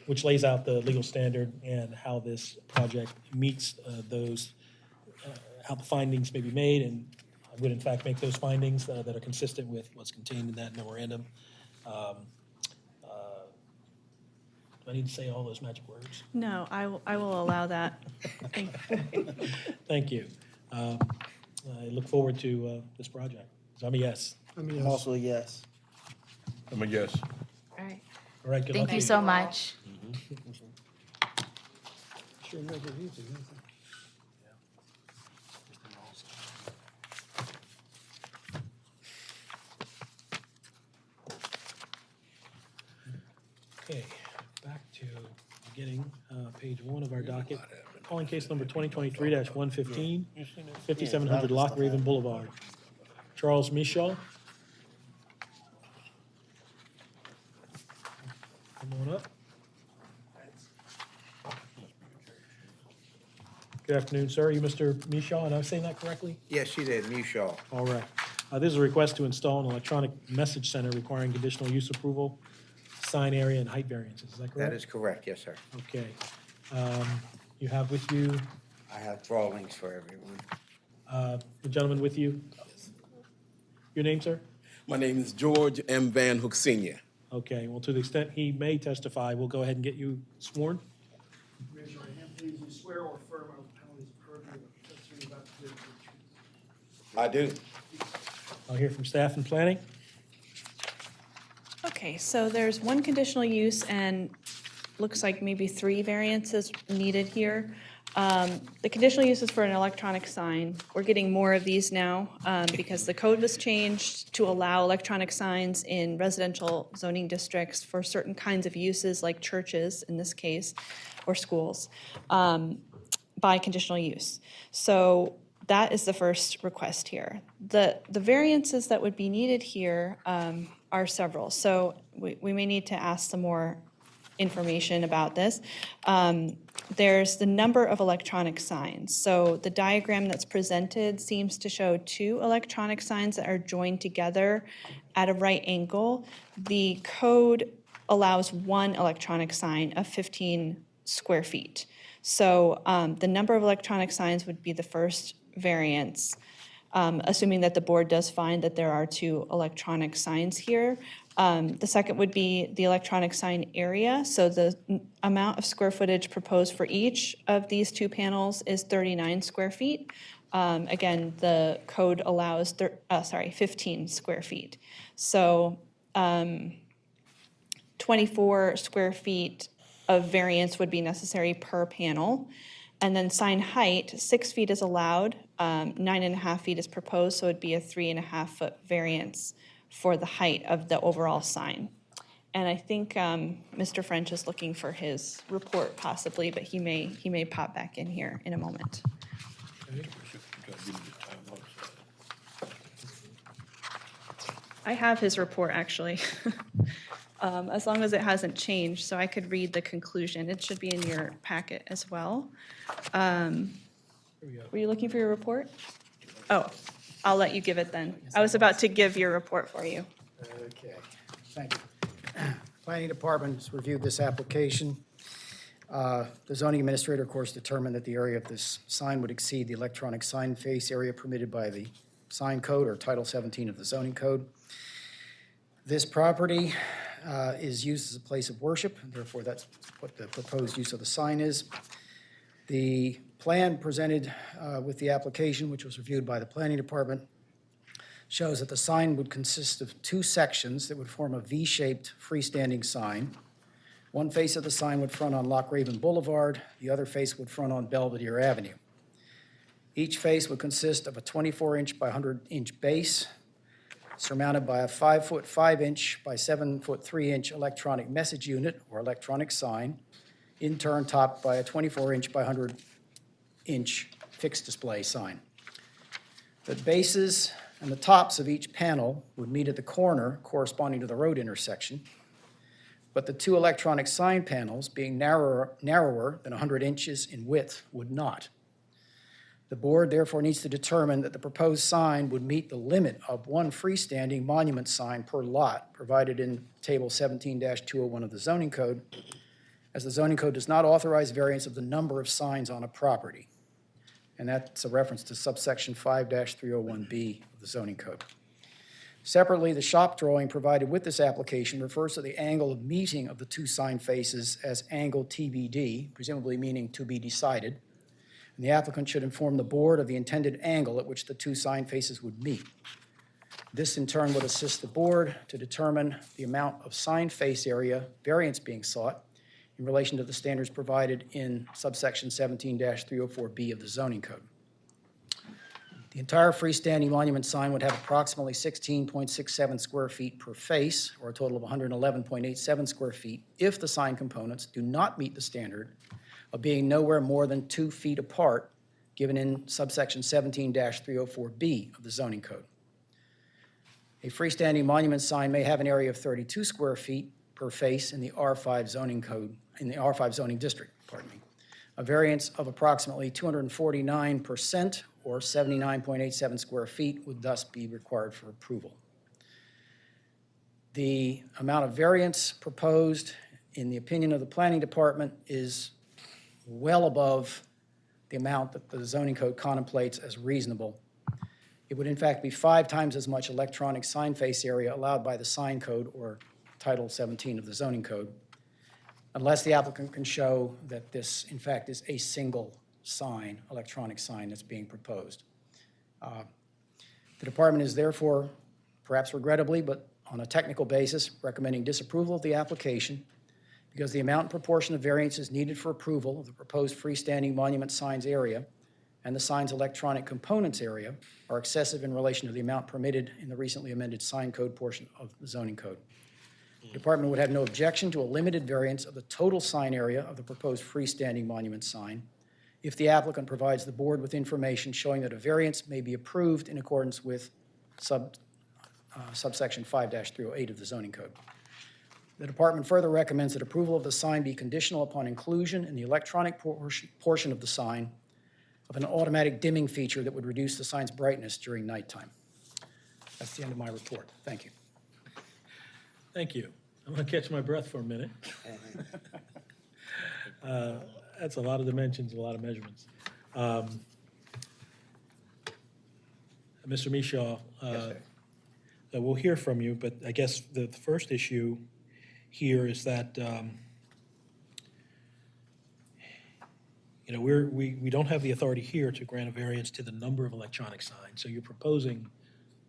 which lays out the legal standard and how this project meets those, how the findings may be made, and I would in fact make those findings that are consistent with what's contained in that memorandum. Do I need to say all those magic words? No, I will allow that. Thank you. I look forward to this project. So I'm a yes. I'm also a yes. I'm a yes. All right. All right, good luck. Thank you so much. Sure make it easy, huh? Okay, back to beginning, page 1 of our docket. Calling case number 2023-115, 5700 Lock Raven Boulevard. Charles Michaud. Come on up. Good afternoon, sir. Are you Mr. Michaud? Am I saying that correctly? Yes, you did, Michaud. All right. This is a request to install an electronic message center requiring conditional use approval, sign area, and height variances. Is that correct? That is correct, yes, sir. Okay. You have with you I have drawings for everyone. the gentleman with you? Your name, sir? My name is George M. Van Hook Sr. Okay, well, to the extent he may testify, we'll go ahead and get you sworn. Raise your right hand, please. You swear or affirm on the penalties of perjury that the testimony about to give is the truth. I do. I'll hear from staff and planning. Okay, so there's one conditional use and looks like maybe 3 variances needed here. The conditional use is for an electronic sign. We're getting more of these now because the code was changed to allow electronic signs in residential zoning districts for certain kinds of uses like churches in this case, or schools, by conditional use. So that is the first request here. The variances that would be needed here are several. So we may need to ask some more information about this. There's the number of electronic signs. So the diagram that's presented seems to show 2 electronic signs that are joined together at a right angle. The code allows 1 electronic sign of 15 square feet. So the number of electronic signs would be the first variance, assuming that the board does find that there are 2 electronic signs here. The second would be the electronic sign area. So the amount of square footage proposed for each of these 2 panels is 39 square feet. Again, the code allows 15 square feet. So 24 square feet of variance would be necessary per panel. And then sign height, 6 feet is allowed, 9.5 feet is proposed, so it'd be a 3.5 foot variance for the height of the overall sign. And I think Mr. French is looking for his report possibly, but he may pop back in here in a moment. I have his report actually, as long as it hasn't changed, so I could read the conclusion. It should be in your packet as well. Were you looking for your report? Oh, I'll let you give it then. I was about to give your report for you. Okay, thank you. Planning Department has reviewed this application. The zoning administrator, of course, determined that the area of this sign would exceed the electronic sign face area permitted by the sign code or Title 17 of the zoning code. This property is used as a place of worship, and therefore that's what the proposed use of the sign is. The plan presented with the application, which was reviewed by the Planning Department, shows that the sign would consist of 2 sections that would form a V-shaped freestanding sign. One face of the sign would front on Loch Raven Boulevard, the other face would front on Belvedere Avenue. Each face would consist of a 24-inch by 100-inch base, surmounted by a 5-foot 5-inch by 7-foot 3-inch electronic message unit or electronic sign, in turn topped by a 24-inch by 100-inch fixed display sign. The bases and the tops of each panel would meet at the corner corresponding to the road intersection, but the 2 electronic sign panels, being narrower than 100 inches in width, would not. The board therefore needs to determine that the proposed sign would meet the limit of 1 freestanding monument sign per lot provided in Table 17-201 of the zoning code, as the zoning code does not authorize variance of the number of signs on a property. And that's a reference to subsection 5-301B of the zoning code. Separately, the shop drawing provided with this application refers to the angle of meeting of the 2 sign faces as angle TBD, presumably meaning to be decided. And the applicant should inform the board of the intended angle at which the 2 sign faces would meet. This in turn would assist the board to determine the amount of sign face area variance being sought in relation to the standards provided in subsection 17-304B of the zoning code. The entire freestanding monument sign would have approximately 16.67 square feet per face, or a total of 111.87 square feet, if the sign components do not meet the standard of being nowhere more than 2 feet apart, given in subsection 17-304B of the zoning code. A freestanding monument sign may have an area of 32 square feet per face in the R5 zoning code, in the R5 zoning district, pardon me. A variance of approximately 249% or 79.87 square feet would thus be required for approval. The amount of variance proposed, in the opinion of the Planning Department, is well above the amount that the zoning code contemplates as reasonable. It would in fact be 5 times as much electronic sign face area allowed by the sign code or Title 17 of the zoning code, unless the applicant can show that this in fact is a single sign, electronic sign that's being proposed. The department is therefore, perhaps regrettably, but on a technical basis, recommending disapproval of the application because the amount and proportion of variances needed for approval of the proposed freestanding monument signs area and the sign's electronic components area are excessive in relation to the amount permitted in the recently amended sign code portion of the zoning code. The department would have no objection to a limited variance of the total sign area of the proposed freestanding monument sign if the applicant provides the board with information showing that a variance may be approved in accordance with subsection 5-308 of the zoning code. The department further recommends that approval of the sign be conditional upon inclusion in the electronic portion of the sign of an automatic dimming feature that would reduce the sign's brightness during nighttime. That's the end of my report. Thank you. Thank you. I'm going to catch my breath for a minute. That's a lot of dimensions, a lot of measurements. Mr. Mishaw, we'll hear from you, but I guess the first issue here is that we don't have the authority here to grant a variance to the number of electronic signs. So you're proposing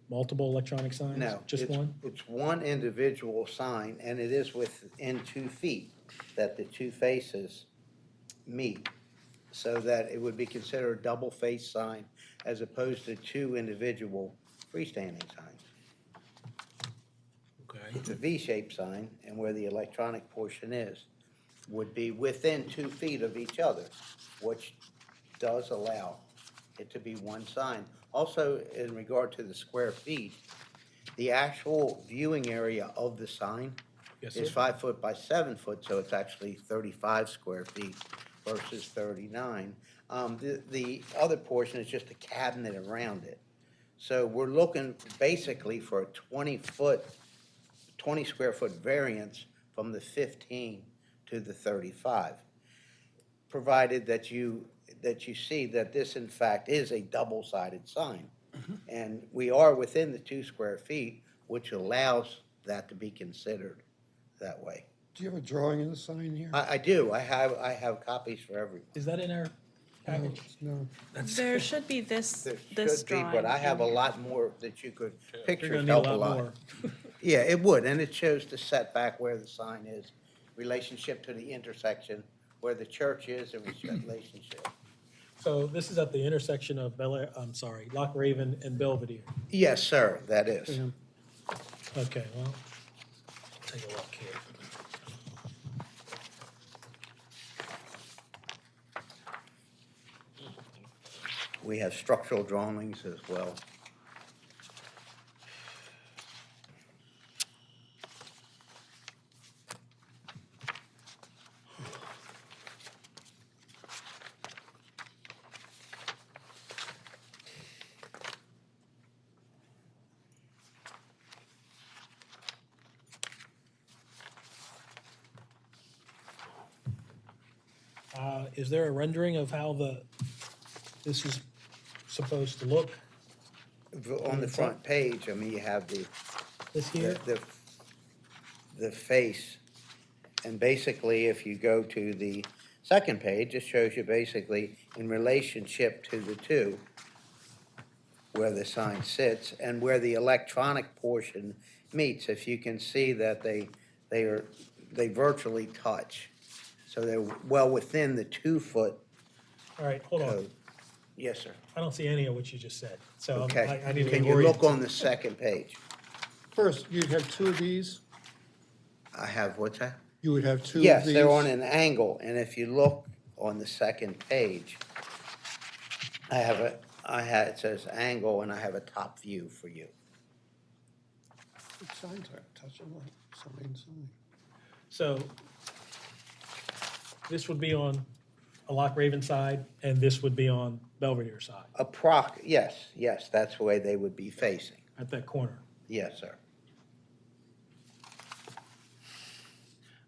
multiple electronic signs? No. Just one? It's one individual sign, and it is within 2 feet that the two faces meet, so that it would be considered a double-face sign as opposed to 2 individual freestanding signs. Okay. It's a V-shaped sign, and where the electronic portion is would be within 2 feet of each other, which does allow it to be one sign. Also, in regard to the square feet, the actual viewing area of the sign Yes, is sir. 5 foot by 7 foot, so it's actually 35 square feet versus 39. The other portion is just a cabinet around it. So we're looking basically for a 20 square foot variance from the 15 to the 35, provided that you see that this in fact is a double-sided sign. And we are within the 2 square feet, which allows that to be considered that way. Do you have a drawing of the sign here? I do. I have copies for everyone. Is that in our package? No. There should be this There should be, but I have a lot more that you could, You're pictures gonna need a help a lot lot. more. Yeah, it would, and it shows the setback where the sign is, relationship to the intersection, where the church is, and relationship. So this is at the intersection of Loch Raven and Belvedere. Yes, sir, that is. Okay, well, take a look here. We have structural drawings as well. Is there a rendering of how this is supposed to look? On the front page, I mean, you have This here? the face. And basically, if you go to the second page, it shows you basically in relationship to the two, where the sign sits and where the electronic portion meets. If you can see that they virtually touch. So they're well within the 2 foot All right, hold on. code. Yes, sir. I don't see any of what you just said, so Okay. I need to Can be you look oriented. on the second page? First, you'd have 2 of these? I have, what's that? You would have 2 of these? Yes, they're on an angle, and if you look on the second page, it says angle, and I have a top view for you. What signs are touching like sign? So this would be on a Loch Raven side, and this would be on Belvedere side, Yes, that's the way they would be facing. at that corner. Yes, sir.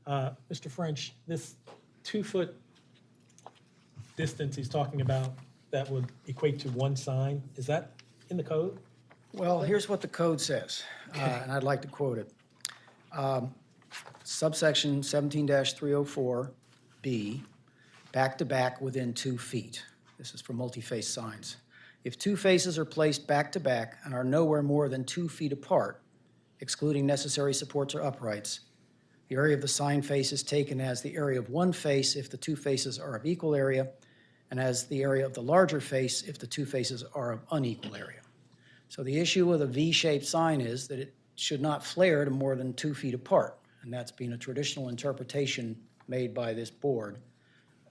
Mr. French, this 2 foot distance he's talking about, that would equate to one sign, is that in the code? Well, here's what the code says, and I'd like to quote it. Subsection 17-304B, back-to-back within 2 feet. This is for multi-face signs. If 2 faces are placed back-to-back and are nowhere more than 2 feet apart, excluding necessary supports or uprights. The area of the sign face is taken as the area of one face if the two faces are of equal area, and as the area of the larger face if the two faces are of unequal area. So the issue with a V-shaped sign is that it should not flare to more than 2 feet apart, and that's been a traditional interpretation made by this board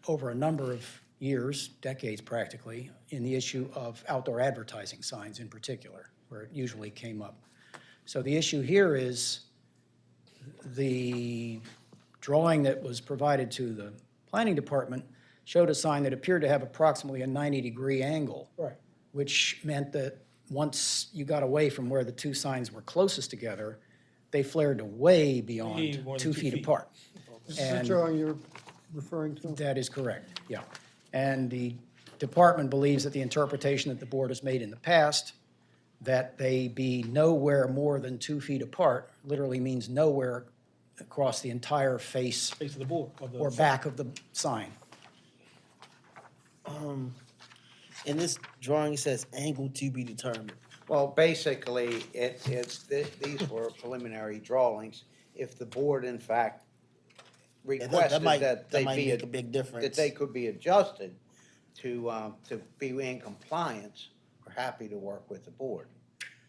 over a number of years, decades practically, in the issue of outdoor advertising signs in particular, where it usually came up. So the issue here is the drawing that was provided to the planning department showed a sign that appeared to have approximately a 90-degree angle. Right. Which meant that once you got away from where the two signs were closest together, they flared to way beyond Way more than 2 2 feet feet. apart. Is the And drawing you're referring to? that is correct, yeah. And the department believes that the interpretation that the board has made in the past, that they be nowhere more than 2 feet apart, literally means nowhere across the entire face Face of the board. Of the or back of the sign. In this drawing, it says angle to be determined. Well, basically, these were preliminary drawings. If the board in fact requested that they might be, make a big difference. that they could be adjusted to be in compliance, we're happy to work with the board.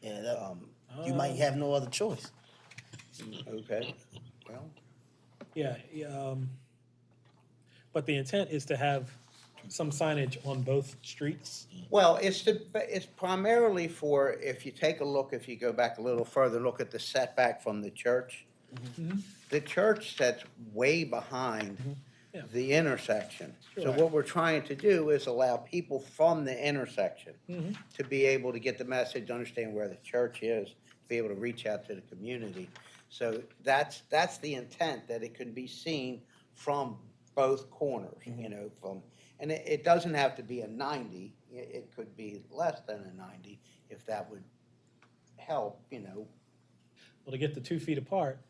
Yeah, that, you might have no other choice. Okay, well, Yeah, but the intent is to have some signage on both streets. well, it's primarily for, if you take a look, if you go back a little further, look at the setback from the church. The church sits way behind Yeah. the intersection. So Sure. what we're trying to do is allow people from the intersection to be able to get the message, understand where the church is, be able to reach out to the community. So that's the intent, that it can be seen from both corners, you know, and it doesn't have to be a 90, it could be less than a 90, if that would help, you know. Well, to get the 2 feet apart,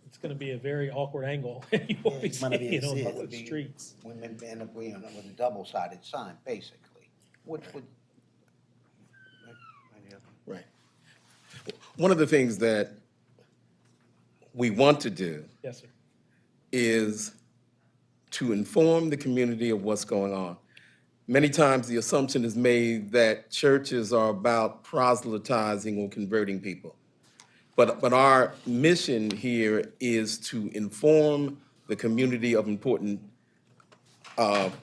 it's gonna be a very awkward angle. You won't be you might not be seeing it able to on see it. public streets. We may end up with a double-sided sign, basically, which would. Right. One of the things that we want to do Yes, sir. is to inform the community of what's going on. Many times the assumption is made that churches are about proselytizing or converting people. But our mission here is to inform the community of important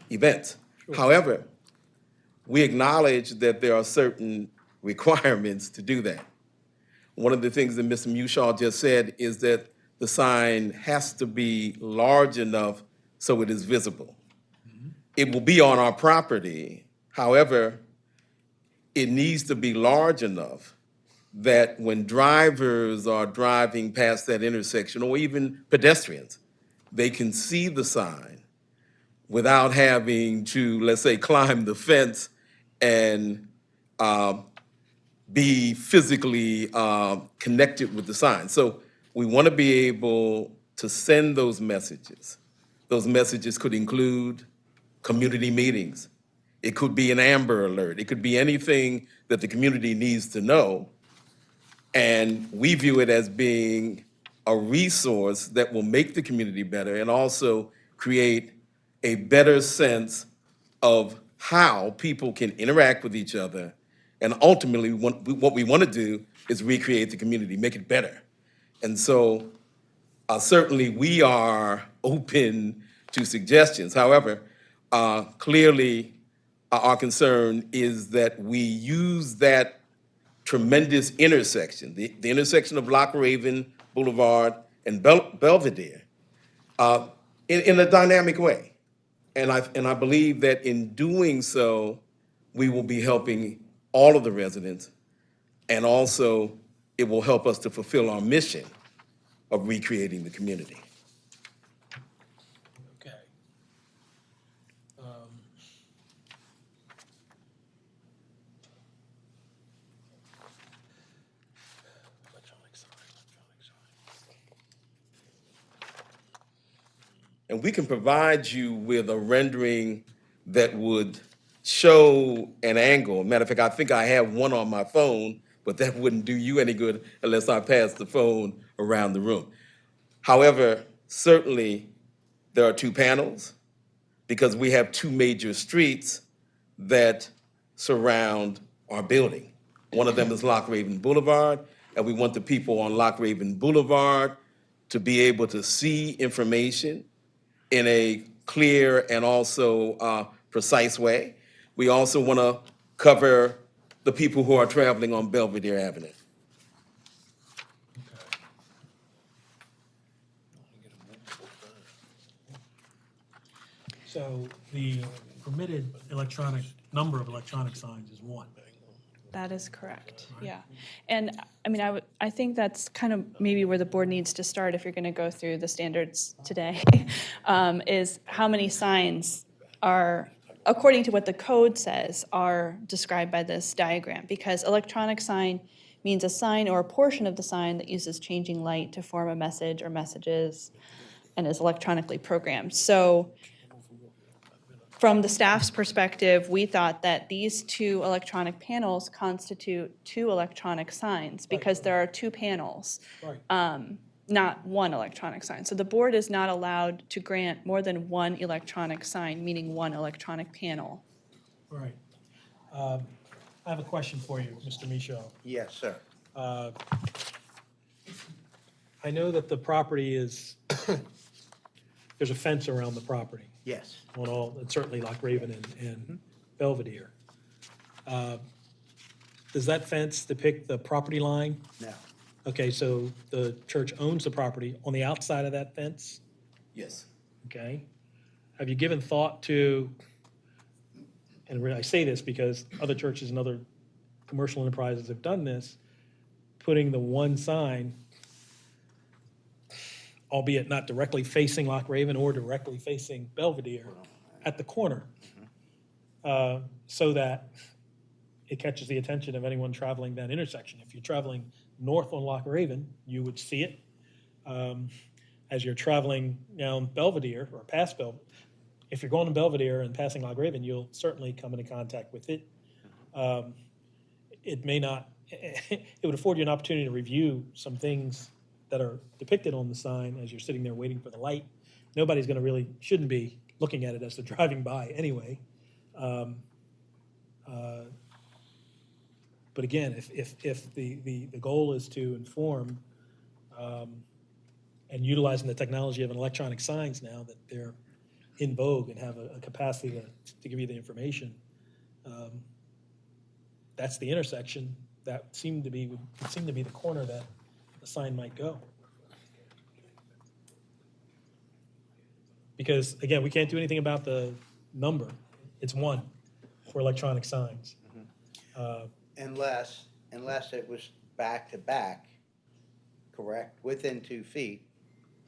events. However, we acknowledge that there are certain requirements to do that. One of the things that Mr. Mushaw just said is that the sign has to be large enough so it is visible. It will be on our property. However, it needs to be large enough that when drivers are driving past that intersection, or even pedestrians, they can see the sign without having to, let's say, climb the fence and be physically connected with the sign. So we want to be able to send those messages. Those messages could include community meetings. It could be an Amber Alert. It could be anything that the community needs to know. And we view it as being a resource that will make the community better and also create a better sense of how people can interact with each other. And ultimately, what we want to do is recreate the community, make it better. And so certainly we are open to suggestions. However, clearly our concern is that we use that tremendous intersection, the intersection of Lock Raven Boulevard and Belvedere, in a dynamic way. And I believe that in doing so, we will be helping all of the residents, and also it will help us to fulfill our mission of recreating the community. Okay. And we can provide you with a rendering that would show an angle. Matter of fact, I think I have one on my phone but that wouldn't do you any good unless I pass the phone around the room. However, certainly there are two panels because we have two major streets that surround our building. One of them is Lock Raven Boulevard, and we want the people on Lock Raven Boulevard to be able to see information in a clear and also precise way. We also want to cover the people who are traveling on Belvedere Avenue. So the permitted number of electronic signs is 1. That is correct, yeah. And, I mean, I think that's kind of maybe where the board needs to start if you're going to go through the standards today, is how many signs are, according to what the code says, are described by this diagram. Because electronic sign means a sign or a portion of the sign that uses changing light to form a message or messages and is electronically programmed. So from the staff's perspective, we thought that these two electronic panels constitute two electronic signs because there are two panels, not one electronic sign. So the board is not allowed to grant more than one electronic sign, meaning one electronic panel. All right. I have a question for you, Mr. Michaud. Yes, sir. I know that the property is, there's a fence around the property. Yes. On all, and certainly Lock Raven and Belvedere. Does that fence depict the property line? No. Okay, so the church owns the property on the outside of that fence? Yes. Okay. Have you given thought to, and I say this because other churches and other commercial enterprises have done this, putting the one sign, albeit not directly facing Lock Raven or directly facing Belvedere, at the corner, so that it catches the attention of anyone traveling that intersection. If you're traveling north on Lock Raven, you would see it. As you're traveling down Belvedere or past Belvedere, if you're going to Belvedere and passing Lock Raven, you'll certainly come into contact with it. It may not, it would afford you an opportunity to review some things that are depicted on the sign as you're sitting there waiting for the light. Nobody's gonna really, shouldn't be looking at it as they're driving by anyway. But again, if the goal is to inform and utilizing the technology of an electronic signs now that they're in vogue and have a capacity to give you the information, that's the intersection that would seem to be the corner that the sign might go. Because, again, we can't do anything about the number. It's 1 for electronic signs. Unless it was back to back, correct, within 2 feet,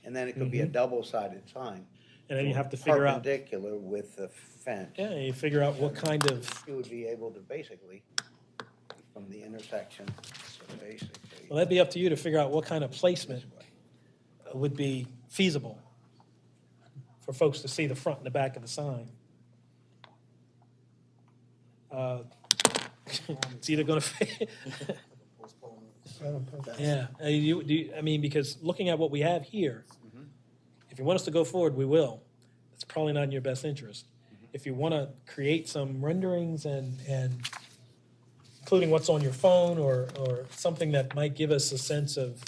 and then it could be a double-sided sign. And then you have to figure out. Perpendicular with the fence. Yeah, you figure out what kind of. You would be able to basically, from the intersection, so basically. Well, that'd be up to you to figure out what kind of placement would be feasible for folks to see the front and the back of the sign. It's either going to, yeah. I mean, because looking at what we have here, if you want us to go forward, we will. It's probably not in your best interest. If you want to create some renderings and including what's on your phone or something that might give us a sense of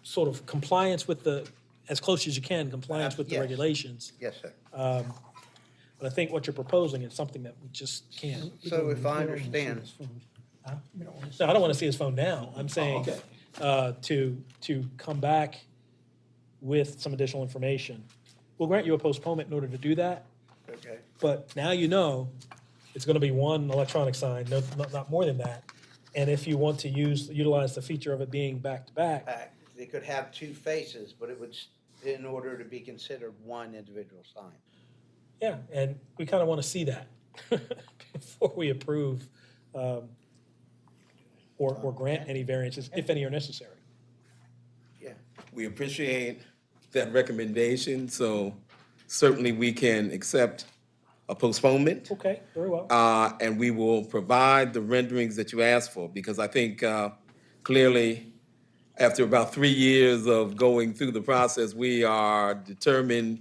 sort of compliance with the, as close as you can, compliance with the Yes. regulations. Yes, sir. But I think what you're proposing is something that we just can't. So if I understand, No, I don't want to see his phone now. I'm saying to come back with some additional information. We'll grant you a postponement in order to do that, okay, but now you know it's going to be 1 electronic sign, not more than that. And if you want to utilize the feature of it being back-to-back, they could have 2 faces, but it would, in order to be considered 1 individual sign. yeah, and we kind of want to see that before we approve or grant any variances, if any are necessary. Yeah. We appreciate that recommendation, so certainly we can accept a postponement. Okay, very well. And we will provide the renderings that you asked for, because I think clearly, after about 3 years of going through the process, we are determined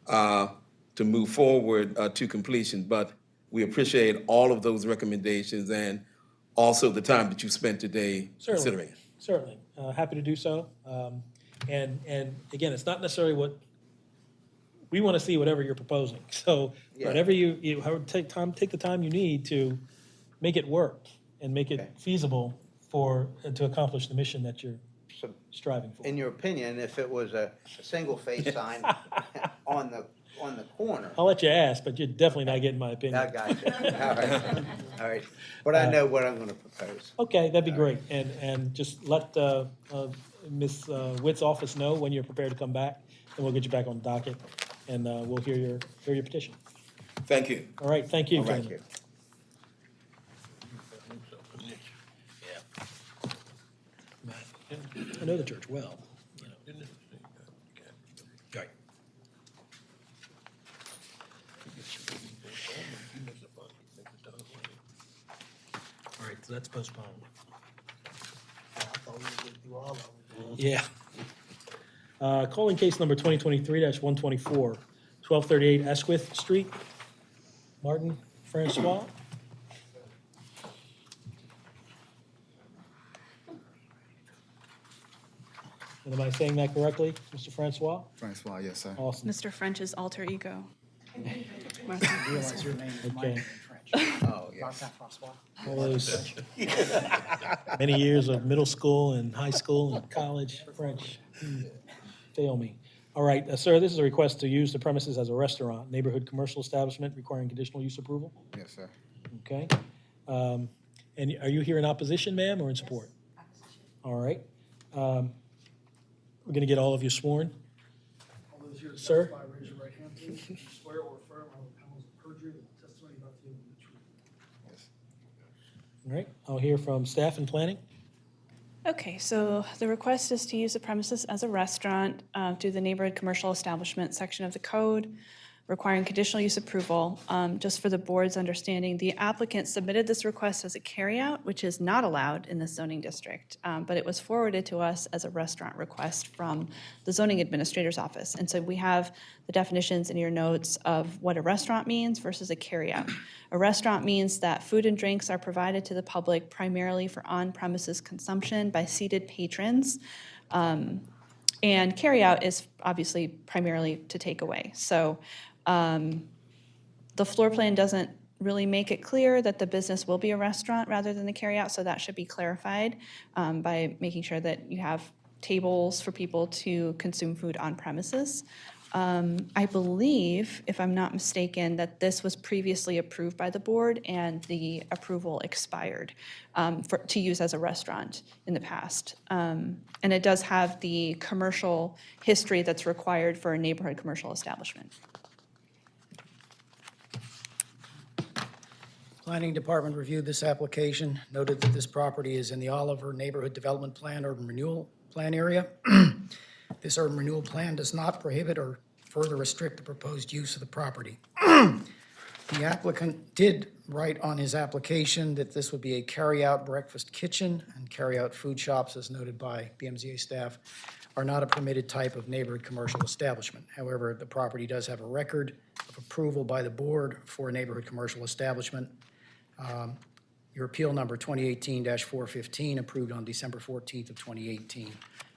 to move forward to completion. But we appreciate all of those recommendations and also the time that you spent today considering it. Certainly, happy to do so. And again, it's not necessarily what, we want to see whatever you're proposing. So Yeah. whatever however, take the time you need to make it work and make it feasible to accomplish the mission that you're So, striving for. in your opinion, if it was a single-face sign on the corner? I'll let you ask, but you're definitely not getting my opinion. I got you. All right, all right. But I know what I'm gonna propose. Okay, that'd be great. And just let Ms. Witt's office know when you're prepared to come back, and we'll get you back on the docket, and we'll hear your petition. Thank you. All right, thank you, All right, gentlemen. I know the church well. Right. All right, so that's postponed. Yeah. Calling case number 2023-124, 1238 Esquith Street. Martin Francois. And am I saying that correctly, Mr. Francois? Francois, yes, sir. Awesome. Mr. French's alter ego. Realize your name is Okay. Mike in French. Oh, yes. Martin Francois. All those many years of middle school and high school and college French fail me. All right, sir, this is a request to use the premises as a restaurant, neighborhood commercial establishment requiring conditional use approval. Yes, sir. Okay. And are you here in opposition, ma'am, or in support? Opposition. All right. We're going to get all of you sworn. All those here to Sir? testify, raise your right hand, please. You swear or affirm on the panels of perjury that the testimony about to give is the truth. Yes. All right, I'll hear from staff and planning. Okay, so the request is to use the premises as a restaurant through the neighborhood commercial establishment section of the code, requiring conditional use approval. Just for the board's understanding, the applicant submitted this request as a carryout, which is not allowed in the zoning district, but it was forwarded to us as a restaurant request from the zoning administrator's office. And so we have the definitions in your notes of what a restaurant means versus a carryout. A restaurant means that food and drinks are provided to the public primarily for on-premises consumption by seated patrons. And carryout is obviously primarily to take away. So the floor plan doesn't really make it clear that the business will be a restaurant rather than a carryout, so that should be clarified by making sure that you have tables for people to consume food on premises. I believe, if I'm not mistaken, that this was previously approved by the board and the approval expired to use as a restaurant in the past. And it does have the commercial history that's required for a neighborhood commercial establishment. Planning Department reviewed this application, noted that this property is in the Oliver Neighborhood Development Plan Urban Renewal Plan area. This urban renewal plan does not prohibit or further restrict the proposed use of the property. The applicant did write on his application that this would be a carry-out breakfast kitchen, and carry-out food shops, as noted by BMZA staff, are not a permitted type of neighborhood commercial establishment. However, the property does have a record of approval by the board for a neighborhood commercial establishment. Your appeal number 2018-415 approved on December 14th of 2018.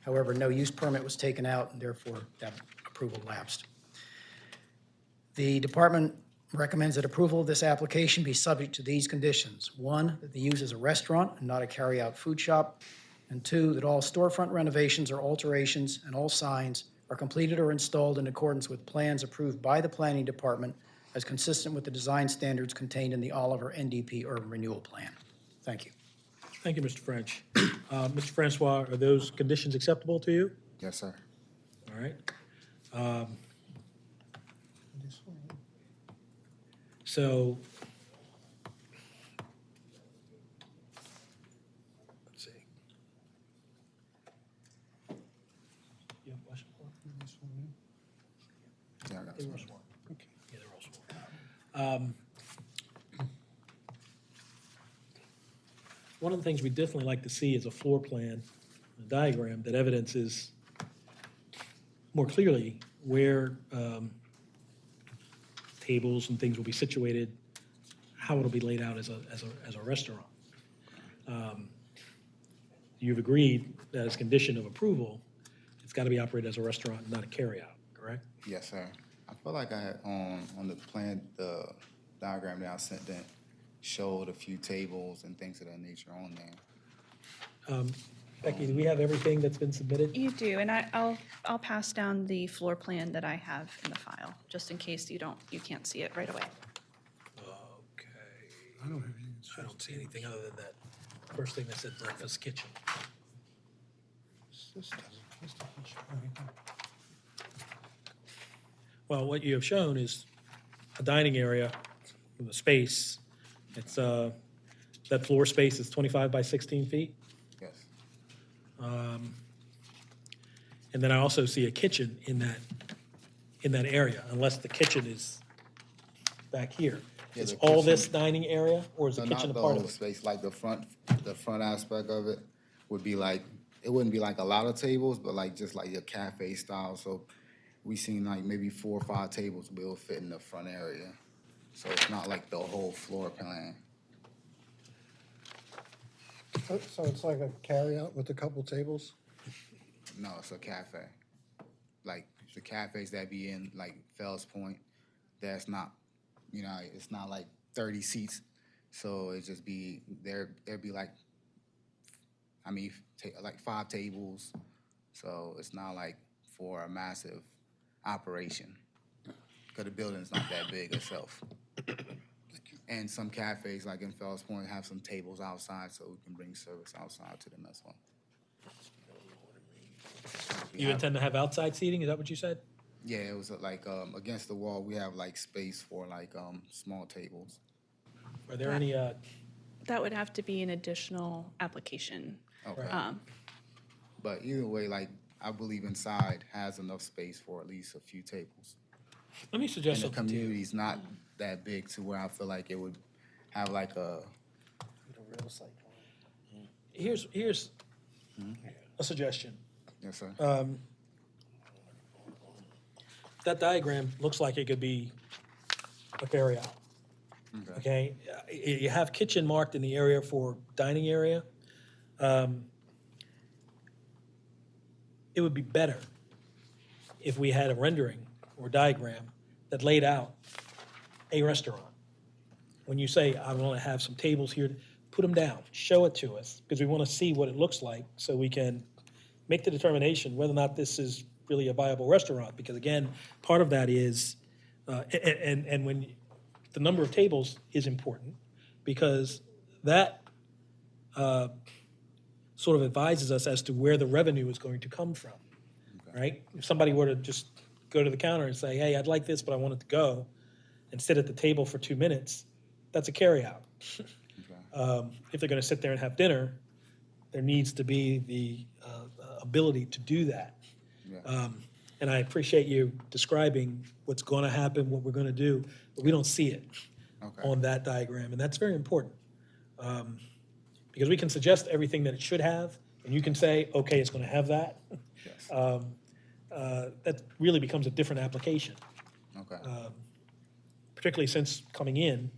However, no use permit was taken out, and therefore that approval lapsed. The department recommends that approval of this application be subject to these conditions. One, that the use is a restaurant and not a carry-out food shop. And two, that all storefront renovations or alterations and all signs are completed or installed in accordance with plans approved by the planning department as consistent with the design standards contained in the Oliver NDP Urban Renewal Plan. Thank you. Thank you, Mr. French. Mr. Francois, are those conditions acceptable to you? Yes, sir. All right. So, let's see. You have a question for him? Yeah, I got They some. were sworn. Okay. Yeah, they're all One of the things we definitely like to see is a floor plan, a diagram that evidences more clearly where tables and things will be situated, how it'll be laid out as a restaurant. You've agreed that as a condition of approval, it's got to be operated as a restaurant, not a carryout, correct? Yes, sir. I feel like I had on the plan, the diagram that I sent that showed a few tables and things of that nature on there. Becky, do we have everything that's been submitted? You do, and I'll pass down the floor plan that I have in the file, just in case you can't see it right away. Okay. I don't see anything other than that first thing that said breakfast kitchen. Well, what you have shown is a dining area with a space. It's, that floor space is 25 by 16 feet. Yes. And then I also see a kitchen in that area, unless the kitchen is back here. Yeah, Is the all kitchen- this dining area, or is the So kitchen a not the part whole of it? space, like the front aspect of it would be like, it wouldn't be like a lot of tables, but like just like your cafe style. So we seen like maybe 4 or 5 tables will fit in the front area. So it's not like the whole floor plan. So it's like a carryout with a couple tables? No, it's a cafe. Like the cafes that be in like Fells Point, that's not, it's not like 30 seats. So it just be, there'd be like, like 5 tables. So it's not like for a massive operation. Because the building's not that big itself. And some cafes, like in Fells Point, have some tables outside, so we can bring service outside to them as well. You intend to have outside seating, is that what you said? Yeah, it was like against the wall, we have like space for like small tables. Are there any, That would have to be an additional application. Okay. Um, But either way, like I believe inside has enough space for at least a few tables. let me suggest And the something to you. community's not that big to where I feel like it would have like a. Here's a suggestion. Yes, sir. That diagram looks like it could be a carryout. Okay, you have kitchen marked in the area for dining area. It would be better if we had a rendering or diagram that laid out a restaurant. When you say, I want to have some tables here, put them down, show it to us, because we want to see what it looks like so we can make the determination whether or not this is really a viable restaurant. Because again, part of that is, and when the number of tables is important, because that sort of advises us as to where the revenue is going to come from, right? If somebody were to just go to the counter and say, hey, I'd like this, but I want it to go, and sit at the table for 2 minutes, that's a carryout. If they're going to sit there and have dinner, there needs to be the ability to do that. And I appreciate you describing what's going to happen, what we're going to do, but we don't see it on that diagram, and that's very important. Because we can suggest everything that it should have, and you can say, okay, it's going to have that. That really becomes a different application. Okay. Particularly since coming in,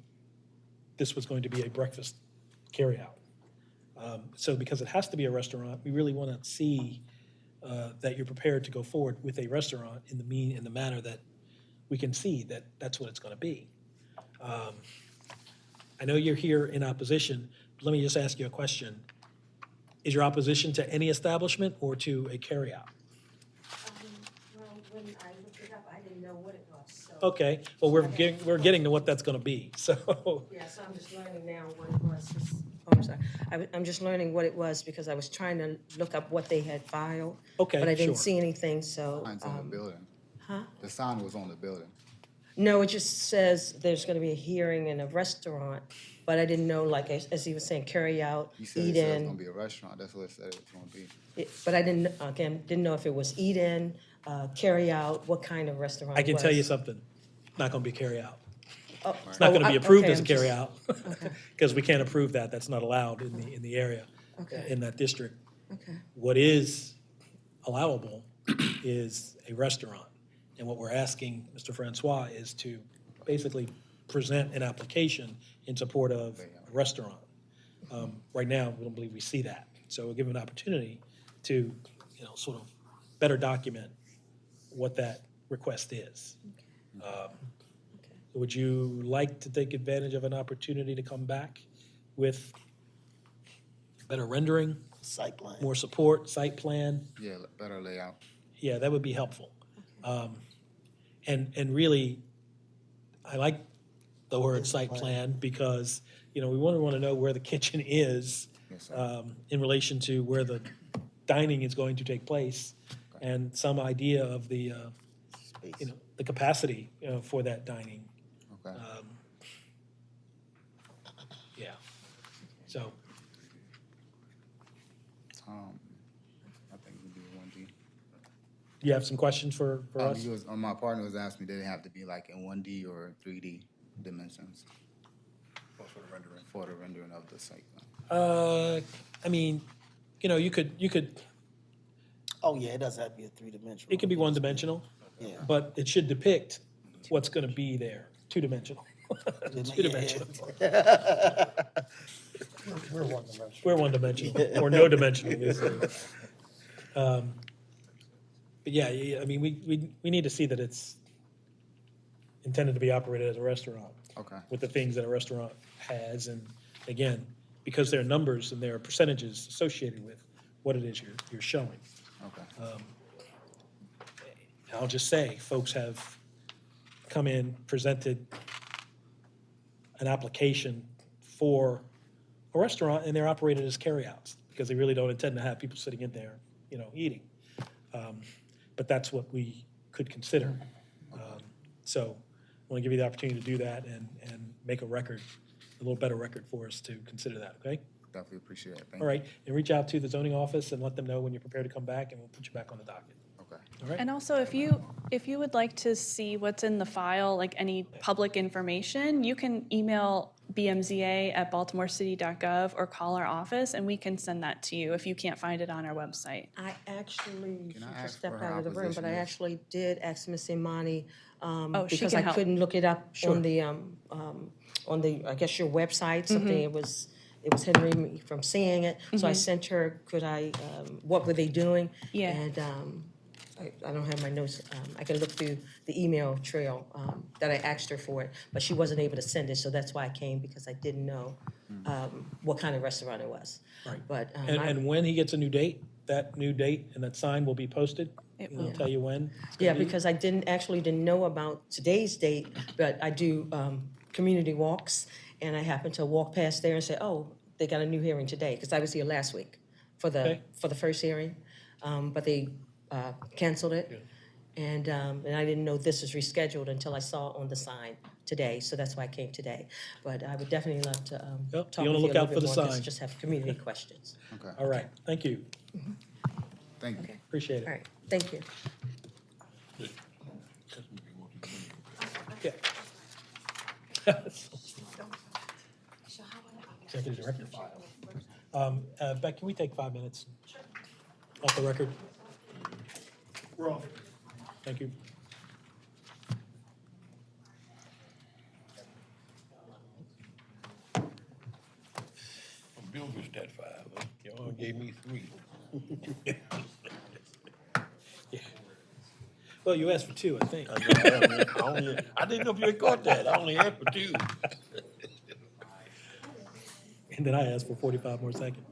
this was going to be a breakfast carryout. So because it has to be a restaurant, we really want to see that you're prepared to go forward with a restaurant in the manner that we can see that that's what it's going to be. I know you're here in opposition. Let me just ask you a question. Is your opposition to any establishment or to a carryout? Well, when I looked it up, I didn't know what it was, so. Okay, well, we're getting to what that's going to be, so. Yeah, so I'm just learning now what it was. I'm sorry. I'm just learning what it was because I was trying to look up what they had filed. Okay, But I didn't sure. see anything, so. Signs on the building. Huh? The sign was on the building. No, it just says there's gonna be a hearing in a restaurant, but I didn't know, like, as he was saying, carry out, You said eat it said it was in. gonna be a restaurant. That's what it said it was gonna be. But I didn't know if it was eat in, carry out, what kind of restaurant I it can tell you was. something, not going to be carryout. It's not going to be approved okay, as a I'm just- carryout, because we can't approve that. That's not allowed in the area, Okay. in that district. Okay. What is allowable is a restaurant. And what we're asking Mr. Francois is to basically present an application in support of a restaurant. Right now, we don't believe we see that. So we'll give him an opportunity to, sort of better document what that request is. Would you like to take advantage of an opportunity to come back with better rendering, Site plan. more support, site plan? Yeah, better layout. Yeah, that would be helpful. And really, I like the word site plan because, we want to know where the kitchen is Yes, sir. in relation to where the dining is going to take place and some idea of the, the capacity for that dining. Okay. Yeah. So, I think we do 1D. you have some questions for us? My partner was asking me, did it have to be like in 1D or 3D dimensions? For the rendering of the site plan. I mean, you could, Oh, yeah, it does have to be a three-dimensional. it could be one-dimensional, Yeah. but it should depict what's going to be there, two-dimensional. Two-dimensional. We're one-dimensional. We're one-dimensional, or no-dimensional. But yeah, I mean, we need to see that it's intended to be operated as a restaurant. Okay. With the things that a restaurant has, and again, because there are numbers and there are percentages associated with what it is you're showing. Okay. I'll just say, folks have come in, presented an application for a restaurant, and they're operated as carryouts, because they really don't intend to have people sitting in there, eating. But that's what we could consider. So I want to give you the opportunity to do that and make a record, a little better record for us to consider that, okay? Definitely appreciate it. Thank All right, and reach out to the zoning office and let them know when you're prepared to come back, and we'll put you back on the docket. Okay. All right? And also, if you would like to see what's in the file, like any public information, you can email bmza@baltimorecity.gov or call our office, and we can send that to you if you can't find it on our website. I actually, Can I just ask stepped for her out of the room, but I opposition is? actually did ask Miss Imani, she because can I help. couldn't look it up Sure. on the, I guess, your website, something, it was hindering me from seeing it. So I sent her, what were they doing? Yeah. And I don't have my notes, I can look through the email trail that I asked her for it, but she wasn't able to send it, so that's why I came, because I didn't know what kind of restaurant it was. Right. But And when he gets a new date, that new date and that sign will be posted? It It'll will. tell you when? it's gonna Yeah, be? because I didn't know about today's date, but I do community walks, and I happened to walk past there and say, oh, they got a new hearing today, because I was here last week for Okay. the first hearing, but they canceled it. And I didn't know this was rescheduled until I saw on the sign today, so that's why I came today. But I would definitely love to Yep, talk be on with the you a lookout little for bit the more, 'cause sign. just have community questions. Okay. All right, thank you. Thank you. Appreciate All it. right, thank you. Yeah. Executive Director file. Beck, can we take 5 minutes? Off the record? We're off. Thank you. Bill just had 5, huh? You only gave me 3. Yeah. Well, you asked for 2, I think. I didn't know if you had caught that. I only asked for 2. And then I asked for 45 more seconds.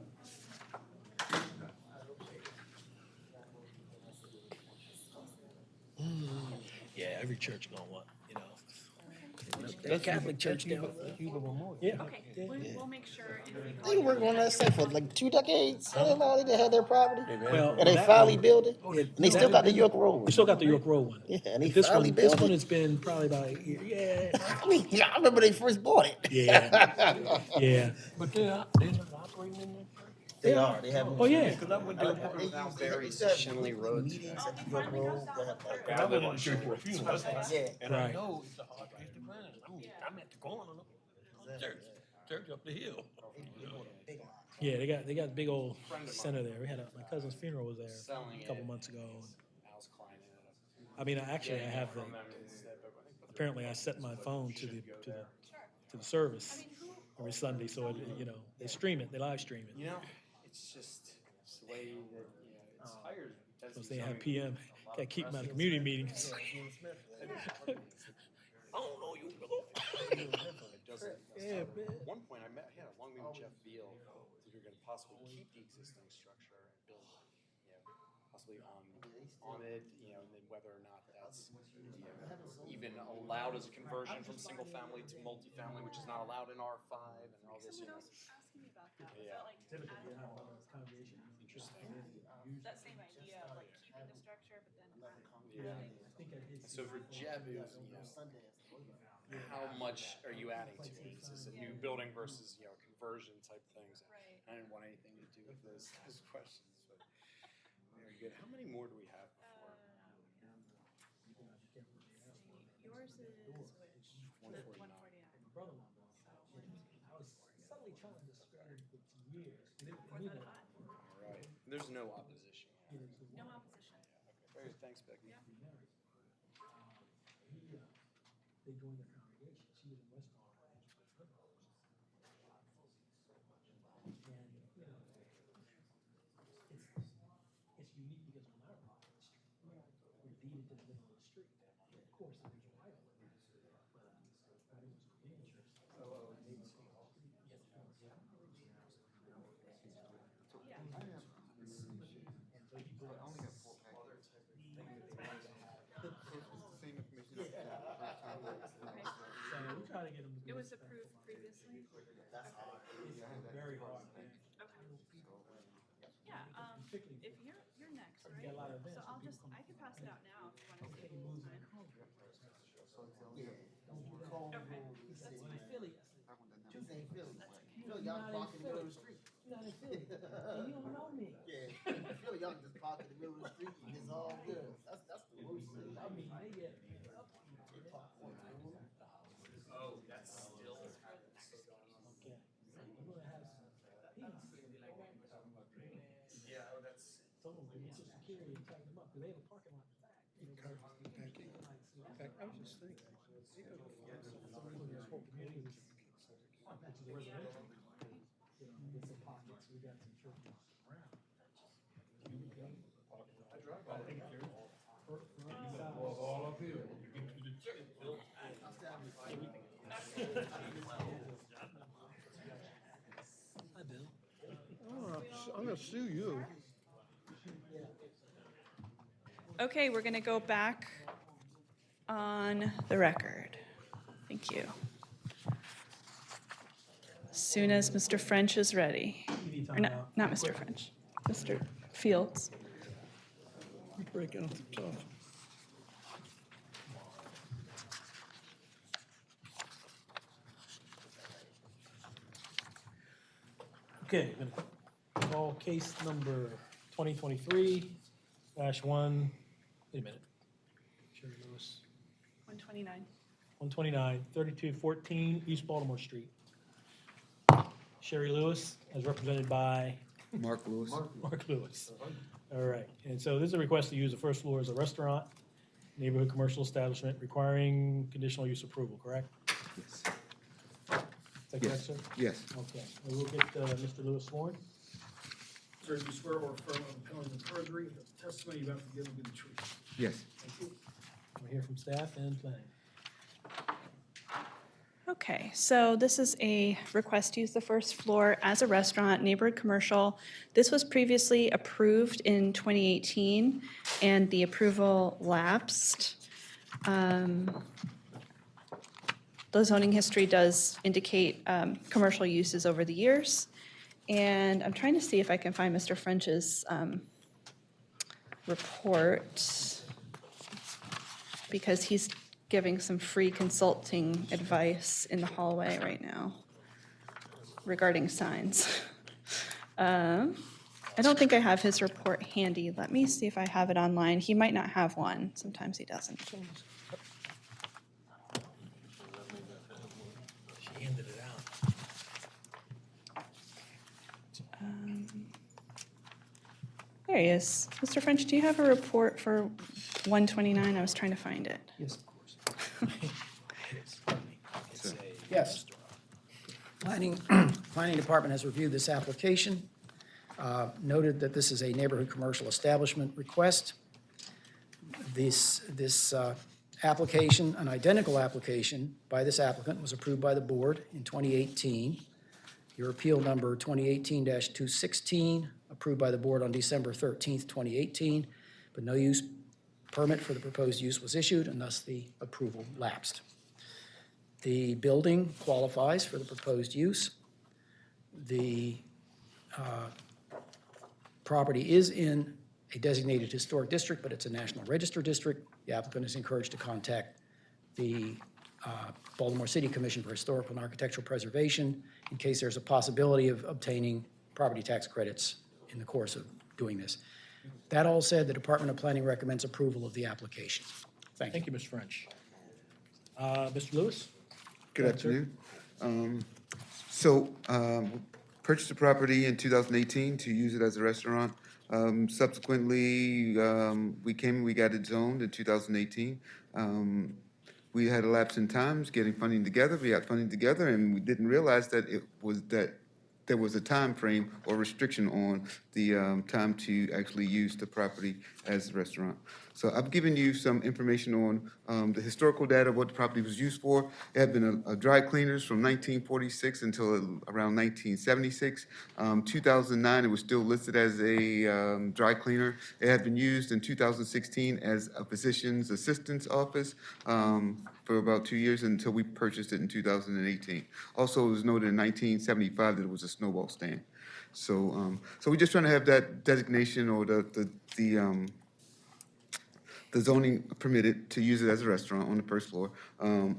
Yeah, every church gonna want, That Catholic church now. Yeah. We'll make sure. They were working on that site for like 2 decades. Everybody that had their property. Well, And they that finally one- built it. And they still got the York Road We one. still got the York Road one. Yeah, and they But this finally one, this built one it. has been probably about a year. Yeah. I mean, yeah, I remember they first bought it. Yeah. Yeah. But they're not operating in there? They are, they have. Oh, yeah. Because I went there, Shenley Road. Meetings at the York Road, they have like. and I went to church for a funeral, Yeah. and I Right. know it's a hard place to find. I'm at the corner, church up the hill. Yeah, they got a big old center there. We had my cousin's funeral was there a couple months ago. I mean, I have the, apparently I set my phone to the service every Sunday, so it, they stream it, they live stream it. It's just, it's the way that, it's hired. So they have PM, gotta keep them out of community meetings. I don't know you. Yeah, man. At one point, I had a long meeting with Jeff Beal, if you're gonna possibly keep the existing structure and build, possibly on it, and then whether or not that's, even allowed as a conversion from single family to multifamily, which is not allowed in R5 and all this, Someone else was asking me about that. Yeah. Typically, you have a congregation. Interesting. That same idea of like keeping the structure, but then Yeah. I think I did. So for Jeb, it was, how much are you adding to it? Is this a new building versus, conversion type things? Right. I didn't want anything to do with those questions, but very good. How many more do we have before? Yours is which? 149. 149. Brother-in-law. I was subtly trying to describe it for years. All right. There's no opposition. No opposition. Okay. Very good. Thanks, Becky. They joined the congregation. She was in West Palm. And, it's unique because when I walk the street, we're deeded to the middle of the street. Of course, there's a right of way. But it was dangerous. So we try to get them to do It was this. approved previously? That's hard. It's very hard. Yeah, if you're next, right? got a lot of events, So I'll so just, I can pass it out now if you want to schedule time. Philly. Two things, Philly. Philly, y'all park in the middle of the street. You're not in Philly. And you don't know me. Yeah, Philly, y'all can just park in the middle of the street and it's all good. That's the worst thing. I mean, they get. Oh, that's still. Okay. I'm gonna have some peace. Yeah, that's. Told them to get some security and tighten them up, because they have a parking lot in the back. Thank you. In fact, I was just thinking. This whole community, which is a residential. Get some pockets, we got some churches around. I drive by. All up here. You get to the church. Hi, Bill. I'm gonna sue you. Okay, we're going to go back on the record. Thank you. As soon as Mr. French is ready. Or not Mr. French, Mr. Fields. You're breaking off the top. Okay, I'm gonna call case number 2023-1, wait a minute. Sherry Lewis, 129. 129, 3214 East Baltimore Street. Sherry Lewis, as represented by Mark Lewis. Mark Lewis. All right, and so this is a request to use the first floor as a restaurant, neighborhood commercial establishment requiring conditional use approval, correct? Yes. Is that correct, sir? Yes. Okay, and we'll get Mr. Lewis sworn. Sir, do you swear or affirm on the penalty of perjury that the testimony you have to give will be the truth? Yes. Thank you. We'll hear from staff and planning. Okay, so this is a request to use the first floor as a restaurant, neighborhood commercial. This was previously approved in 2018, and the approval lapsed. The zoning history does indicate commercial uses over the years. And I'm trying to see if I can find Mr. French's report, because he's giving some free consulting advice in the hallway right now regarding signs. I don't think I have his report handy. Let me see if I have it online. He might not have one. Sometimes he doesn't. She handed it out. There he is. Mr. French, do you have a report for 129? I was trying to find it. Yes, of course. It's a Yes. Planning Department has reviewed this application, noted that this is a neighborhood commercial establishment request. This application, an identical application by this applicant, was approved by the board in 2018. Your appeal number 2018-216, approved by the board on December 13th, 2018, but no use permit for the proposed use was issued, and thus the approval lapsed. The building qualifies for the proposed use. The property is in a designated historic district, but it's a National Register district. The applicant is encouraged to contact the Baltimore City Commission for Historical and Architectural Preservation in case there's a possibility of obtaining property tax credits in the course of doing this. That all said, the Department of Planning recommends approval of the application. Thank you. Thank you, Ms. French. Mr. Lewis? Good afternoon. Purchased the property in 2018 to use it as a restaurant. Subsequently, we got it zoned in 2018. We had a lapse in times getting funding together. We got funding together, and we didn't realize that there was a time frame or restriction on the time to actually use the property as a restaurant. So I've given you some information on the historical data, what the property was used for. It had been a dry cleaners from 1946 until around 1976. 2009, it was still listed as a dry cleaner. It had been used in 2016 as a physician's assistant's office for about 2 years until we purchased it in 2018. Also, it was noted in 1975 that it was a snowball stand. So we're just trying to have that designation or the zoning permitted to use it as a restaurant on the first floor. We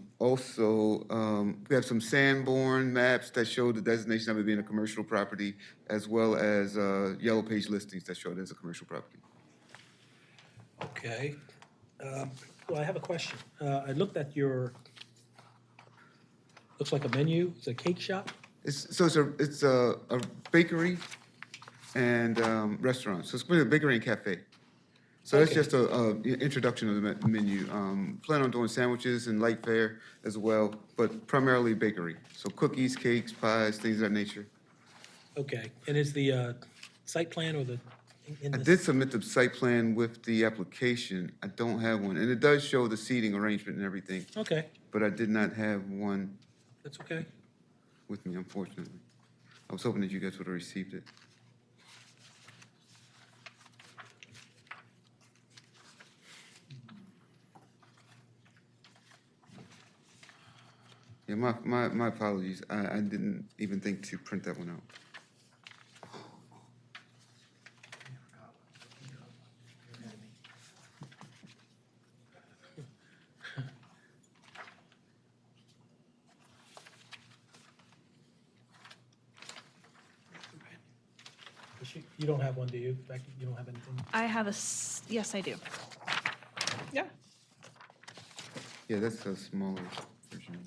have some Sanborn maps that show the designation of it being a commercial property, as well as yellow page listings that show it as a commercial property. Okay. Well, I have a question. I looked at looks like a menu. It's a cake shop? It's a bakery and restaurant. So it's going to be a bakery and cafe. So that's just a introduction of the menu. Plan on doing sandwiches and light fare as well, but primarily bakery. So cookies, cakes, pies, things of that nature. Okay. And is the site plan or I did submit the site plan with the application. I don't have one, and it does show the seating arrangement and everything. Okay. But I did not have one. That's okay. With me, unfortunately. I was hoping that you guys would have received it. Yeah, my apologies. I didn't even think to print that one out. You don't have one, do you? Becky, you don't have anything? I have yes, I do. Yeah. Yeah, that's a smaller version.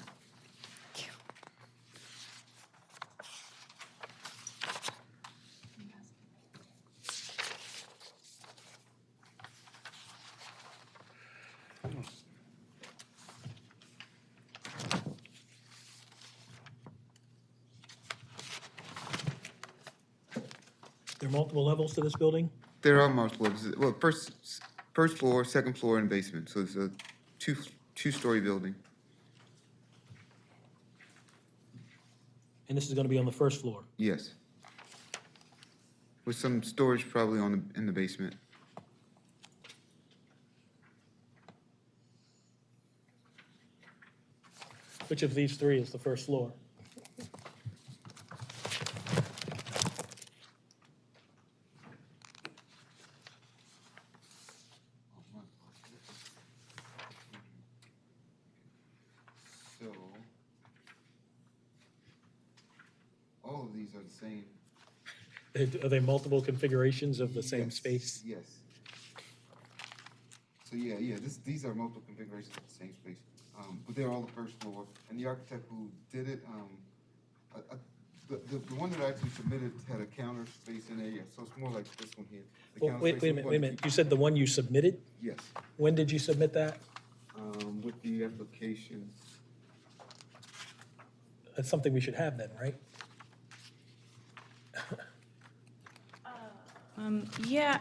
There are multiple levels to this building? There are multiple levels. Well, first floor, second floor, and basement. So it's a two-story building. And this is going to be on the first floor? Yes. With some storage probably in the basement. Which of these three is the first floor? All of these are the same. Are they multiple configurations of the same Yes, space? Yes. So these are multiple configurations of the same space, but they're all the first floor. And the architect who did it, the one that I actually submitted had a counter space in there, so it's more like this one here. The Well, counter wait space, a we minute, wanted wait a to minute. keep- You said the one you submitted? Yes, When did you submit that? with the application. That's something we should have then, right? Yeah,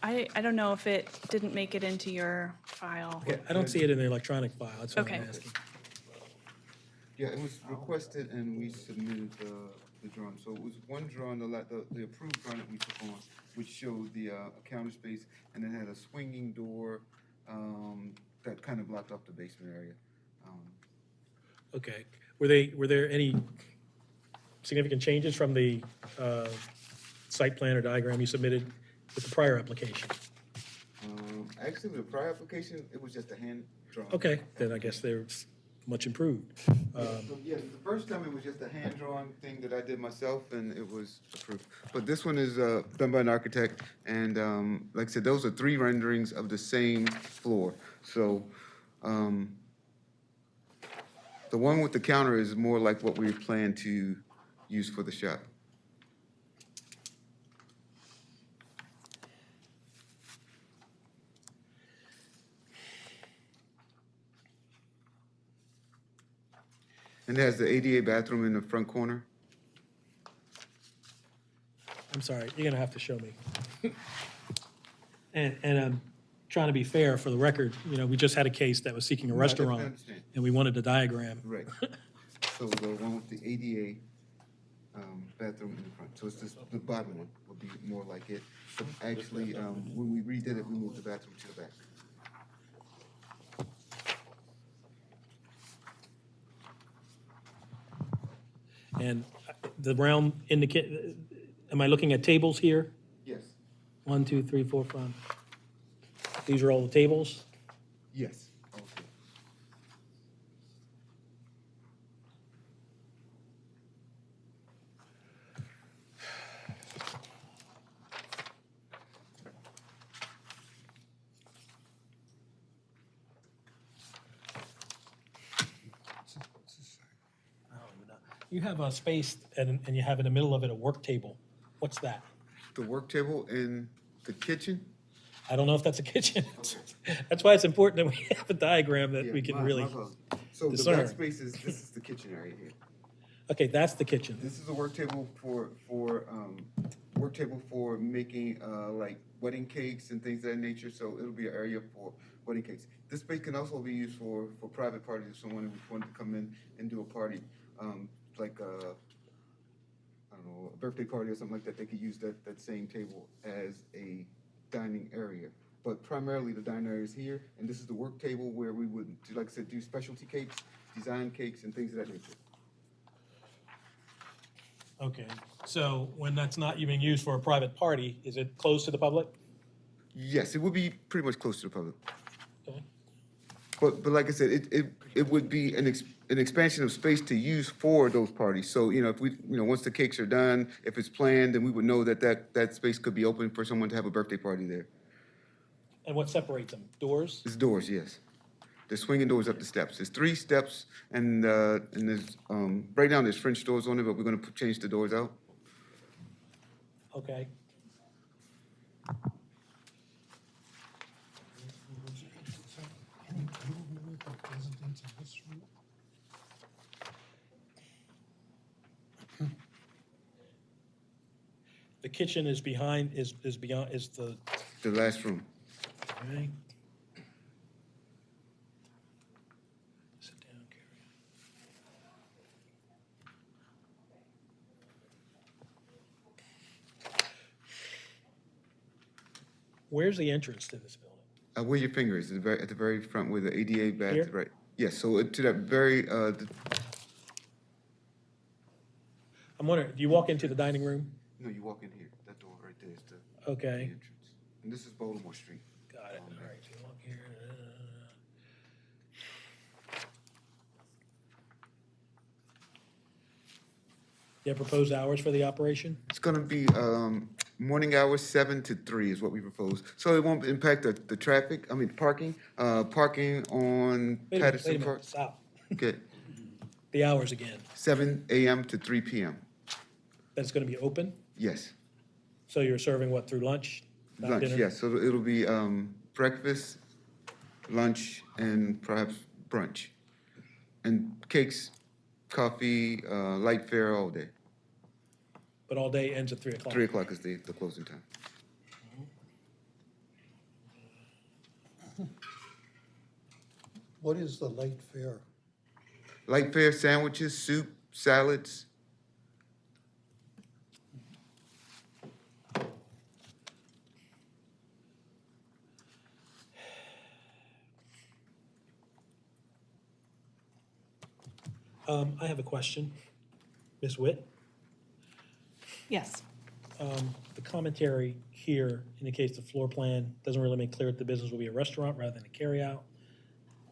I don't know if it didn't make it into your file. Okay, I don't see it in the electronic file, that's what I'm Okay. asking. Yeah, it was requested and we submitted the drawing. So it was one drawing, the approved drawing that we took on, which showed the counter space, and it had a swinging door that kind of blocked off the basement area. Okay. Were there any significant changes from the site plan or diagram you submitted with the prior application? Actually, the prior application, it was just a hand drawn. Okay, then I guess they're much improved. Yeah, the first time it was just a hand-drawn thing that I did myself, and it was approved. But this one is done by an architect, and like I said, those are 3 renderings of the same floor. So the one with the counter is more like what we plan to use for the shop. And it has the ADA bathroom in the front corner. I'm sorry, you're gonna have to show me. And I'm trying to be fair for the record, you know, we just had a case that was seeking a No, I restaurant, understand. and we wanted a diagram. Right. So the one with the ADA bathroom in the front. So it's just, the bottom one would be more like it. But actually, when we redid it, we moved the bathroom to the back. And the round indicate, am I looking at tables here? Yes. 1, 2, 3, 4, 5. These are all the tables? Yes. Okay. You have a space and you have in the middle of it a work table. What's that? The work table in the kitchen? I don't know if that's a kitchen. That's why it's important that we have a diagram that Yeah, we can my really fault. So the discern. back space is, this is the kitchen area here. Okay, that's the kitchen. This is a work table for making like wedding cakes and things of that nature. So it'll be an area for wedding cakes. This space can also be used for private parties if someone wanted to come in and do a party, like I don't know, a birthday party or something like that. They could use that same table as a dining area. But primarily the dining area is here, and this is the work table where we would, like I said, do specialty cakes, design cakes, and things of that nature. Okay, so when that's not even used for a private party, is it closed to the public? Yes, it would be pretty much close to the public. Okay. But like I said, it would be an expansion of space to use for those parties. So, you know, if we, you know, once the cakes are done, if it's planned, then we would know that space could be open for someone to have a birthday party there. And what separates them? Doors? It's doors, yes. There's swinging doors up the steps. There's 3 steps, and there's, right now there's French doors on it, but we're gonna change the doors out. Okay. The kitchen is behind, is beyond, is the, The last room. okay. Sit down, Carrie. Where's the entrance to this building? Where your finger is, at the very front where the ADA bath, Here? right? Yes, so to that very, I'm wondering, do you walk into the dining room? no, you walk in here. That door right there is the Okay, entrance. And this is Baltimore Street. got it. All right, so you walk here. You have proposed hours for the operation? It's gonna be, morning hours 7 to 3 is what we propose. So it won't impact the traffic, parking, parking on Wait a Patterson minute, Park. stop. Okay, The hours again. 7 AM to 3 PM. That's going to be open? Yes, So you're serving what, through lunch? Not lunch, dinner? yes. So it'll be, breakfast, lunch, and perhaps brunch. And cakes, coffee, light fare all day. But all day ends at 3 o'clock? 3 o'clock is the closing time. What is the late fare? Light fare sandwiches, soup, salads. I have a question. Ms. Witt? Yes. The commentary here indicates the floor plan doesn't really make clear that the business will be a restaurant rather than a carryout.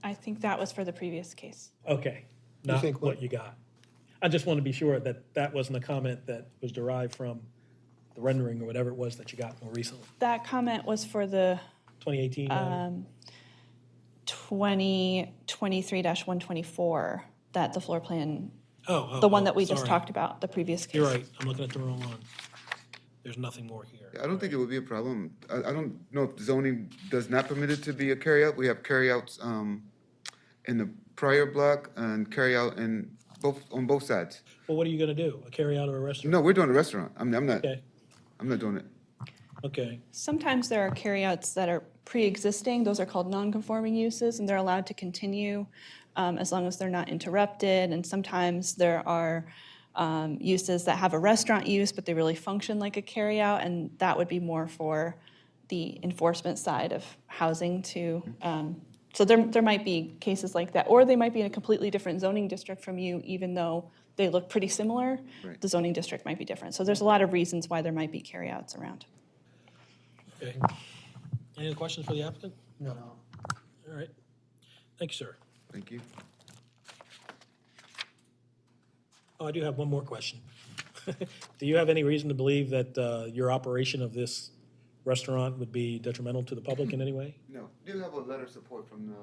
I think that was for the previous case. Okay, You not think what what? you got. I just want to be sure that that wasn't a comment that was derived from the rendering or whatever it was that you got more recently. That comment was for the 2018? 2023-124, that the floor plan, Oh, the one that we just sorry. talked about, the previous case. You're right, I'm looking at the wrong one. There's nothing more here. I don't think it would be a problem. I don't know if zoning does not permit it to be a carryout. We have carryouts in the prior block and carryout on both sides. Well, what are you going to do, a carryout or a restaurant? No, we're doing a restaurant. I'm not Okay, doing it. okay. Sometimes there are carryouts that are pre-existing, those are called non-conforming uses, and they're allowed to continue as long as they're not interrupted. And sometimes there are uses that have a restaurant use, but they really function like a carryout, and that would be more for the enforcement side of housing to, so there might be cases like that, or they might be in a completely different zoning district from you, even though they look pretty similar. Right. The zoning district might be different. So there's a lot of reasons why there might be carryouts around. Okay. Any other questions for the applicant? No. All right. Thank you, sir. Thank you. Oh, I do have one more question. Do you have any reason to believe that your operation of this restaurant would be detrimental to the public in any way? No, we do have a letter of support from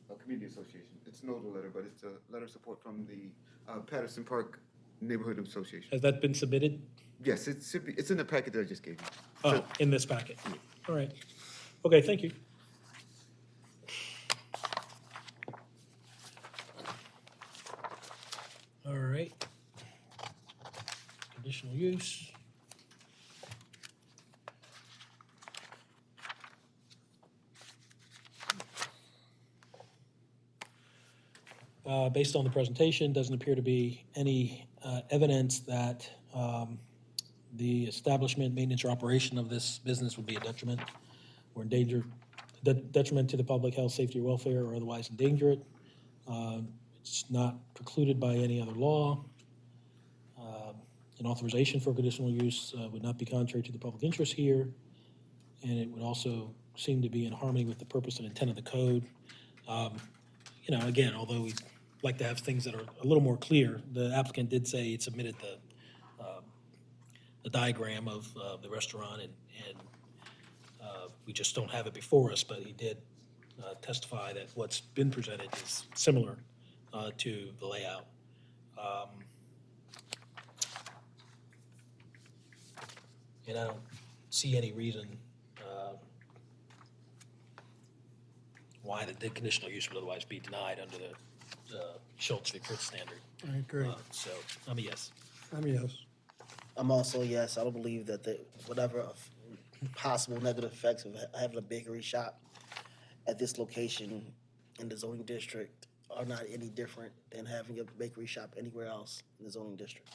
the community association. It's not a letter, but it's a letter of support from the Patterson Park Neighborhood Association. Has that been submitted? Yes, it's in the packet that I just gave you. Oh, in this packet? All right. Okay, thank you. All right. Conditional use. Based on the presentation, doesn't appear to be any evidence that the establishment, maintenance, or operation of this business would be a detriment or detriment to the public health, safety, or welfare, or otherwise endanger it. It's not precluded by any other law. An authorization for conditional use would not be contrary to the public interest here, and it would also seem to be in harmony with the purpose and intent of the code. Again, although we'd like to have things that are a little more clear, the applicant did say it submitted the diagram of the restaurant, and we just don't have it before us, but he did testify that what's been presented is similar to the layout. And I don't see any reason why the conditional use would otherwise be denied under the Schultz v. Fritz standard. I agree. So I'm a yes. I'm a yes. I'm also a yes. I don't believe that whatever possible negative effects of having a bakery shop at this location in the zoning district are not any different than having a bakery shop anywhere else in the zoning district.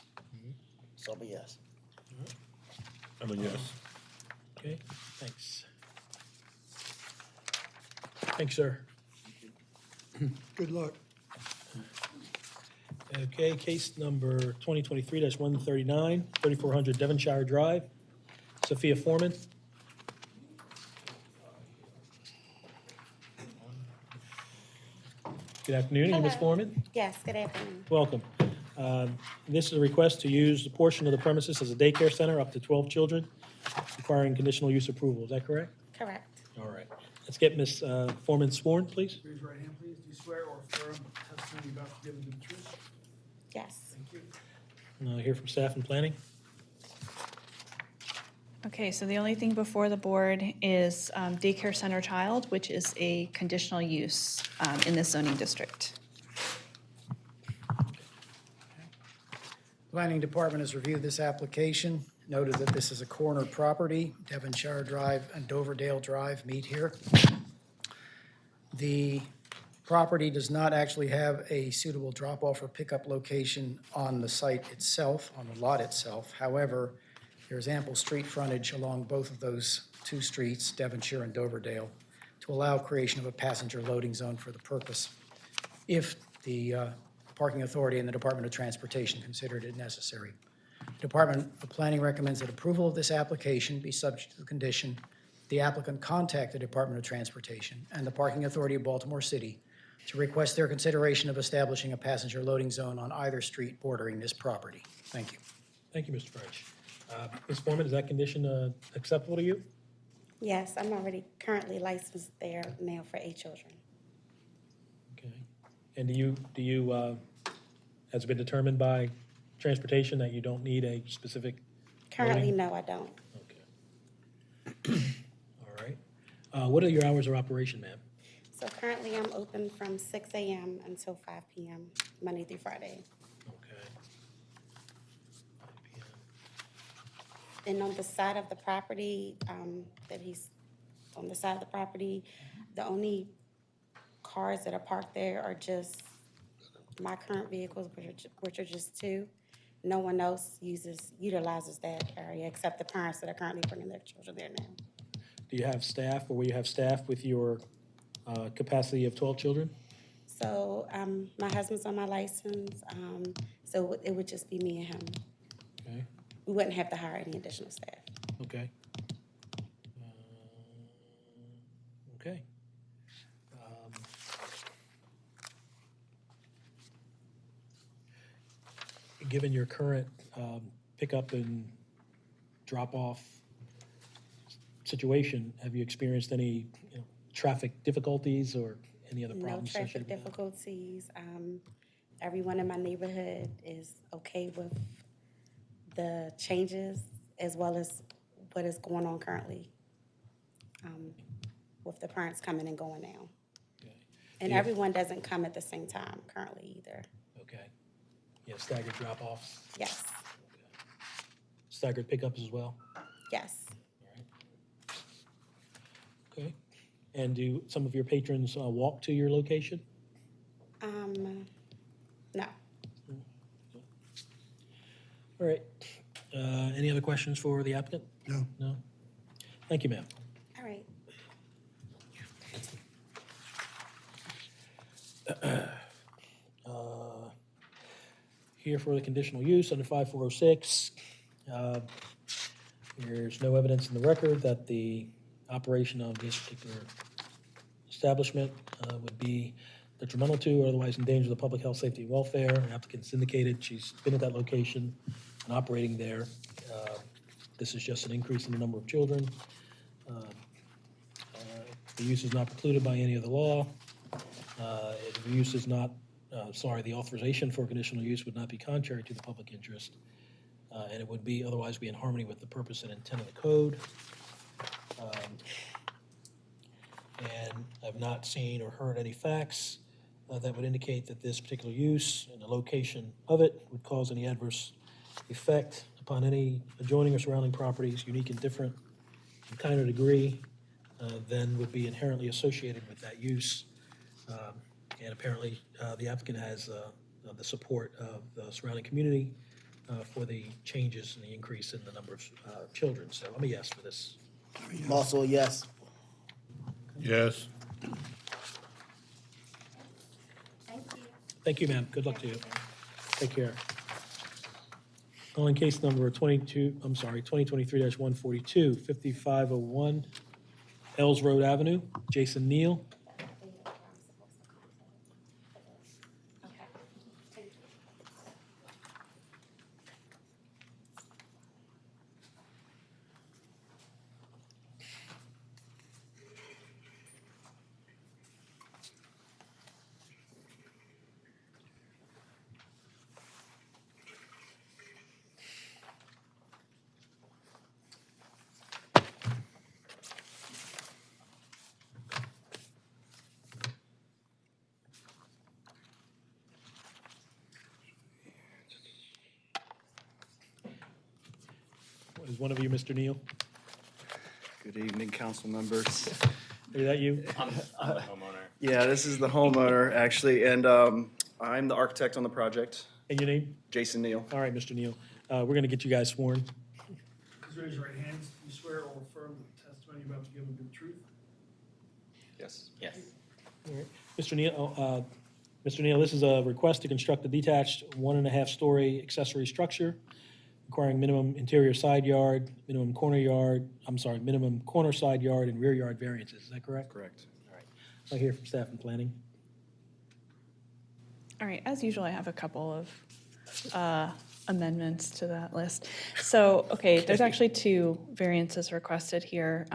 So I'm a yes. I'm a yes. Okay, thanks. Thanks, sir. Good luck. Okay, case number 2023-139, 3400 Devonshire Drive. Sophia Foreman. Good afternoon, are you Ms. Hello. Foreman? Yes, good afternoon. Welcome. This is a request to use a portion of the premises as a daycare center, up to 12 children, requiring conditional use approval. Is that correct? Correct. All right. Let's get Ms. Foreman sworn, please. Raise your right hand, please. Do you swear or affirm the testimony you're about to give is the truth? Yes. Thank you. Hear from staff and planning. Okay, so the only thing before the board is daycare center child, which is a conditional use in this zoning district. Planning Department has reviewed this application, noted that this is a corner property. Devonshire Drive and Doverdale Drive meet here. The property does not actually have a suitable drop-off or pickup location on the site itself, on the lot itself. However, there's ample street frontage along both of those two streets, Devonshire and Doverdale, to allow creation of a passenger loading zone for the purpose, if the Parking Authority and the Department of Transportation considered it necessary. The Department of Planning recommends that approval of this application be subject to the condition the applicant contact the Department of Transportation and the Parking Authority of Baltimore City to request their consideration of establishing a passenger loading zone on either street bordering this property. Thank you. Thank you, Mr. French. Ms. Foreman, is that condition acceptable to you? Yes, I'm already currently licensed there now for 8 children. Okay. And do you, has it been determined by transportation that you don't need a specific Currently, loading? no, I don't. All right. What are your hours of operation, ma'am? So currently, I'm open from 6 a.m. until 5 p.m., Monday through Friday. Okay. And on the side of the property, on the side of the property, the only cars that are parked there are just my current vehicles, which are just 2. No one else utilizes that area except the parents that are currently bringing their children there now. Do you have staff, or will you have staff with your capacity of 12 children? So my husband's on my license, so it would just be me and him. Okay. We wouldn't have to hire any additional staff. Okay. Okay. Given your current pickup and drop-off situation, have you experienced any traffic difficulties or any other No problems traffic associated with that? difficulties. Everyone in my neighborhood is okay with the changes as well as what is going on currently with the parents coming and going now. Okay. And Yeah. everyone doesn't come at the same time currently either. Okay. You have staggered drop-offs, Yes, staggered pickups as well? yes. Okay. And do some of your patrons walk to your location? No. All right. Any other questions for the applicant? No. No? Thank you, ma'am. All right. Here for the conditional use under 5406. There's no evidence in the record that the operation of this particular establishment would be detrimental to or otherwise endanger the public health, safety, and welfare. The applicant's indicated she's been at that location and operating there. This is just an increase in the number of children. The use is not precluded by any other law. The use is not, the authorization for conditional use would not be contrary to the public interest, and it would be otherwise be in harmony with the purpose and intent of the code. And I've not seen or heard any facts that would indicate that this particular use and the location of it would cause any adverse effect upon any adjoining or surrounding properties, unique and different in kind or degree, than would be inherently associated with that use. And apparently, the applicant has the support of the surrounding community for the changes and the increase in the number of children. So I'm a yes for this. I'm also a yes. Yes. Thank you, ma'am. Good luck to you. Take care. Calling case number 2023-142, 5501 Ells Road Avenue. Jason Neal. is one of you, Mr. Neal? Good evening, council members. Is that you? I'm the homeowner. Yeah, this is the homeowner, actually, and I'm the architect on the project. And your name? Jason Neal. All right, Mr. Neal. We're going to get you guys sworn. Please raise your right hands. You swear or affirm that the testimony you're about to give will be the truth? Yes. Yes. All right. Mr. Neal, this is a request to construct a detached 1.5-story accessory structure requiring minimum interior side yard, minimum corner side yard and rear yard variances. Is that correct? Correct. All right. I'll hear from staff and planning. All right, as usual, I have a couple of amendments to that list. So, okay, there's actually 2 variances requested here.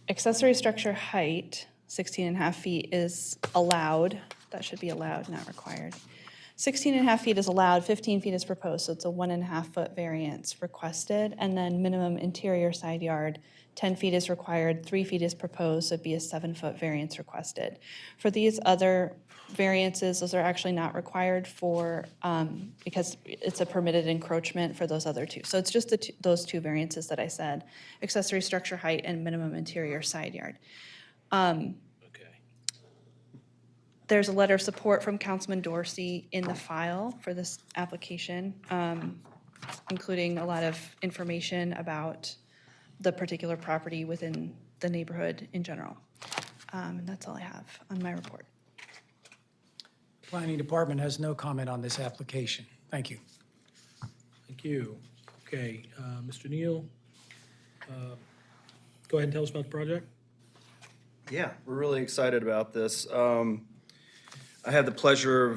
Accessory structure height, 16.5 feet is allowed. That should be allowed, not required. 16.5 feet is allowed, 15 feet is proposed, so it's a 1.5-foot variance requested. And then minimum interior side yard, 10 feet is required, 3 feet is proposed, so it'd be a 7-foot variance requested. For these other variances, those are actually not required for, because it's a permitted encroachment for those other 2. So it's just those 2 variances that I said, accessory structure height and minimum interior side yard. There's a letter of support from Councilman Dorsey in the file for this application, including a lot of information about the particular property within the neighborhood in general. And that's all I have on my report. Planning Department has no comment on this application. Thank you. Thank you. Okay, Mr. Neal, go ahead and tell us about the project. Yeah, we're really excited about this. I had the pleasure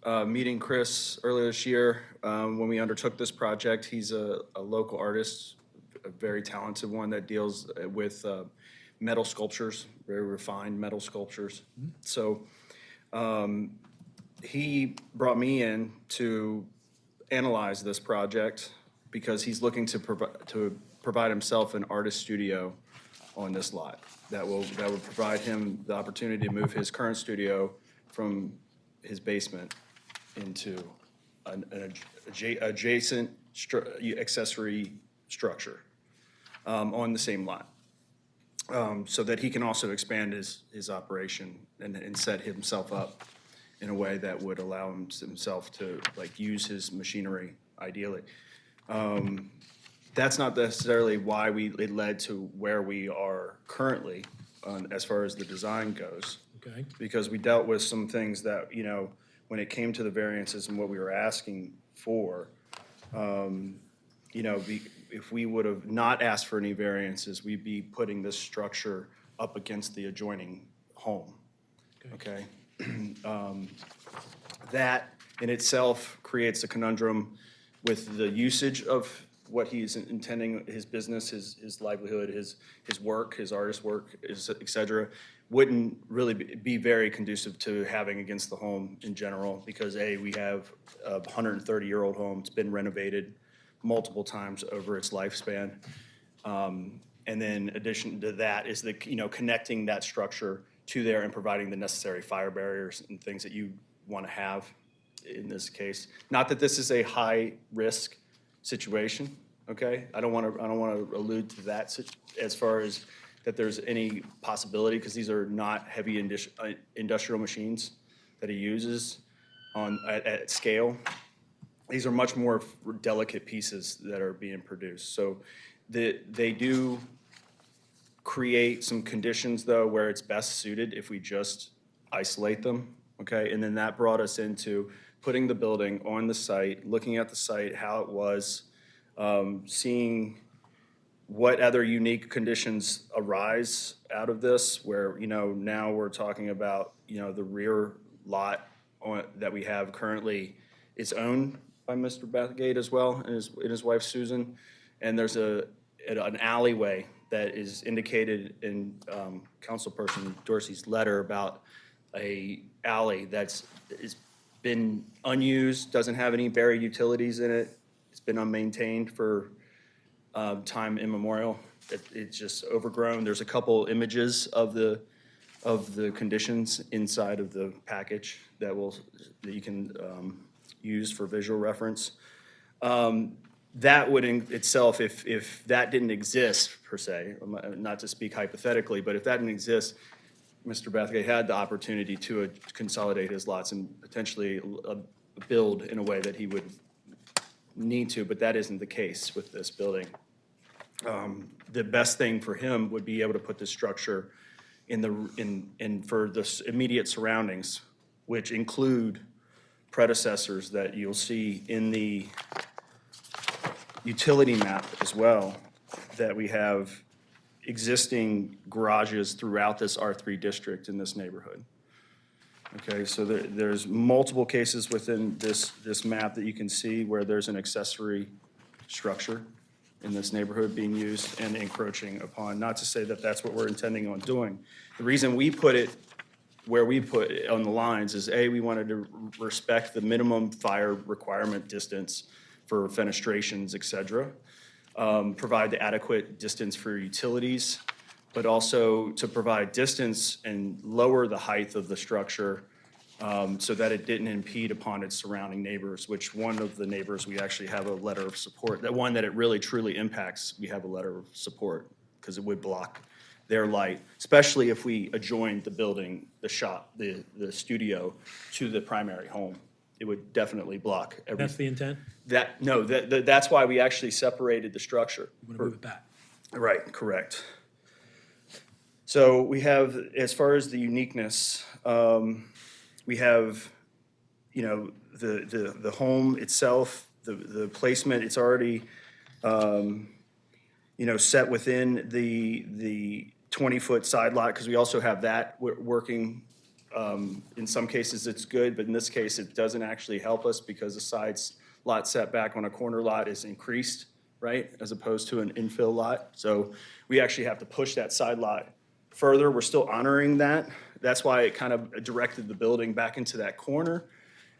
of meeting Chris earlier this year when we undertook this project. He's a local artist, a very talented one that deals with metal sculptures, very refined metal sculptures. So he brought me in to analyze this project because he's looking to provide himself an artist studio on this lot that will provide him the opportunity to move his current studio from his basement into an adjacent accessory structure on the same lot, so that he can also expand his operation and set himself up in a way that would allow himself to use his machinery ideally. That's not necessarily why it led to where we are currently as far as the design goes. Okay. Because we dealt with some things that, when it came to the variances and what we were asking for, if we would have not asked for any variances, we'd be putting this structure up against the adjoining home. Okay? That in itself creates a conundrum with the usage of what he's intending, his business, his livelihood, his work, his artist work, et cetera, wouldn't really be very conducive to having against the home in general, because we have a 130-year-old home. It's been renovated multiple times over its lifespan. And then in addition to that is connecting that structure to there and providing the necessary fire barriers and things that you want to have in this case. Not that this is a high-risk situation, okay? I don't want to allude to that as far as that there's any possibility, because these are not heavy industrial machines that he uses at scale. These are much more delicate pieces that are being produced. So they do create some conditions, though, where it's best suited if we just isolate them, okay? And then that brought us into putting the building on the site, looking at the site, how it was, seeing what other unique conditions arise out of this, where, now we're talking about, the rear lot that we have currently is owned by Mr. Bathgate as well, and his wife Susan. And there's an alleyway that is indicated in Councilperson Dorsey's letter about a alley that's been unused, doesn't have any buried utilities in it. It's been unmaintained for time immemorial. It's just overgrown. There's a couple images of the conditions inside of the package that you can use for visual reference. that would in itself, if that didn't exist per se, not to speak hypothetically, but if that didn't exist, Mr. Bathgate had the opportunity to consolidate his lots and potentially build in a way that he would need to, but that isn't the case with this building. The best thing for him would be able to put this structure for the immediate surroundings, which include predecessors that you'll see in the utility map as well, that we have existing garages throughout this R3 district in this neighborhood. Okay, so there's multiple cases within this map that you can see where there's an accessory structure in this neighborhood being used and encroaching upon. Not to say that that's what we're intending on doing. The reason we put it where we put it on the lines is, A, we wanted to respect the minimum fire requirement distance for fenestrations, et cetera, provide the adequate distance for utilities, but also to provide distance and lower the height of the structure so that it didn't impede upon its surrounding neighbors, which one of the neighbors, we actually have a letter of support. That one that it really truly impacts, we have a letter of support because it would block their light, especially if we adjoined the building, the shop, the studio to the primary home. It would definitely block everything. That's the intent? That's why we actually separated the structure. You want to move it back? Right, correct. So we have, as far as the uniqueness, we have, you know, the home itself, the placement, it's already, you know, set within the 20-foot side lot, because we also have that working. In some cases, it's good, but in this case, it doesn't actually help us because the side lot setback on a corner lot is increased, right, as opposed to an infill lot. So we actually have to push that side lot further. We're still honoring that. That's why it kind of directed the building back into that corner.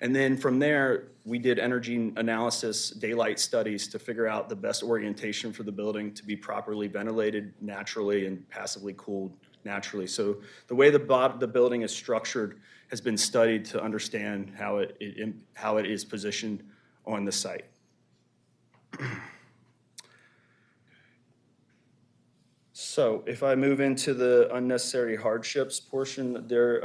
And then from there, we did energy analysis, daylight studies to figure out the best orientation for the building to be properly ventilated naturally and passively cooled naturally. So the way the building is structured has been studied to understand how it is positioned on the site. So if I move into the unnecessary hardships portion, there,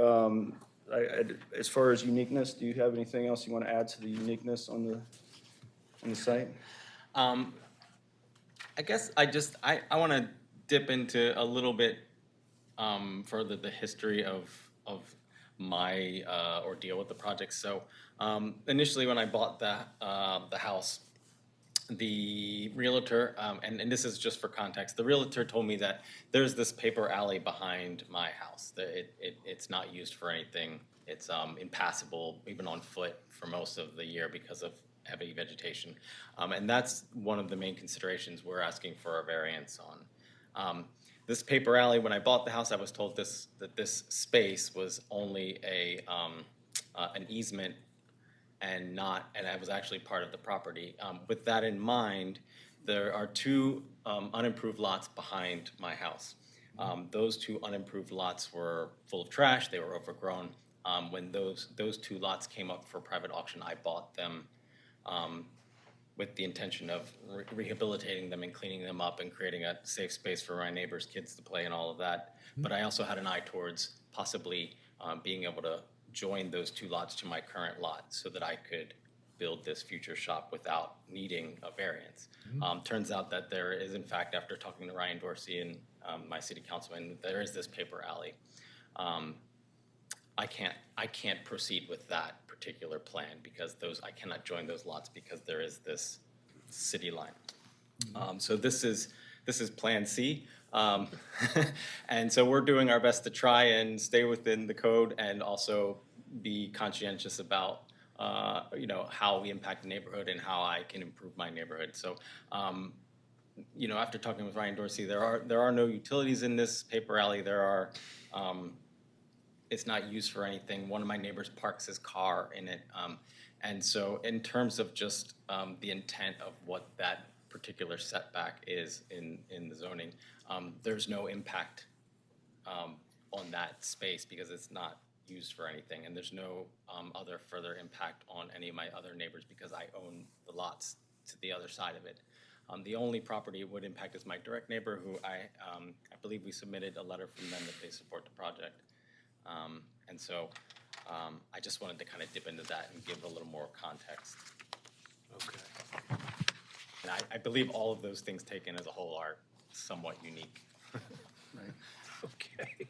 as far as uniqueness, do you have anything else you want to add to the uniqueness on the site? I guess I want to dip into a little bit further the history of my ordeal with the project. So initially when I bought the house, the realtor, and this is just for context, the realtor told me that there's this paper alley behind my house. It's not used for anything. It's impassable, even on foot, for most of the year because of heavy vegetation. And that's one of the main considerations we're asking for a variance on. This paper alley, when I bought the house, I was told that this space was only an easement and I was actually part of the property. With that in mind, there are two unimproved lots behind my house. Those two unimproved lots were full of trash, they were overgrown. When those two lots came up for private auction, I bought them with the intention of rehabilitating them and cleaning them up and creating a safe space for my neighbors' kids to play and all of that. But I also had an eye towards possibly being able to join those two lots to my current lot so that I could build this future shop without needing a variance. Turns out that there is, in fact, after talking to Ryan Dorsey and my city councilman, there is this paper alley. I can't proceed with that particular plan because I cannot join those lots because there is this city line. So this is Plan C. And so we're doing our best to try and stay within the code and also be conscientious about how we impact the neighborhood and how I can improve my neighborhood. So after talking with Ryan Dorsey, there are no utilities in this paper alley. It's not used for anything. One of my neighbors parks his car in it. And so in terms of just the intent of what that particular setback is in the zoning, there's no impact on that space because it's not used for anything. And there's no other further impact on any of my other neighbors because I own the lots to the other side of it. The only property it would impact is my direct neighbor, who I believe we submitted a letter from them that they support the project. And so I just wanted to kind of dip into that and give a little more context. Okay. And I believe all of those things taken as a whole are somewhat unique. Okay.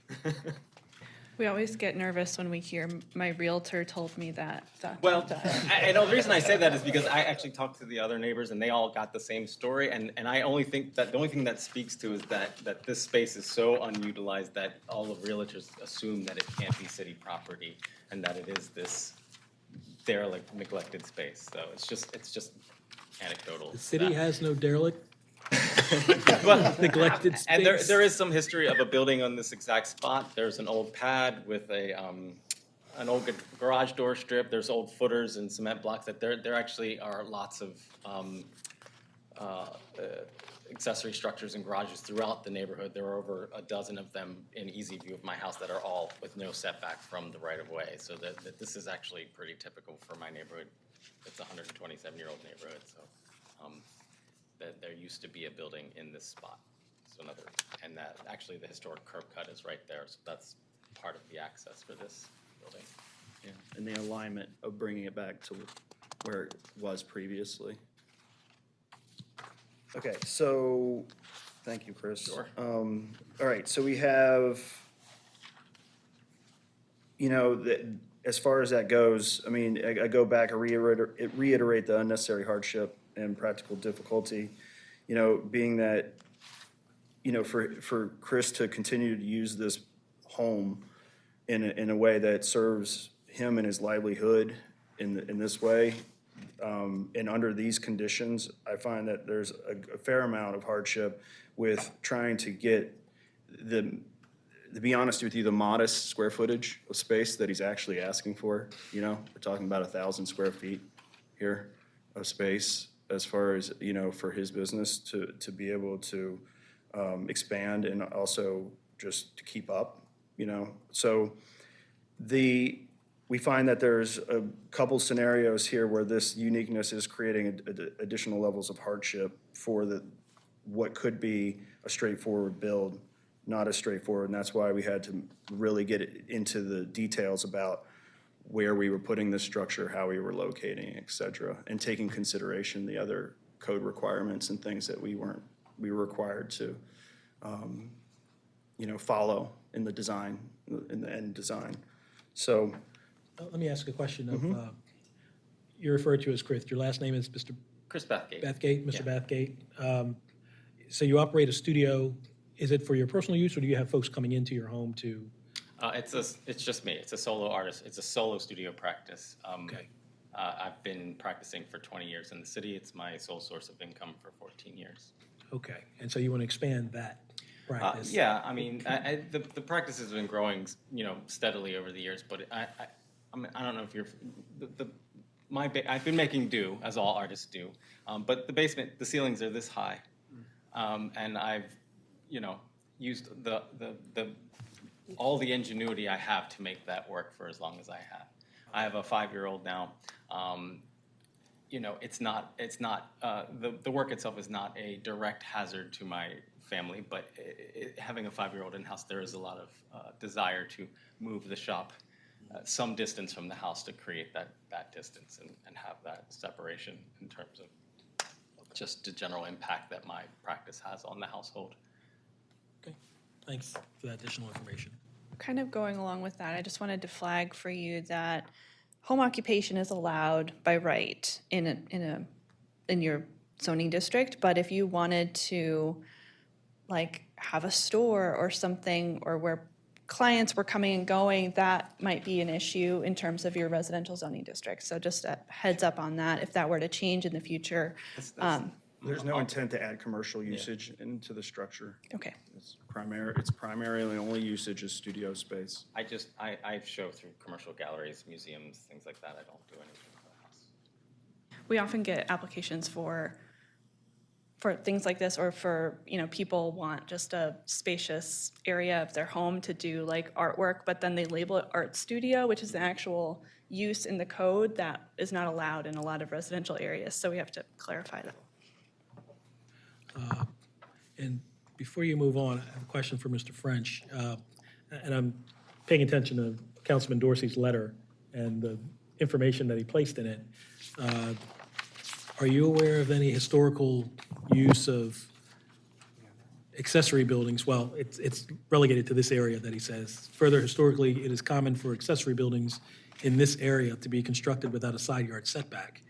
We always get nervous when we hear, my realtor told me that. Well, and the reason I say that is because I actually talked to the other neighbors and they all got the same story. And I only think that the only thing that speaks to is that this space is so unutilized that all of realtors assume that it can't be city property and that it is this derelict, neglected space. So it's just anecdotal. The city has no derelict Well, neglected and space. there is some history of a building on this exact spot. There's an old pad with an old garage door strip. There's old footers and cement blocks. That there actually are lots of accessory structures and garages throughout the neighborhood. There are over a dozen of them in easy view of my house that are all with no setback from the right of way. So that this is actually pretty typical for my neighborhood. It's a 127-year-old neighborhood. So. That there used to be a building in this spot. So and that actually the historic curb cut is right there. So that's part of the access for this building. Yeah, and the alignment of bringing it back to where it was previously. Okay, so, thank you, Chris. Sure. All right, so we have, as far as that goes, I mean, I go back and reiterate the unnecessary hardship and practical difficulty, being that, for Chris to continue to use this home in a way that serves him and his livelihood in this way, and under these conditions, I find that there's a fair amount of hardship with trying to get to be honest with you, the modest square footage of space that he's actually asking for. We're talking about 1,000 square feet here of space as far as, for his business to be able to expand and also just to keep up, So we find that there's a couple scenarios here where this uniqueness is creating additional levels of hardship for what could be a straightforward build, not as straightforward. And that's why we had to really get into the details about where we were putting this structure, how we were locating, et cetera, and taking consideration the other code requirements and things that we were required to, follow in the design, in the end design. So. Let me ask a question of, you're referred to as Chris, your last name is Mr. Chris Bathgate. Bathgate, Mr. Bathgate. So you operate a studio, is it for your personal use or do you have folks coming into your home to? It's just me. It's a solo artist. It's a solo studio practice. Okay. I've been practicing for 20 years in the city. It's my sole source of income for 14 years. Okay, and so you want to expand that practice? Yeah, I mean, the practice has been growing, steadily over the years. But I don't know if you're I've been making do as all artists do, but the ceilings are this high, and I've used all the ingenuity I have to make that work for as long as I have. I have a 5-year-old now. It's not the work itself is not a direct hazard to my family, but having a 5-year-old in-house, there is a lot of desire to move the shop some distance from the house to create that distance and have that separation in terms of just the general impact that my practice has on the household. Okay, thanks for that additional information. Kind of going along with that, I just wanted to flag for you that home occupation is allowed by right in your zoning district, but if you wanted to have a store or something, or where clients were coming and going, that might be an issue in terms of your residential zoning district. So just a heads up on that, if that were to change in the future. There's no intent to add commercial usage into the structure. Okay. It's primarily only usage is studio space. I show through commercial galleries, museums, things like that. I don't do anything for the house. We often get applications for for things like this, or for, people want just a spacious area of their home to do like artwork, but then they label it art studio, which is an actual use in the code that is not allowed in a lot of residential areas, so we have to clarify that. And before you move on, I have a question for Mr. French. And I'm paying attention to Councilman Dorsey's letter and the information that he placed in it. Are you aware of any historical use of accessory buildings? Well, it's relegated to this area that he says. Further, historically, it is common for accessory buildings in this area to be constructed without a side yard setback.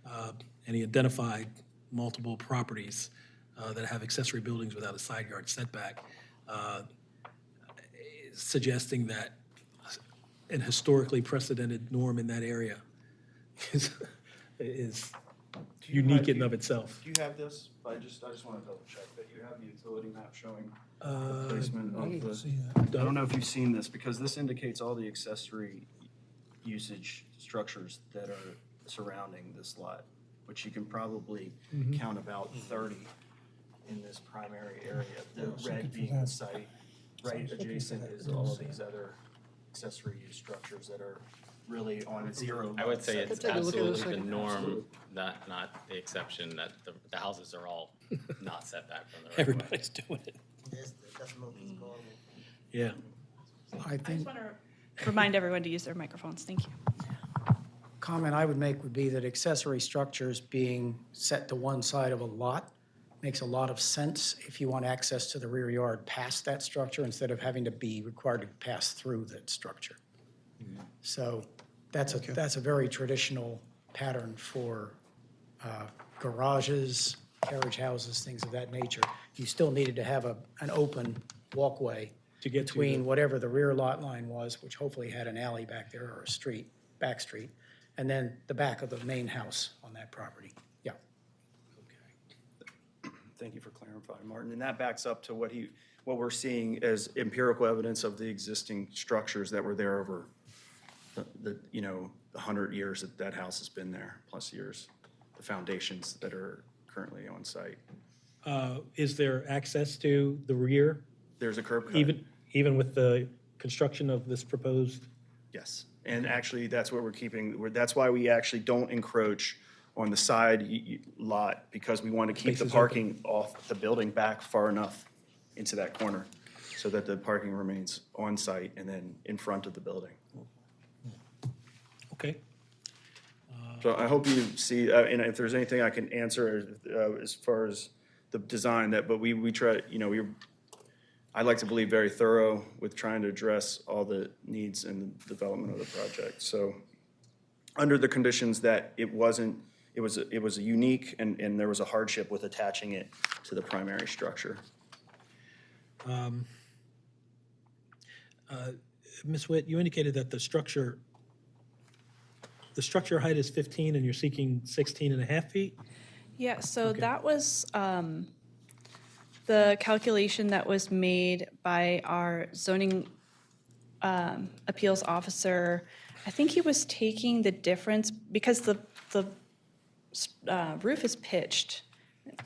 And he identified multiple properties that have accessory buildings without a side yard setback, suggesting that an historically precedented norm in that area is unique in and of itself. Do you have this? I just want to double check that you have the utility map showing the placement I of didn't the. see I that. don't know if you've seen this, because this indicates all the accessory usage structures that are surrounding this lot, which you can probably count about 30 in this primary area. The red being the site, right adjacent is all of these other accessory use structures that are really on a zero. I would say lot it's setback. absolutely the norm, not the exception, that the houses are all not set back from the right of way. Everybody's doing it. That's what it's called. Yeah. I I think just want to remind everyone to use their microphones. Thank you. comment I would make would be that accessory structures being set to one side of a lot makes a lot of sense if you want access to the rear yard past that structure instead of having to be required to pass through that structure. So that's a very traditional pattern for garages, carriage houses, things of that nature. You still needed to have an open walkway To get to between whatever the rear lot line was, which hopefully had an alley back there or a street, back street, and then the back of the main house on that property. Yeah. Thank you for clarifying, Martin. And that backs up to what we're seeing as empirical evidence of the existing structures that were there over the 100 years that house has been there, plus years, the foundations that are currently on site. Is there access to the rear, There's a curb cut. even with the construction of this proposed? Yes, and actually, that's what we're keeping, that's why we actually don't encroach on the side lot, because we want to keep the Spaces parking off the building back far enough into that corner, so that the parking remains on site and then in front of the building. Okay. So I hope you see, and if there's anything I can answer as far as the design, but we try, I like to believe very thorough with trying to address all the needs and the development of the project. So under the conditions that it was a unique and there was a hardship with attaching it to the primary structure. Ms. Witt, you indicated that the structure height is 15 and you're seeking 16 and a half feet? Yeah, so that was the calculation that was made by our zoning appeals officer. I think he was taking the difference, because the roof is pitched.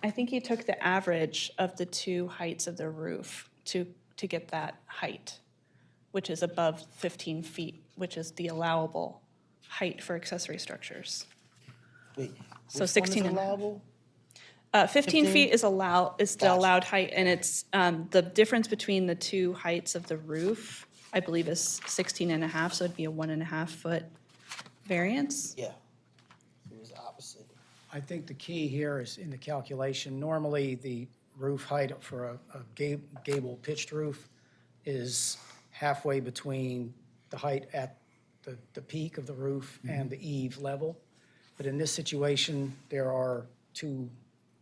I think he took the average of the two heights of the roof to get that height, which is above 15 feet, which is the allowable height for accessory structures. Wait, So which 16 one is and allowable? 15 feet is the Gotcha. allowed height, and it's, the difference between the two heights of the roof, I believe, is 16 and a half, so it'd be a 1.5 foot variance. Yeah. It was opposite. I think the key here is in the calculation. Normally, the roof height for a gable pitched roof is halfway between the height at the peak of the roof and the eave level. But in this situation, there are two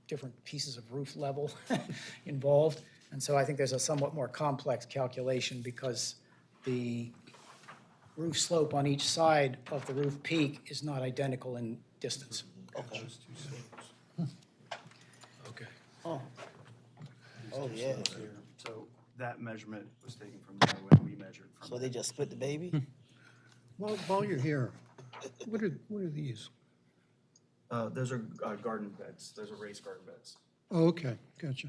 different pieces of roof level involved. And so I think there's a somewhat more complex calculation because the roof slope on each side of the roof peak is not identical in distance. Okay. Okay. Oh. Oh, yeah. So that measurement was taken from there when we measured from. So they just split the baby? While you're here, what are these? Those are garden beds. Those are raised garden beds. Oh, okay, gotcha.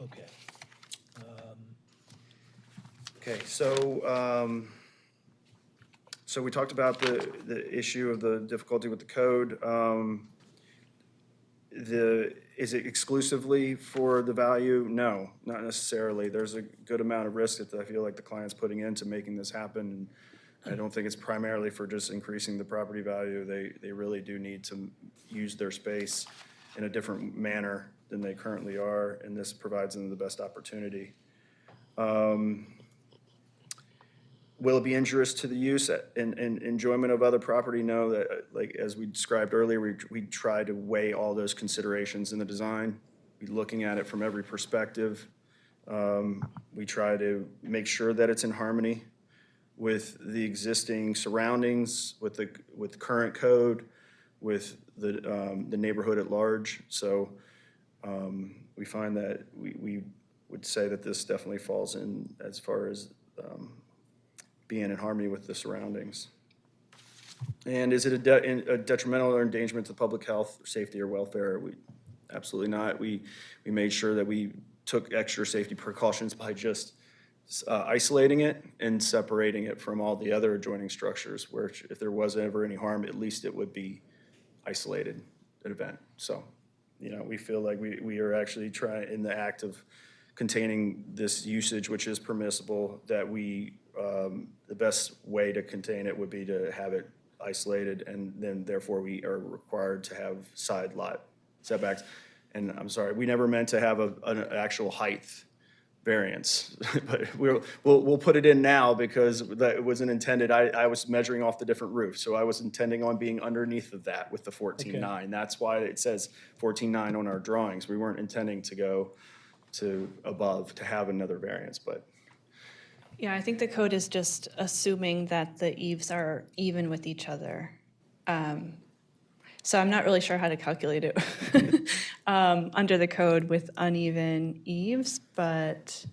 Okay. Okay, so, so we talked about the issue of the difficulty with the code. Is it exclusively for the value? No, not necessarily. There's a good amount of risk that I feel like the client's putting into making this happen. And I don't think it's primarily for just increasing the property value. They really do need to use their space in a different manner than they currently are, and this provides them the best opportunity. Will it be injurious to the use and enjoyment of other property? No, that, like, as we described earlier, we try to weigh all those considerations in the design. We're looking at it from every perspective. We try to make sure that it's in harmony with the existing surroundings, with the current code, with the neighborhood at large. So we find that we would say that this definitely falls in as far as being in harmony with the surroundings. And is it a detrimental or endangerment to public health, safety, or welfare? Absolutely not. We made sure that we took extra safety precautions by just isolating it and separating it from all the other adjoining structures, where if there was ever any harm, at least it would be isolated event. So, we feel like we are actually trying, in the act of containing this usage, which is permissible, that the best way to contain it would be to have it isolated, and then therefore we are required to have side lot setbacks. And I'm sorry, we never meant to have an actual height variance, but we'll put it in now because that wasn't intended. I was measuring off the different roofs, so I was intending on being underneath of that with the 14.9. That's why it says 14.9 on our drawings. We weren't intending to go to above to have another variance, but. Yeah, I think the code is just assuming that the eaves are even with each other. So I'm not really sure how to calculate it under the code with uneven eaves, but.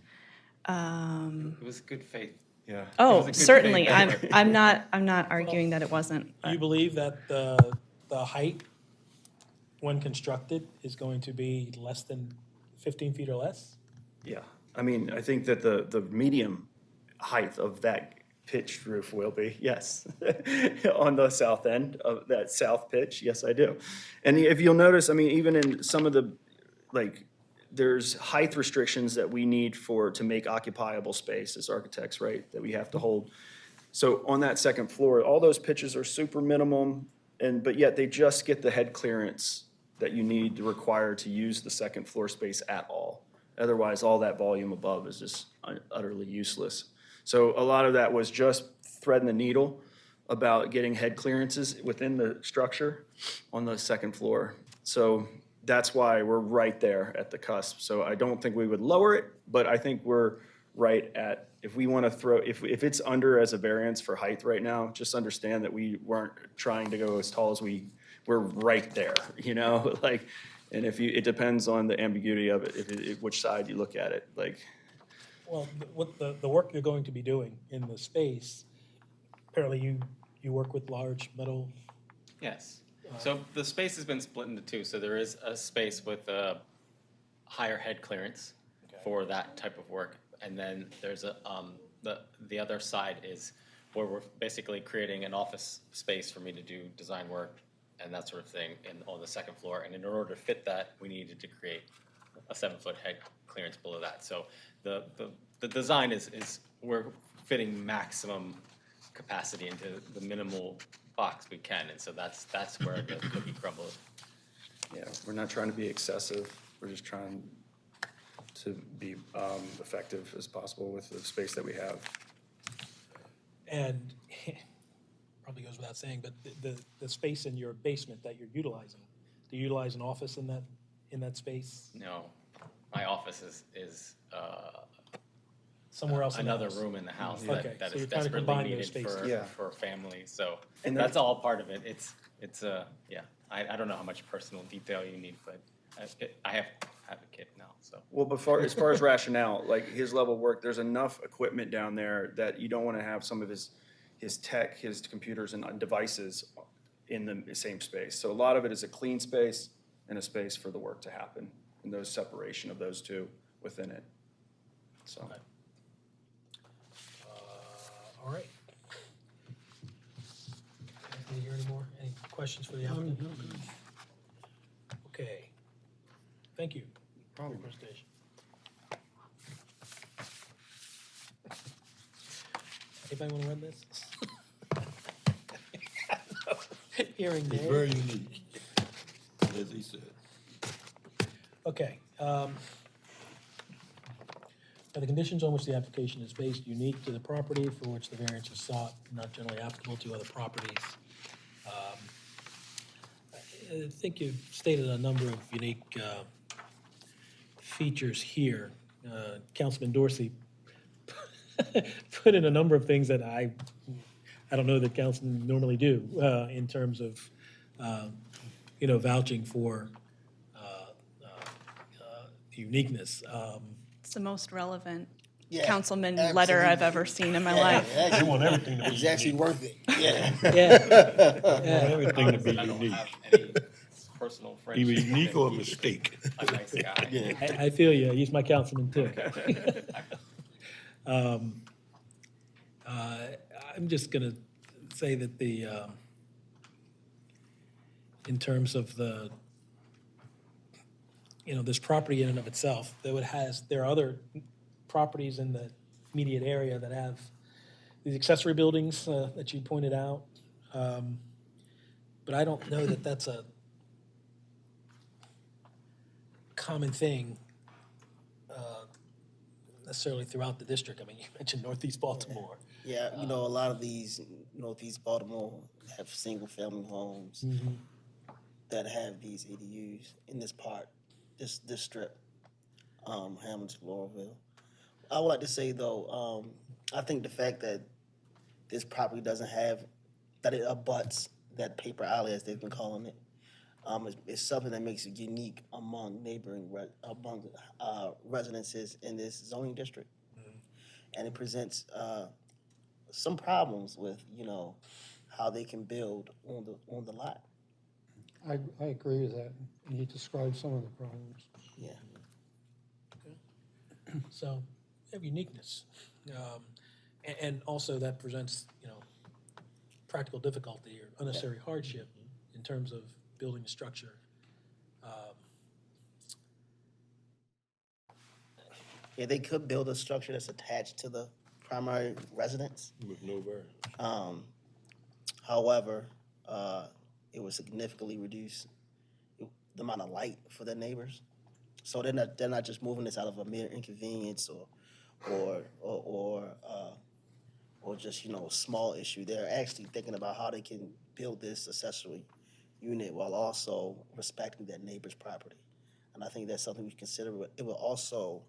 It was good faith. Yeah. Oh, certainly. I'm not arguing that it wasn't. Do you believe that the height, when constructed, is going to be less than 15 feet or less? Yeah, I mean, I think that the medium height of that pitched roof will be, yes. On the south end of that south pitch, yes, I do. And if you'll notice, I mean, even in some of the, there's height restrictions that we need to make occupiable space as architects, right? That we have to hold. So on that second floor, all those pitches are super minimum, but yet they just get the head clearance that you need to require to use the second floor space at all. Otherwise, all that volume above is just utterly useless. So a lot of that was just threading the needle about getting head clearances within the structure on the second floor. So that's why we're right there at the cusp. So I don't think we would lower it, but I think we're right at, if we want to throw, if it's under as a variance for height right now, just understand that we weren't trying to go as tall as we're right there, and it depends on the ambiguity of it, which side you look at it, Well, what the work you're going to be doing in the space, apparently you work with large metal. Yes. So the space has been split into two. So there is a space with a higher head clearance for that type of work, and then there's the other side is where we're basically creating an office space for me to do design work and that sort of thing on the second floor. And in order to fit that, we needed to create a 7-foot head clearance below that. So the design is we're fitting maximum capacity into the minimal box we can, and so that's where the cookie crumbles. Yeah, we're not trying to be excessive. We're just trying to be effective as possible with the space that we have. And probably goes without saying, but the space in your basement that you're utilizing, do you utilize an office in that space? No, my office is somewhere else. Another room in the house that So is you're desperately those needed spaces. for family. So And that's all part of it. It's yeah. I don't know how much personal detail you need, but I have a kid now. So Well, as far as rationale, his level of work, there's enough equipment down there that you don't want to have some of his tech, his computers and devices in the same space. So a lot of it is a clean space and a space for the work to happen, and those separation of those two within it. So. All right. Anthony, hear any more? Any questions for the applicant? Okay. Thank you for your presentation. Anybody want to run this? Hearing It's none. very unique, as he said. Okay. Are the conditions on which the application is based unique to the property for which the variance is sought, not generally applicable to other properties? I think you've stated a number of unique features here. Councilman Dorsey put in a number of things that I don't know that councilmen normally do in terms of, vouching for uniqueness. It's the most relevant Yeah, councilman letter I've ever seen in my life. They want everything to be It's actually unique. worth it. Yeah. They want everything to be I don't unique. have any personal friendship. Either unique or a with him. mistake. A nice guy. I feel you. He's my councilman too. I'm just going to say that in terms of this property in and of itself, there are other properties in the immediate area that have these accessory buildings that you pointed out. But I don't know that that's a common thing necessarily throughout the district. I mean, you mentioned Northeast Baltimore. Yeah, a lot of these Northeast Baltimore have single-family homes that have these ADUs in this part, this strip, Hamilton, Laurelville. I would like to say though, I think the fact that this property doesn't have, that it abuts that paper alley as they've been calling it, is something that makes it unique among neighboring residences in this zoning district, and it presents some problems with how they can build on the lot. I agree with that. You described some of the problems. Yeah. So you have uniqueness. And also that presents, practical difficulty or unnecessary hardship in terms of building a structure. Yeah, they could build a structure that's attached to the primary residence. With no variance. However, it would significantly reduce the amount of light for their neighbors. So they're not just moving this out of a mere inconvenience or just a small issue. They're actually thinking about how they can build this accessory unit while also respecting their neighbor's property. And I think that's something we consider. It will also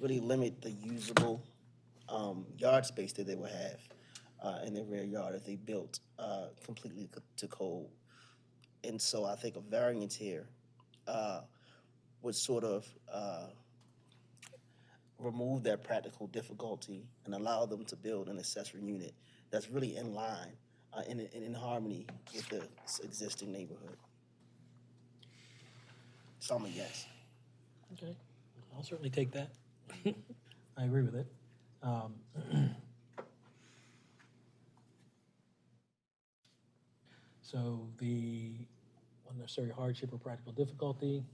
really limit the usable yard space that they will have in their rear yard if they built completely to code. And so I think a variance here would sort of remove that practical difficulty and allow them to build an accessory unit that's really in line and in harmony with the existing neighborhood. So I'm a yes. Okay, I'll certainly take that. I agree with it. So the unnecessary hardship or practical difficulty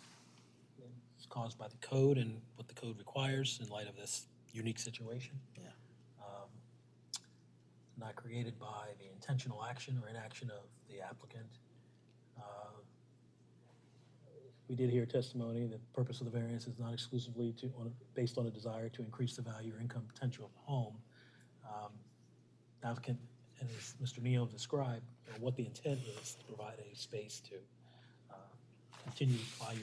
is caused by the code and what the code requires in light of this unique situation. Yeah. Not created by the intentional action or inaction of the applicant. We did hear testimony that the purpose of the variance is not exclusively based on a desire to increase the value or income potential of the home. The applicant, and as Mr. Neal described, what the intent is to provide a space to continue to apply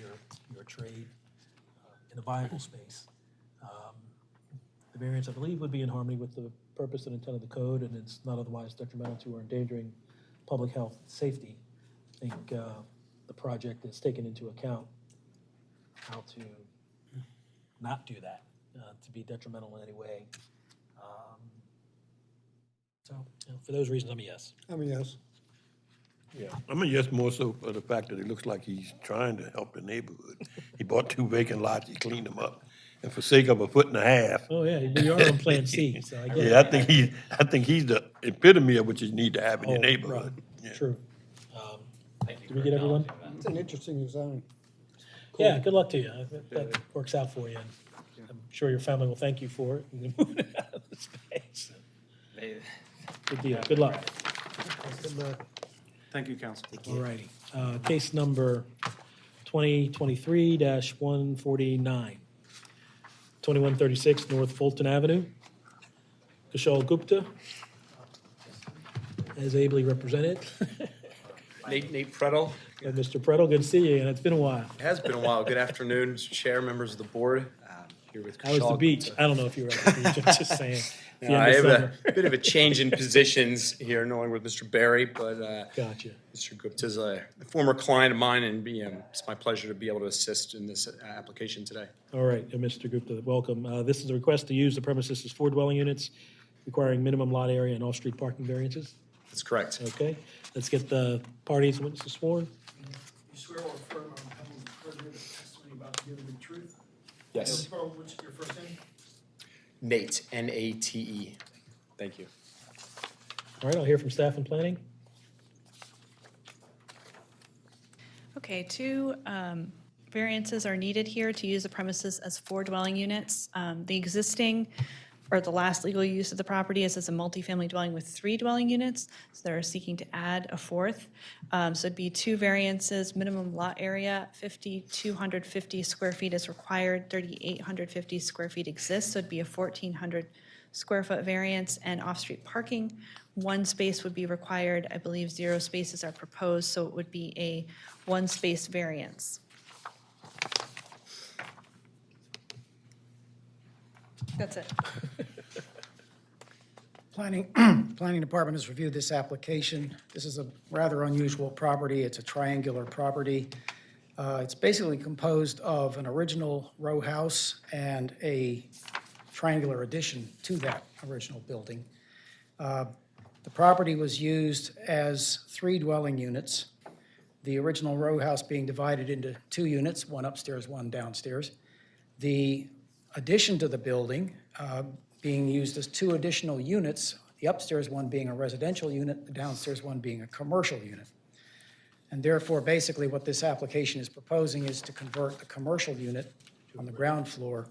your trade in a viable space. The variance, I believe, would be in harmony with the purpose and intent of the code, and it's not otherwise detrimental to or endangering public health and safety. I think the project has taken into account how to not do that, to be detrimental in any way. So, for those reasons, I'm a yes. I mean, yes. Yeah, I mean, just more so for the fact that it looks like he's trying to help the neighborhood. He bought 2 vacant lots, he cleaned them up, and for sake of a foot and a half. Oh, yeah, you are on Plan C, so I get it. Yeah, I think he's the epitome of what you need to have in your Oh, neighborhood. right. Yeah. True. Did we get everyone? It's an interesting design. Yeah, good luck to you. I hope that works out for you. And I'm sure your family will thank you for it and then move it out of the space. Good deal. Good luck. Thank you, council. All righty. Case number 2023-149, 2136 North Fulton Avenue. Kushal Gupta, as ably represented. Nate Prettle. And Mr. Prettle, good to see you, and it's been a while. It has been a while. Good afternoon, Mr. Chair, members of the board. Here with How was the Kushal beach? Gupta. I don't know if you were at the beach, I'm just saying. It's the No, end I of have summer. a bit of a change in positions here, knowing with Mr. Barry, but Gotcha. Mr. Gupta is a former client of mine, and it's my pleasure to be able to assist in this application today. All right, and Mr. Gupta, welcome. This is a request to use the premises as 4 dwelling units, requiring minimum lot area and off-street parking variances. That's correct. Okay, let's get the parties and witnesses sworn. You swear or affirm on behalf of the President that the testimony about to give the truth? Yes. Mr. Crowe, what's your first name? Nate, N-A-T-E. Thank you. All right, I'll hear from staff and planning. Okay, 2 variances are needed here to use the premises as 4 dwelling units. The existing, or the last legal use of the property is as a multifamily dwelling with 3 dwelling units, so they're seeking to add a 4th. So it'd be 2 variances, minimum lot area, 5,250 square feet is required, 3,850 square feet exists, so it'd be a 1,400 square foot variance, and off-street parking, 1 space would be required. I believe 0 spaces are proposed, so it would be a 1 space variance. That's it. Planning Department has reviewed this application. This is a rather unusual property. It's a triangular property. It's basically composed of an original row house and a triangular addition to that original building. The property was used as 3 dwelling units, the original row house being divided into 2 units, 1 upstairs, 1 downstairs. The addition to the building being used as 2 additional units, the upstairs one being a residential unit, the downstairs one being a commercial unit. And therefore, basically, what this application is proposing is to convert the commercial unit on the ground floor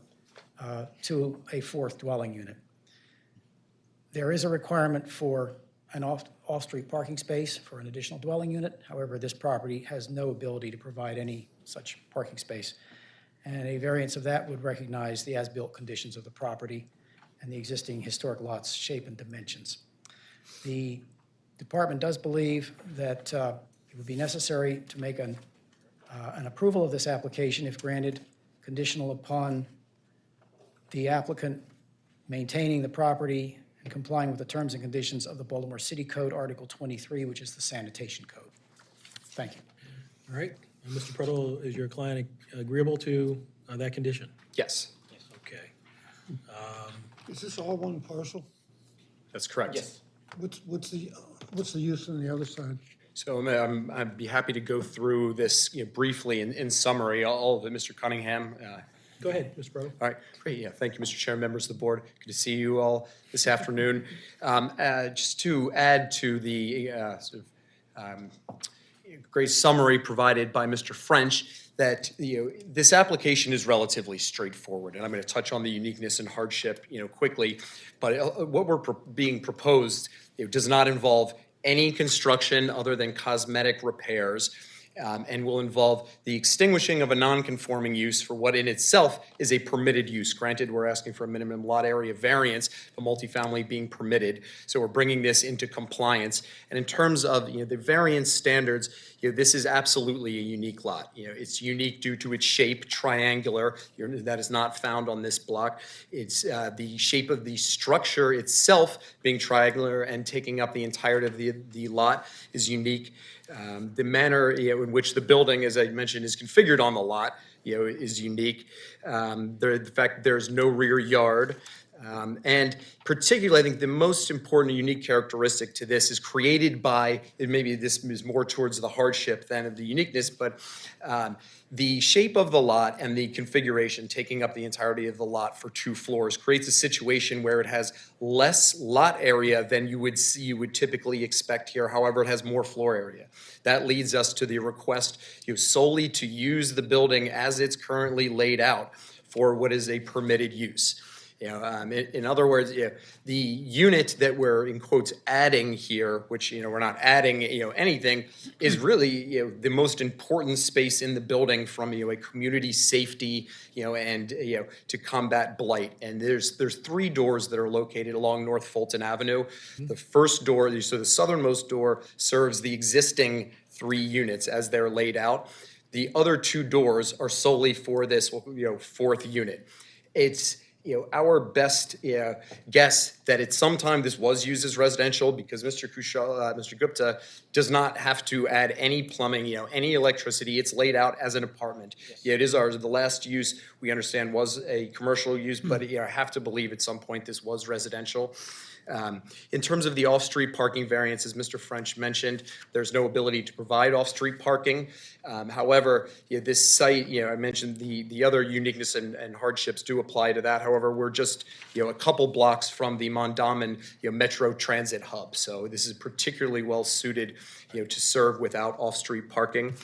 to a 4th dwelling unit. There is a requirement for an off-street parking space for an additional dwelling unit. However, this property has no ability to provide any such parking space. And a variance of that would recognize the as-built conditions of the property and the existing historic lot's shape and dimensions. The department does believe that it would be necessary to make an approval of this application, if granted, conditional upon the applicant maintaining the property and complying with the terms and conditions of the Baltimore City Code, Article 23, which is the sanitation code. Thank you. All right, and Mr. Prettle, is your client agreeable to that condition? Yes. Okay. Is this all one parcel? That's correct. Yes. What's the use on the other side? So I'd be happy to go through this briefly in summary, all of it. Mr. Cunningham. Go ahead, Mr. Prettle. All right, great. Yeah, thank you, Mr. Chair, members of the board. Good to see you all this afternoon. Just to add to the great summary provided by Mr. French, that this application is relatively straightforward, and I'm going to touch on the uniqueness and hardship quickly. But what we're being proposed does not involve any construction other than cosmetic repairs, and will involve the extinguishing of a non-conforming use for what in itself is a permitted use. Granted, we're asking for a minimum lot area variance, a multifamily being permitted, so we're bringing this into compliance. And in terms of the variance standards, this is absolutely a unique lot. It's unique due to its shape, triangular. That is not found on this block. It's the shape of the structure itself being triangular and taking up the entirety of the lot is unique. The manner in which the building, as I mentioned, is configured on the lot, is unique. The fact there's no rear yard, And particularly, I think the most important and unique characteristic to this is created by, and maybe this is more towards the hardship than of the uniqueness, but the shape of the lot and the configuration, taking up the entirety of the lot for 2 floors, creates a situation where it has less lot area than you would typically expect here. However, it has more floor area. That leads us to the request solely to use the building as it's currently laid out for what is a permitted use. In other words, the unit that we're in quotes adding here, which we're not adding anything, is really the most important space in the building from a community safety and to combat blight. And there's 3 doors that are located along North Fulton Avenue. The first door, so the southernmost door, serves the existing 3 units as they're laid out. The other 2 doors are solely for this 4th unit. It's our best guess that at some time this was used as residential because Mr. Gupta does not have to add any plumbing, any electricity. It's laid out as an apartment. Yes. It is ours. The last use we understand was a commercial use, but I have to believe at some point this was residential. In terms of the off-street parking variance, as Mr. French mentioned, there's no ability to provide off-street parking. However, this site, I mentioned the other uniqueness and hardships do apply to that. However, we're just a couple blocks from the Mondawmin Metro Transit hub, so this is particularly well suited to serve without off-street parking.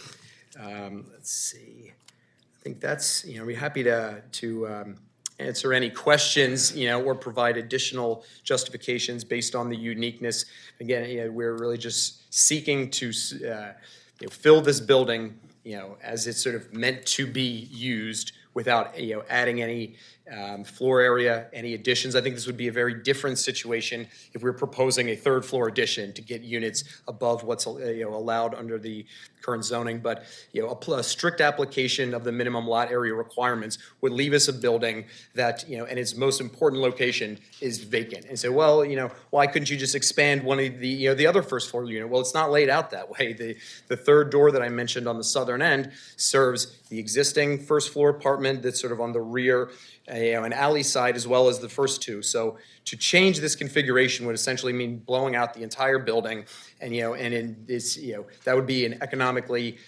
Let's see. I think that's we're happy to answer any questions, or provide additional justifications based on the uniqueness. Again, we're really just seeking to fill this building, as it's sort of meant to be used without, adding any floor area, any additions. I think this would be a very different situation if we were proposing a 3rd floor addition to get units above what's allowed under the current zoning. But a strict application of the minimum lot area requirements would leave us a building that and its most important location is vacant. And say, well, why couldn't you just expand one of the other 1st floor unit? Well, it's not laid out that way. The 3rd door that I mentioned on the southern end serves the existing 1st floor apartment that's sort of on the rear, an alley side, as well as the first 2. So to change this configuration would essentially mean blowing out the entire building, and and in this that would be an economically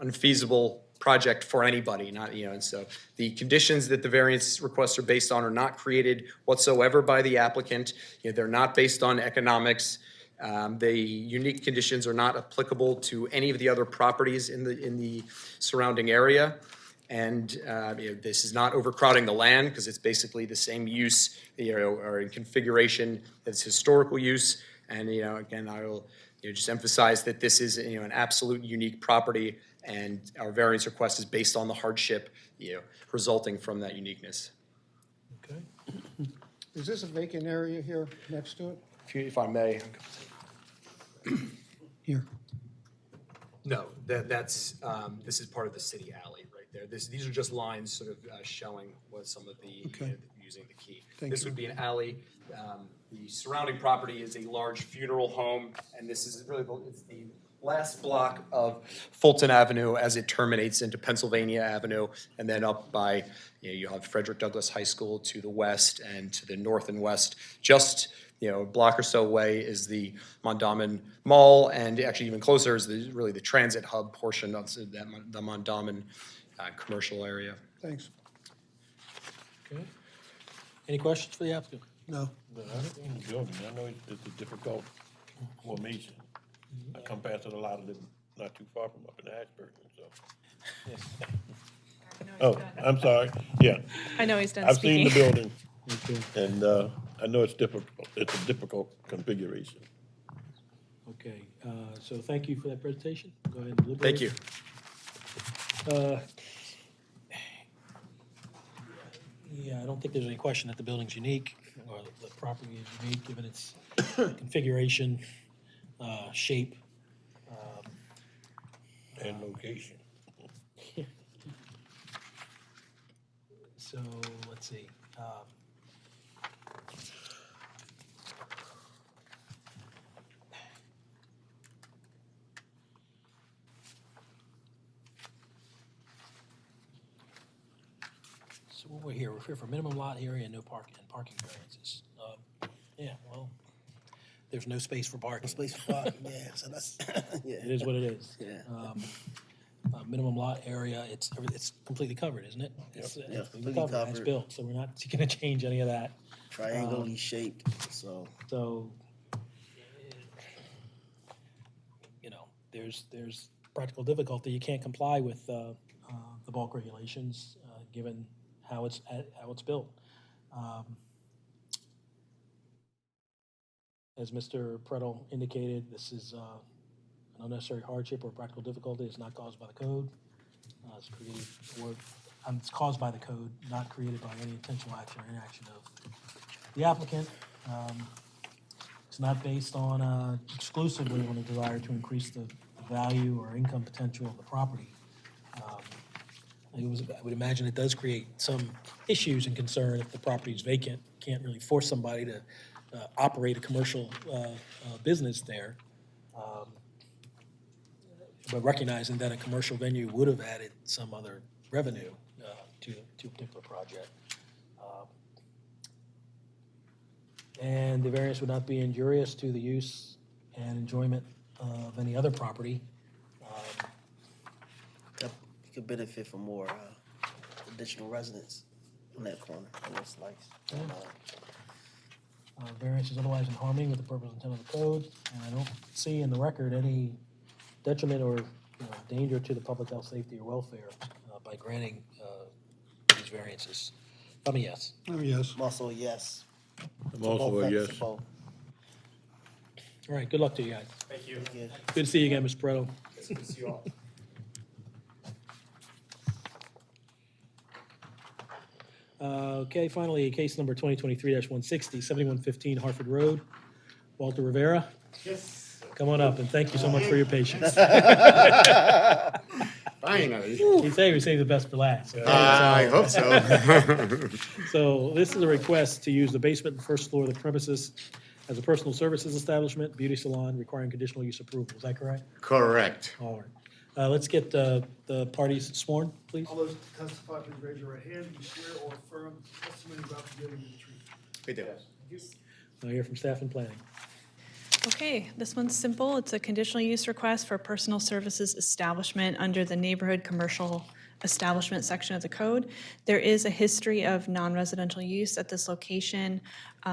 unfeasible project for anybody. Not and so the conditions that the variance requests are based on are not created whatsoever by the applicant. They're not based on economics. The unique conditions are not applicable to any of the other properties in the surrounding area. And this is not overcrowding the land because it's basically the same use, or in configuration as historical use. And again, I will just emphasize that this is an absolute unique property, and our variance request is based on the hardship resulting from that uniqueness. Okay. Is this a vacant area here next to it? If I may. Here. No, that's this is part of the city alley right there. These are just lines sort of showing what some of the using the key. This would be an alley. The surrounding property is a large funeral home, and this is really it's the last block of Fulton Avenue as it terminates into Pennsylvania Avenue, and then up by you have Frederick Douglass High School to the west, and to the north and west, just a block or so away is the Mondawmin Mall, and actually even closer is really the transit hub portion of the Mondawmin commercial area. Thanks. Okay. Any questions for the applicant? No. But I think the building, I know it's a difficult formation. I come past it a lot of them, not too far from up in Ashburn, so. Oh, I'm sorry, yeah. I know he's done I've seen speaking. the building, and I know it's difficult, it's a difficult configuration. Okay, so thank you for that presentation. Go ahead and deliberate. Thank you. Yeah, I don't think there's any question that the building's unique, or the property is unique, given its configuration, shape. And location. So, let's see. So we're here for minimum lot area and no parking variances. Yeah, well, there's no space for parking. Space for parking, yeah, so that's, yeah. It is what it is. Yeah. Minimum lot area, it's completely covered, isn't it? It's Yeah, completely completely covered, as covered. built, so we're not seeking to change any of that. Triangularly shaped, so. So, you know, there's practical difficulty. You can't comply with the bulk regulations, given how it's built. As Mr. Prettle indicated, this is an unnecessary hardship or practical difficulty. It's not caused by the code. It's created, it's caused by the code, not created by any intentional action or inaction of the applicant. It's not based on exclusively on a desire to increase the value or income potential of the property. I would imagine it does create some issues and concern if the property is vacant. Can't really force somebody to operate a commercial business there. But recognizing that a commercial venue would have added some other revenue to a particular project. And the variance would not be injurious to the use and enjoyment of any other property. That could benefit from more additional residents in that corner, in that slice. Variance is otherwise in harmony with the purpose and intent of the code, and I don't see in the record any detriment or danger to the public health, safety, or welfare by granting these variances. I'm a yes. I'm a yes. I'm also a yes. I'm also a yes. All right, good luck to you guys. Thank you. Good to see you again, Mr. Pretto. Good to see you all. Okay, finally, case number 2023-160, 7115 Hartford Road. Walter Rivera, Yes. come on up, and thank you so much for your patience. Finally. He saved the best for last. I hope so. So this is a request to use the basement and first floor of the premises as a personal services establishment, beauty salon, requiring conditional use approval. Is that correct? Correct. All right. Let's get the parties sworn, please. All those to testify, please raise your right hand. Do you swear or affirm the testimony you're about to give is the truth? We do. Thank you. I'll hear from staff and planning. Okay, this one's simple. It's a conditional use request for personal services establishment under the neighborhood commercial establishment section of the code. There is a history of non-residential use at this location,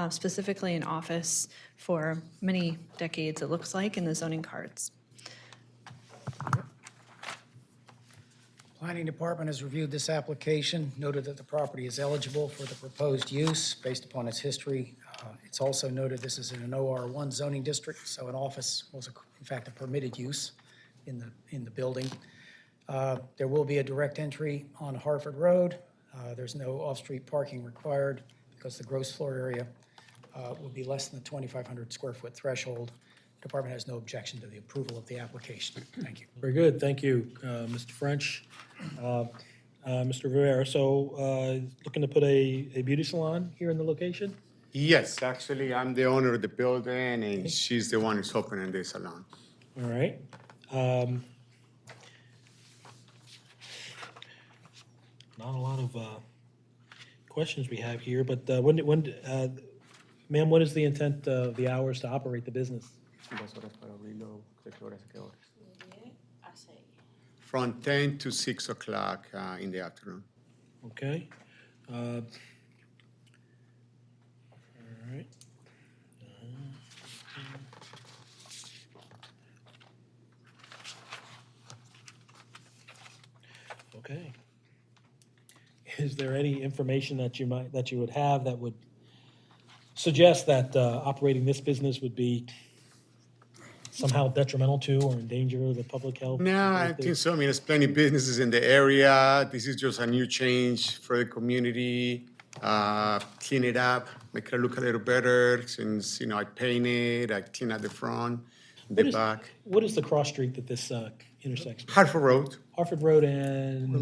specifically an office for many decades, it looks like, in the zoning cards. Planning Department has reviewed this application, noted that the property is eligible for the proposed use based upon its history. It's also noted this is in an OR1 zoning district, so an office was in fact a permitted use in the building. There will be a direct entry on Hartford Road. There's no off-street parking required because the gross floor area will be less than the 2,500 square foot threshold. The department has no objection to the approval of the application. Thank you. Very good, thank you, Mr. French. Mr. Rivera, so looking to put a beauty salon here in the location? Yes, actually, I'm the owner of the building, and she's the one who's opening the salon. All right. Not a lot of questions we have here, but ma'am, what is the intent of the hours to operate the business? From 10 to 6 o'clock in the afternoon. Okay. All right. Okay. Is there any information that you would have that would suggest that operating this business would be somehow detrimental to or in danger of the public health? No, I think so. I mean, there's plenty of businesses in the area. This is just a new change for the community. Clean it up, make it look a little better. Since, I paint it, I clean out the front, the back. What is the cross street that this intersects? Hartford Road. Hartford Road and?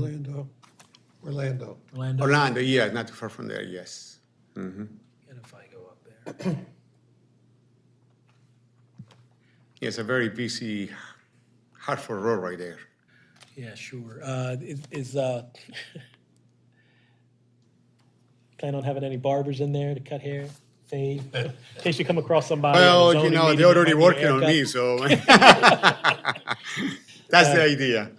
Orlando, yeah, not too far from there, yes. Mm-hmm. And if I go up there. Yeah, it's a very busy Hartford Road right there. Yeah, sure. plan on having any barbers in there to cut hair, fade? In case you come across somebody. at a Well, zoning meeting they're that already might need a working on haircut. me, so that's the idea.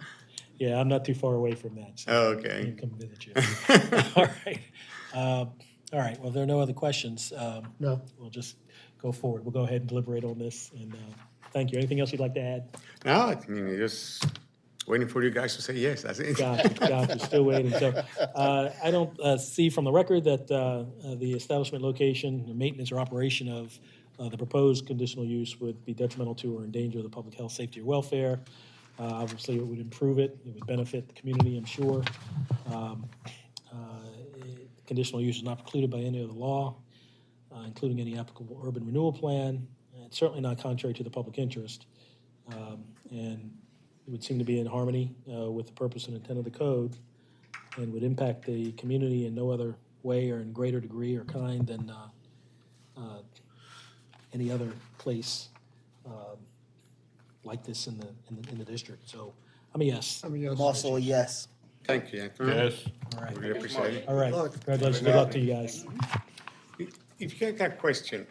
Yeah, I'm not too far away from that. So Okay. I can come visit you. All right. All right, well, if there are no other questions, No. we'll just go forward. We'll go ahead and deliberate on this, and thank you. Anything else you'd like to add? No, I mean, just waiting for you guys to say yes, that's it. Gotcha, still waiting. So I don't see from the record that the establishment location, the maintenance or operation of the proposed conditional use would be detrimental to or endanger the public health, safety, or welfare. Obviously, it would improve it. It would benefit the community, I'm sure. Conditional use is not precluded by any other law, including any applicable urban renewal plan. It's certainly not contrary to the public interest. And it would seem to be in harmony with the purpose and intent of the code, and would impact the community in no other way or in greater degree or kind than any other place like this in the district. So I'm a yes. I'm also a yes. Thank you. Yes. All right. Really appreciate it. All right. Congratulations. Good luck to you guys. If you got a question,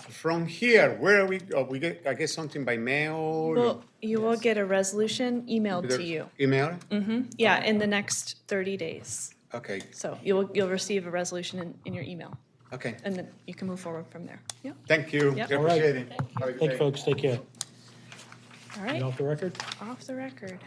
from here, where are we, we get, I guess something by mail? Well, you will get a resolution emailed to you. Email? Yeah, in the next 30 days. Okay, So you'll receive a resolution in your email, okay. and then you can move forward from there. Yeah, Thank you. Yep. I All right. appreciate it. Have a good Thank you, day. folks. Take care. all You right, off the record? off the record.